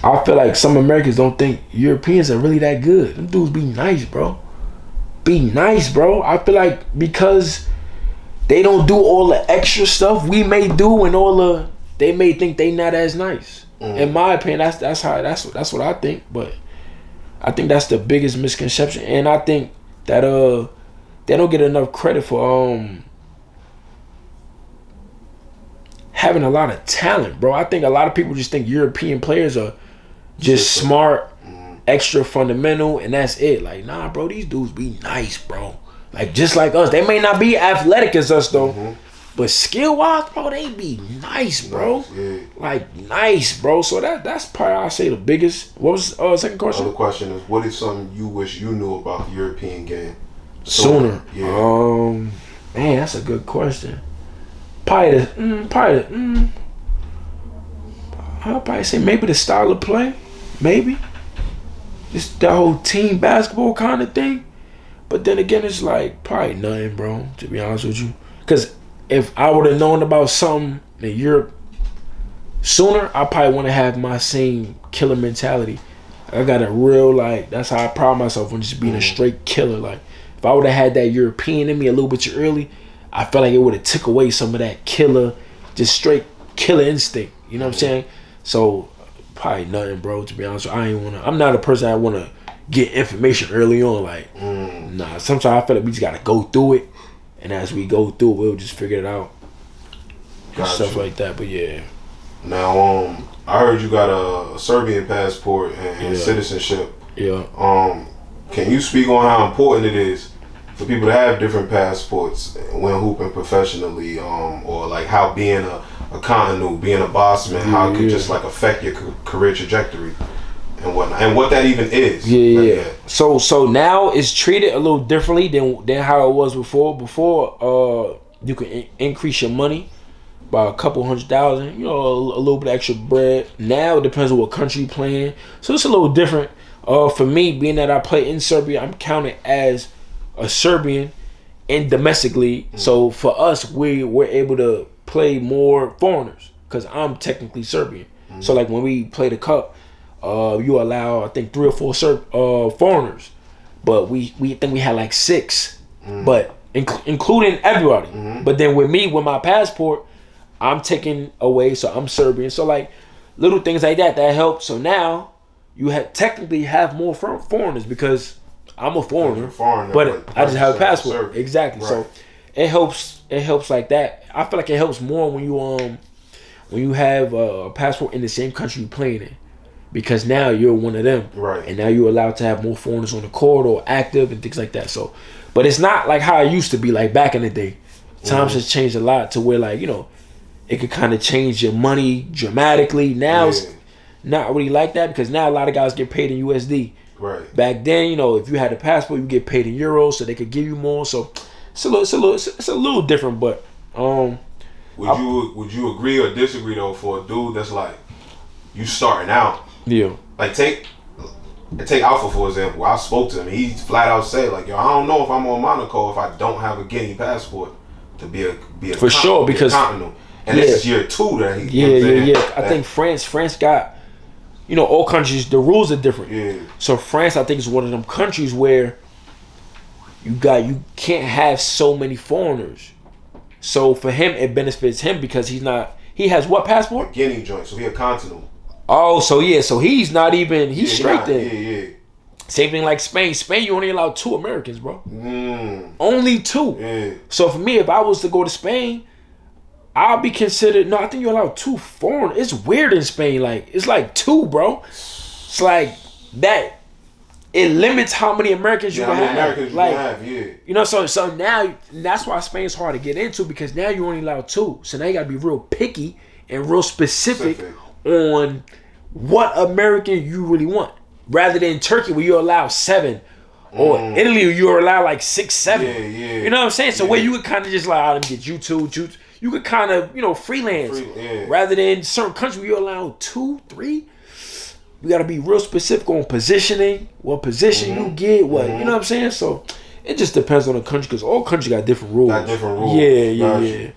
I feel like some Americans don't think Europeans are really that good. Them dudes be nice, bro. Be nice, bro. I feel like because they don't do all the extra stuff we may do and they may think they not as nice. In my opinion, that's what I think. But I think that's the biggest misconception, and I think that they don't get enough credit for having a lot of talent, bro. I think a lot of people just think European players are just smart, extra fundamental, and that's it. Like, nah, bro, these dudes be nice, bro. Like, just like us. They may not be athletic as us, though. But skill-wise, bro, they be nice, bro.
Yeah.
Like, nice, bro. So that's probably, I say, the biggest. What was the second question?
The other question is, what is something you wish you knew about the European game
Sooner.
Yeah.
Man, that's a good question. I'll probably say maybe the style of play. Maybe. Just that whole team basketball kind of thing. But then again, it's like probably nothing, bro, to be honest with you. Because if I would have known about something in Europe sooner, I probably want to have my same killer mentality. I got a real, like, that's how I pride myself on just being a straight killer. Like, if I would have had that European in me a little bit too early, I felt like it would have took away some of that killer, just straight killer instinct. You know what I'm saying? So probably nothing, bro, to be honest. I'm not a person that want to get information early on. Like, nah, sometimes I feel like we just got to go through it. And as we go through it, we'll just figure it out.
Gotcha.
Stuff like that, but yeah.
Now, I heard you got a Serbian passport and citizenship.
Yeah.
Can you speak on how important it is for people to have different passports when hooping professionally, or like how being a continent, being a boss man, how it could just like affect your career trajectory and whatnot, and what that even is?
Yeah. So now it's treated a little differently than how it was before. Before, you can increase your money by a couple $100,000, a little bit extra bread. Now it depends on what country you're playing, so it's a little different. For me, being that I play in Serbia, I'm counted as a Serbian in domestic league. So for us, we're able to play more foreigners because I'm technically Serbian. So like when we play the cup, you allow I think 3 or 4 foreigners, but we think we had like 6, but including everybody. But then with me, with my passport, I'm taken away, so I'm Serbian. So like little things like that help. So now you technically have more foreigners because I'm a foreigner, but I just have a passport. Exactly. Right. So it helps like that. I feel like it helps more when you have a passport in the same country you're playing in, because now you're one of them,
right? And
now you're allowed to have more foreigners on the court or active and things like that. So, but it's not like how it used to be, like back in the day. Times has changed a lot to where like it could kind of change your money dramatically. Now it's not really like that because now a lot of guys get paid in USD.
Right.
Back then, if you had a passport, you get paid in euros, so they could give you more. So it's a little different. But
would you agree or disagree though for a dude that's like you starting out?
Yeah.
Like take Alpha for example. I spoke to him. He flat out said like, yo, I don't know if I'm on Monaco if I don't have a Guinea passport to be a
for sure because
and this is year 2 that he
I think France got. All countries, the rules are different.
Yeah. So
France, I think, is one of them countries where you can't have so many foreigners. So for him, it benefits him because he has what passport?
A Guinea joint, so he a continental.
Oh, so he's not even, he's straight there.
Yeah.
Same thing like Spain. Spain, you only allow 2 Americans, bro. Only 2.
Yeah.
So for me, if I was to go to Spain, I'll be considered. No, I think you're allowed 2 foreign. It's weird in Spain. Like it's like 2, bro. It's like that. It limits how many Americans you can have.
Americans you can have,
So now that's why Spain's hard to get into because now you only allow 2. So now you gotta be real picky and real specific on what American you really want, rather than Turkey where you allow 7. Or Italy, you're allowed like 6, 7.
Yeah.
You know what I'm saying? So where you would kind of just like, let me get you 2. you could kind of, freelance. Rather than certain countries where you're allowed 2, 3. You got to be real specific on positioning, what position you get, what, you know what I'm saying? So it just depends on the country because all countries got different rules. Yeah.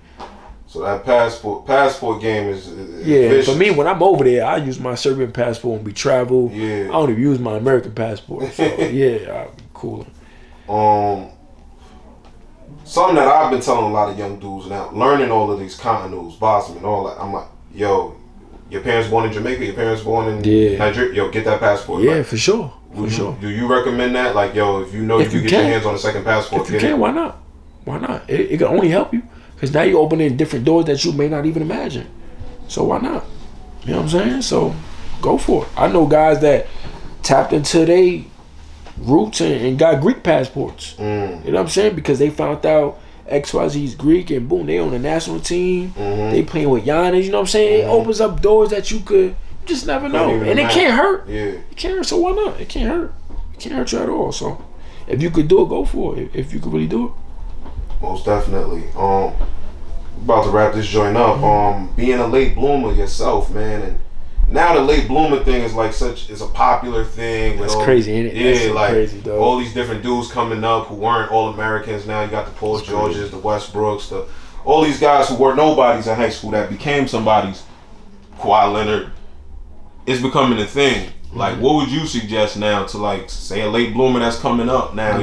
So that passport game is vicious.
For me, when I'm over there, I use my Serbian passport when we travel.
Yeah.
I don't even use my American passport. So I'm cooler.
Something that I've been telling a lot of young dudes now, learning all of these continentals, Bosman, all that. I'm like, yo, your parents born in Jamaica, your parents born in Nigeria, yo, get that passport.
Yeah,
like,
for sure.
Do you recommend that? Like, yo, if you can get your hands on a second passport,
if you can, why not? Why not? It can only help you. Because now you're opening different doors that you may not even imagine. So why not? You know what I'm saying? So go for it. I know guys that tapped into their roots and got Greek passports. You know what I'm saying? Because they found out XYZ's Greek and boom, they on the national team. They playing with Giannis. You know what I'm saying? It opens up doors that you just never know. And it can't hurt. Yeah. It can't hurt. So why not? It can't hurt. It can't hurt you at all. So if you could do it, go for it. If you could really do it.
Most definitely. About to wrap this joint up. Being a late bloomer yourself, man, and now the late bloomer thing is like is a popular thing.
That's crazy, ain't it?
Yeah,
That's
like
crazy, dog.
All these different dudes coming up who weren't all Americans. Now you got the Paul Georges, the Westbrooks, all these guys who were nobodies in high school that became somebody's. Kawhi Leonard. It's becoming a thing. Like, what would you suggest now to like say a late bloomer that's coming up now?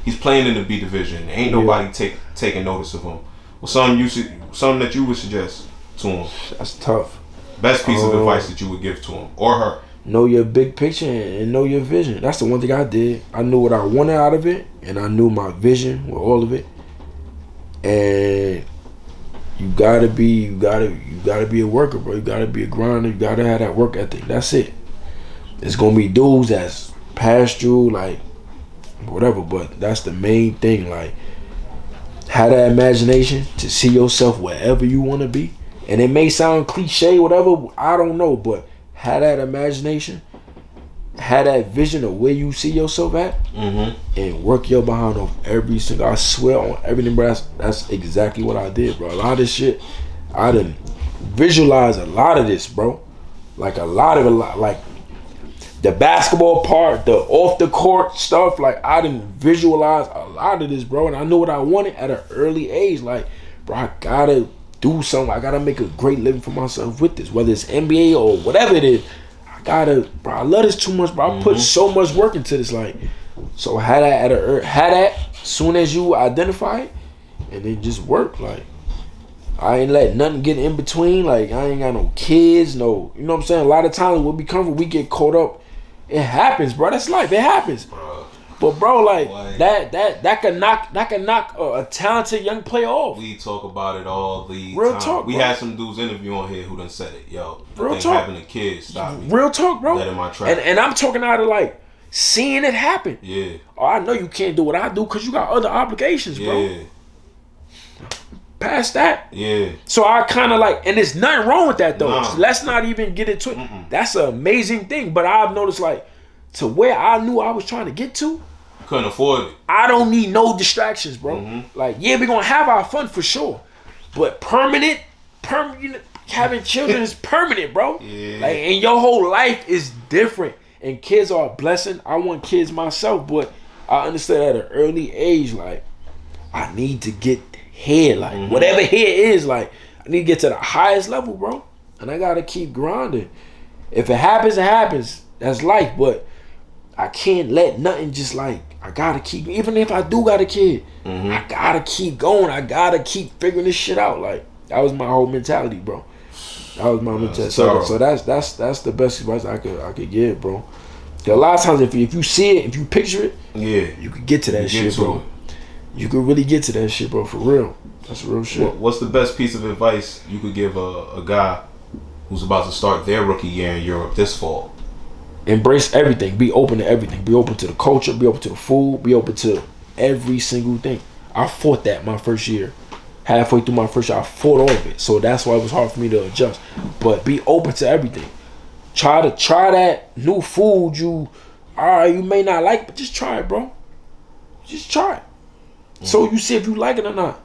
He's playing in the B division. Ain't nobody taking notice of him. Well, something that you would suggest to him.
That's tough.
Best piece of advice that you would give to him or her.
Know your big picture and know your vision. That's the one thing I did. I knew what I wanted out of it, and I knew my vision with all of it. And you gotta be a worker, bro. You gotta be a grinder. You gotta have that work ethic. That's it. It's gonna be dudes that's passed through, like, whatever, but that's the main thing. Like, have that imagination to see yourself wherever you want to be. And it may sound cliche, whatever, I don't know, but have that imagination, have that vision of where you see yourself at, and work your behind off every single. I swear on everything, bro. That's exactly what I did, bro. A lot of this shit, I done visualize a lot of this, bro. Like a lot of it, like the basketball part, the off the court stuff. Like I done visualize a lot of this, bro. And I knew what I wanted at an early age. Like, bro, I gotta do something. I gotta make a great living for myself with this, whether it's NBA or whatever it is. Bro, I love this too much, bro. I put so much work into this, like, so had that soon as you identify it, and then just work. Like, I ain't let nothing get in between. Like, I ain't got no kids, you know what I'm saying? A lot of times when we get caught up. It happens, bro. That's life. It happens. But bro, like that can knock a talented young player off.
We talk about it all the
real
time.
Talk.
We
bro.
had some dudes interview on here who done said it. Yo,
real talk.
Having a kid stop me.
Real talk, bro.
That in my track.
And I'm talking out of like seeing it happen.
Yeah.
Oh, I know you can't do what I do because you got other obligations, bro.
Yeah.
Past that.
Yeah.
So I kind of like, and there's nothing wrong with that though.
Nah.
Let's not even get into it. That's an amazing thing. But I've noticed like to where I knew I was trying to get to.
Couldn't afford it.
I don't need no distractions, bro. Like, yeah, we're gonna have our fun for sure. But permanent, having children is permanent, bro.
Yeah.
Like, and your whole life is different. And kids are a blessing. I want kids myself, but I understand at an early age, like, I need to get here. Like, whatever here is, like, I need to get to the highest level, bro. And I gotta keep grinding. If it happens, it happens. That's life, but I can't let nothing just like, I gotta keep, even if I do got a kid, I gotta keep going. I gotta keep figuring this shit out. Like, that was my whole mentality, bro. That was my mentality. So that's the best advice I could give, bro. A lot of times, if you see it, if you picture it, you could get to that shit, bro. You could really get to that shit, bro, for real. That's real shit.
What's the best piece of advice you could give a guy who's about to start their rookie year in Europe this fall?
Embrace everything. Be open to everything. Be open to the culture. Be open to the food. Be open to every single thing. I fought that my first year. Halfway through my first year, I fought all of it. So that's why it was hard for me to adjust. But be open to everything. Try that new food you may not like, but just try it, bro. Just try it. So you see if you like it or not.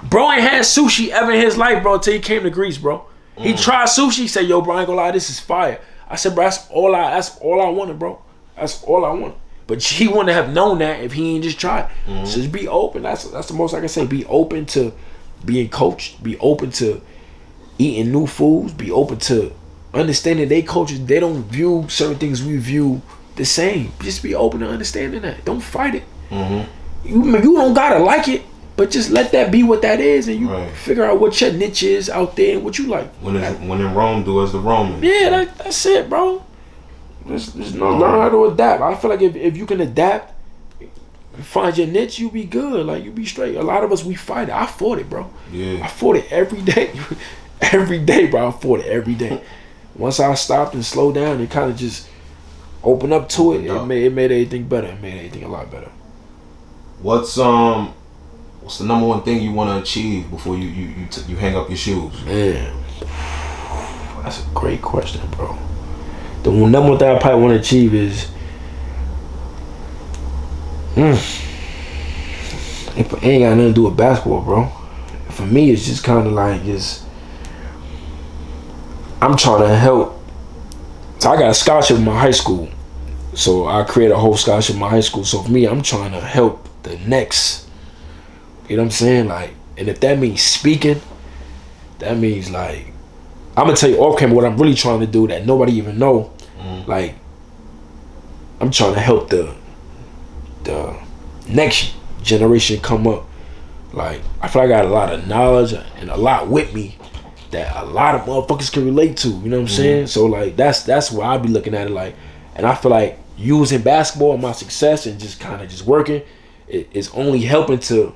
Bro ain't had sushi ever in his life, bro, until he came to Greece, bro. He tried sushi. He said, "Yo, bro, I ain't gonna lie, this is fire." I said, "Bro, that's all I wanted, bro. That's all I wanted." But he wouldn't have known that if he ain't just tried. So just be open. That's the most I can say. Be open to being coached. Be open to eating new foods. Be open to understanding they coaches. They don't view certain things we view the same. Just be open to understanding that. Don't fight it. You don't gotta like it. But just let that be what that is, and you figure out what your niche is out there and what you like.
When in Rome, do as the Romans.
Yeah, that's it, bro. Just learn how to adapt. I feel like if you can adapt, find your niche, you be good. Like, you be straight. A lot of us, we fight it. I fought it, bro.
Yeah.
I fought it every day. Every day, bro. I fought it every day. Once I stopped and slowed down and kind of just opened up to it, it made everything better. It made everything a lot better.
What's the number one thing you want to achieve before you hang up your shoes?
Man, that's a great question, bro. The number one thing I probably want to achieve is, it ain't got nothing to do with basketball, bro. For me, it's just kind of like I'm trying to help. So I got a scholarship in my high school. So I created a whole scholarship in my high school. So for me, I'm trying to help the next. You know what I'm saying? Like, and if that means speaking, that means like, I'm gonna tell you off camera what I'm really trying to do that nobody even know. Like, I'm trying to help the next generation come up. Like, I feel like I got a lot of knowledge and a lot with me that a lot of motherfuckers can relate to. You know what I'm saying? So like, that's where I be looking at it like, and I feel like using basketball and my success and just kind of just working, it's only helping to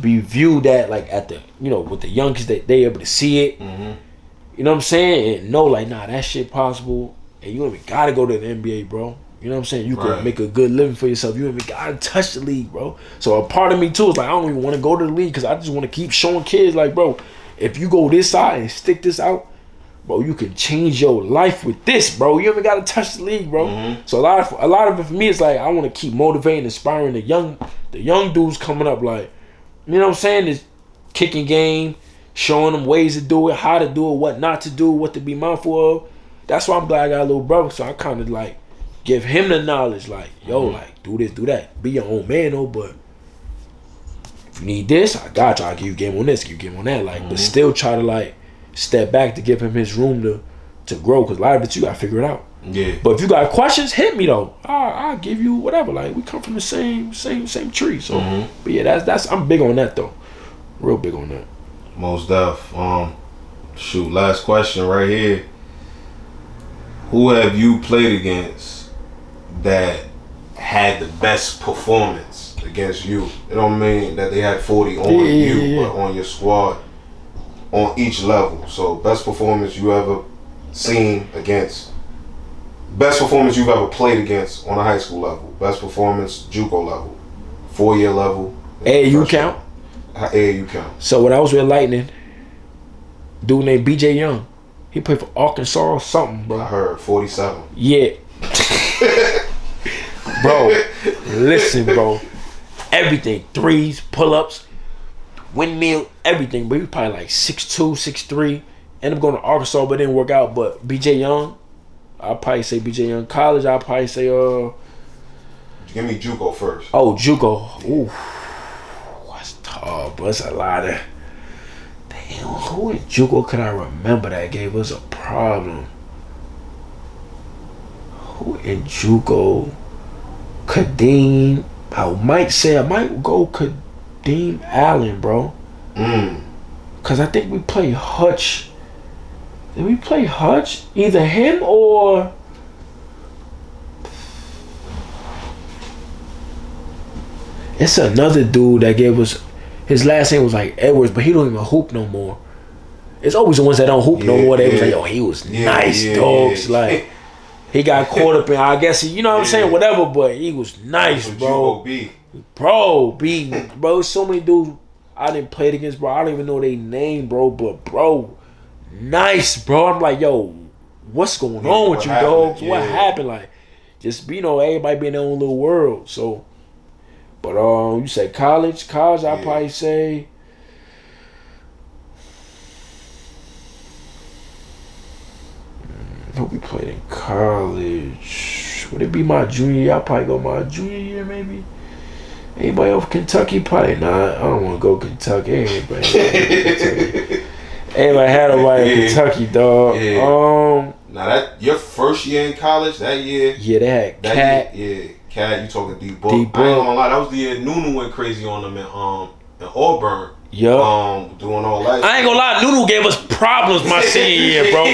be viewed at like at the, you know, with the young kids, they able to see it. You know what I'm saying? And know like, nah, that shit possible. And you don't even gotta go to the NBA, bro. You know what I'm saying? You can make a good living for yourself. You don't even gotta touch the league, bro. So a part of me too is like, I don't even want to go to the league because I just want to keep showing kids like, bro, if you go this side and stick this out, bro, you can change your life with this, bro. You don't even gotta touch the league, bro. So a lot of it for me is like, I want to keep motivating, inspiring the young dudes coming up, like, you know what I'm saying? Is kicking game, showing them ways to do it, how to do it, what not to do, what to be mindful of. That's why I'm glad I got a little brother. So I kind of like give him the knowledge, like, yo, like, do this, do that. Be your own man, though, but if you need this, I got you. I'll give you a game on this, give you a game on that. Like, but still try to like step back to give him his room to grow. Because a lot of it, you got to figure it out.
Yeah.
But if you got questions, hit me though. I'll give you whatever. Like, we come from the same tree. So, but yeah, that's I'm big on that though. Real big on that.
Most def. Shoot. Last question right here. Who have you played against that had the best performance against you? It don't mean that they had 40 on you, but on your squad, on each level. So, best performance you ever seen against. Best performance you've ever played against on a high school level. Best performance, Juco level. 4-year level.
AAU count?
AAU count.
So when I was with Lightning, dude named BJ Young, he played for Arkansas or something, bro.
I heard 47.
Yeah. Bro, listen, bro. Everything. Threes, pull-ups, windmill, everything. But he was probably like 6'2", 6'3". Ended up going to Arkansas, but didn't work out. But BJ Young, I'll probably say BJ Young. College, I'll probably say
give me Juco first.
Oh, Juco. Ooh. That's tough, but it's a lot of. Damn, who in Juco could I remember that gave us a problem? Who in Juco? Kadeem. I might go Kadeem Allen, bro. Cause I think we played Hutch. Did we play Hutch? Either him or it's another dude that gave us, his last name was like Edwards, but he don't even hoop no more. It's always the ones that don't hoop no more. They was like, yo, he was nice, dogs. Like, he got caught up in, I guess, you know what I'm saying, whatever, but he was nice, bro. Bro, so many dudes I didn't play it against, bro. I don't even know their name, bro, but bro, nice, bro. I'm like, yo, what's going on with you, dogs? What happened? Like, just, you know, everybody be in their own little world. So, but you say college, I'd probably say hope he played in college. Would it be my junior year? I'll probably go my junior year, maybe. Anybody over Kentucky? Probably not. I don't want to go Kentucky. Anybody had a right in Kentucky, dog.
Yeah. Now that your first year in college, that year.
Yeah, they had Cat.
Cat. You talking D-Book? I ain't gonna lie. That was the year Nunu went crazy on them in Auburn.
Yup.
Doing all that.
I ain't gonna lie, Nunu gave us problems my senior year, bro.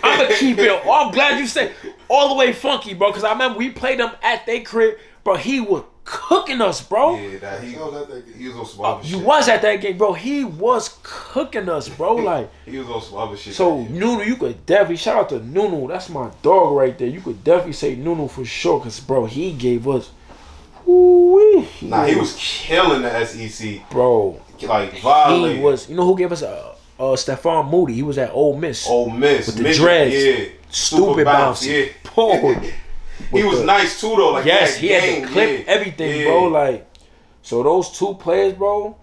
I'm gonna keep it. I'm glad you said all the way funky, bro. Cause I remember we played them at their crib, bro. He was cooking us, bro.
Yeah, he was on some other shit.
You was at that game, bro. He was cooking us, bro. Like
he was on some other shit.
So Nunu, you could definitely shout out to Nunu. That's my dog right there. You could definitely say Nunu for sure, cause bro, he gave us. Woo-wee.
Nah, he was killing the SEC,
bro.
Like violating.
He was. You know who gave us Stephon Moody? He was at Ole Miss.
Ole Miss
with the dreads.
Yeah.
Stupid bounce.
Yeah. He was nice too though. Like
yes, he had to clip everything, bro. Like, so those two players, bro.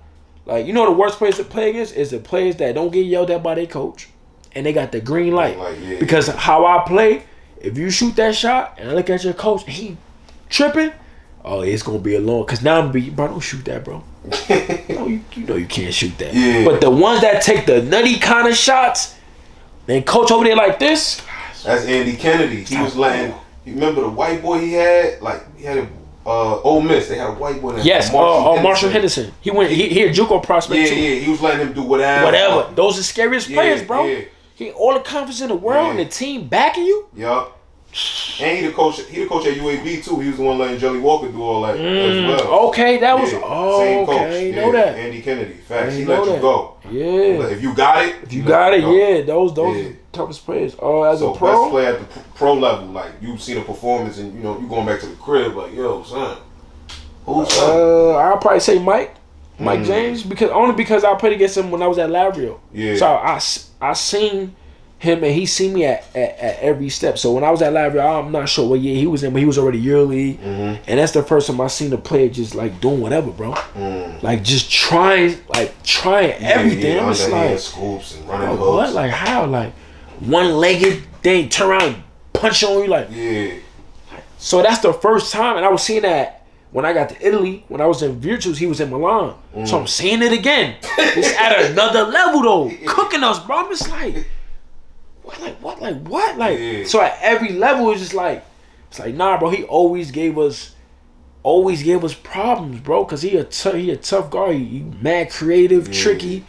Like, you know the worst players to play against is the players that don't get yelled at by their coach, and they got the green light. Because how I play, if you shoot that shot and I look at your coach and he tripping, oh, it's gonna be a long. Cause now I'm gonna be, bro, don't shoot that, bro. you know you can't shoot that.
Yeah.
But the ones that take the nutty kind of shots, then coach over there like this.
That's Andy Kennedy. He was letting. You remember the white boy he had? Like he had a Ole Miss. They had a white boy.
Yes, Marshall Henderson. He went. He a JUCO prospect too.
Yeah. He was letting him do whatever.
Whatever. Those are scariest players, bro.
Yeah.
He all the confidence in the world and the team backing you.
Yup. And he the coach at UAB too. He was the one letting Jelly Walker do all that as well.
Okay, that was
same coach.
Okay, know that.
Andy Kennedy. Facts. He let you go.
Yeah.
If you got it.
Those toughest players. As a pro.
Best player at the pro level, like you've seen a performance and you know you going back to the crib, like yo son. Who's son?
I'll probably say Mike James because I played against him when I was at Labrio.
Yeah.
So I seen him and he seen me at every step. So when I was at Labrio, I'm not sure what year he was in, but he was already EuroLeague. And that's the first time I seen a player just like doing whatever, bro. Like just trying everything. I'm just like
scoops and running hooks.
What? Like how? Like one-legged, they turn around and punch on you like.
Yeah.
So that's the first time, and I was seeing that when I got to Italy. When I was in Virtus, he was in Milan. So I'm seeing it again. It's at another level though, cooking us, bro. I'm just like. What? So at every level, it's just like, nah, bro. He always gave us problems, bro. Cause he a tough guy. He mad creative, tricky.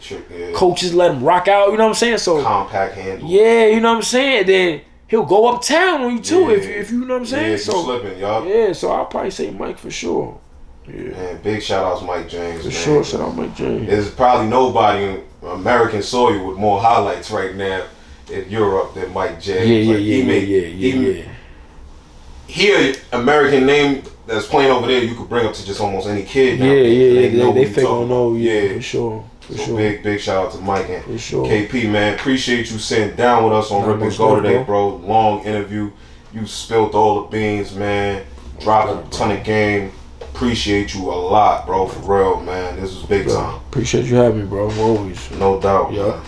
Coaches let him rock out. You know what I'm saying? So
compact handle.
Yeah, you know what I'm saying. Then he'll go uptown on you too if you know what I'm saying. So
slipping, y'all.
Yeah, so I'll probably say Mike for sure. Yeah.
Man, big shout outs Mike James.
For sure, shout out Mike James.
There's probably nobody in American soil with more highlights right now in Europe than Mike James. He an American name that's playing over there. You could bring up to just almost any kid. Now.
They fake on know. Yeah, for sure.
Big shout out to Mike and
for sure.
KP, man. Appreciate you sitting down with us on Rip and Go today, bro. Long interview. You spilled all the beans, man. Dropped a ton of game. Appreciate you a lot, bro. For real, man. This was big time.
Appreciate you having me, bro. Always.
No doubt.
Yeah.
Man.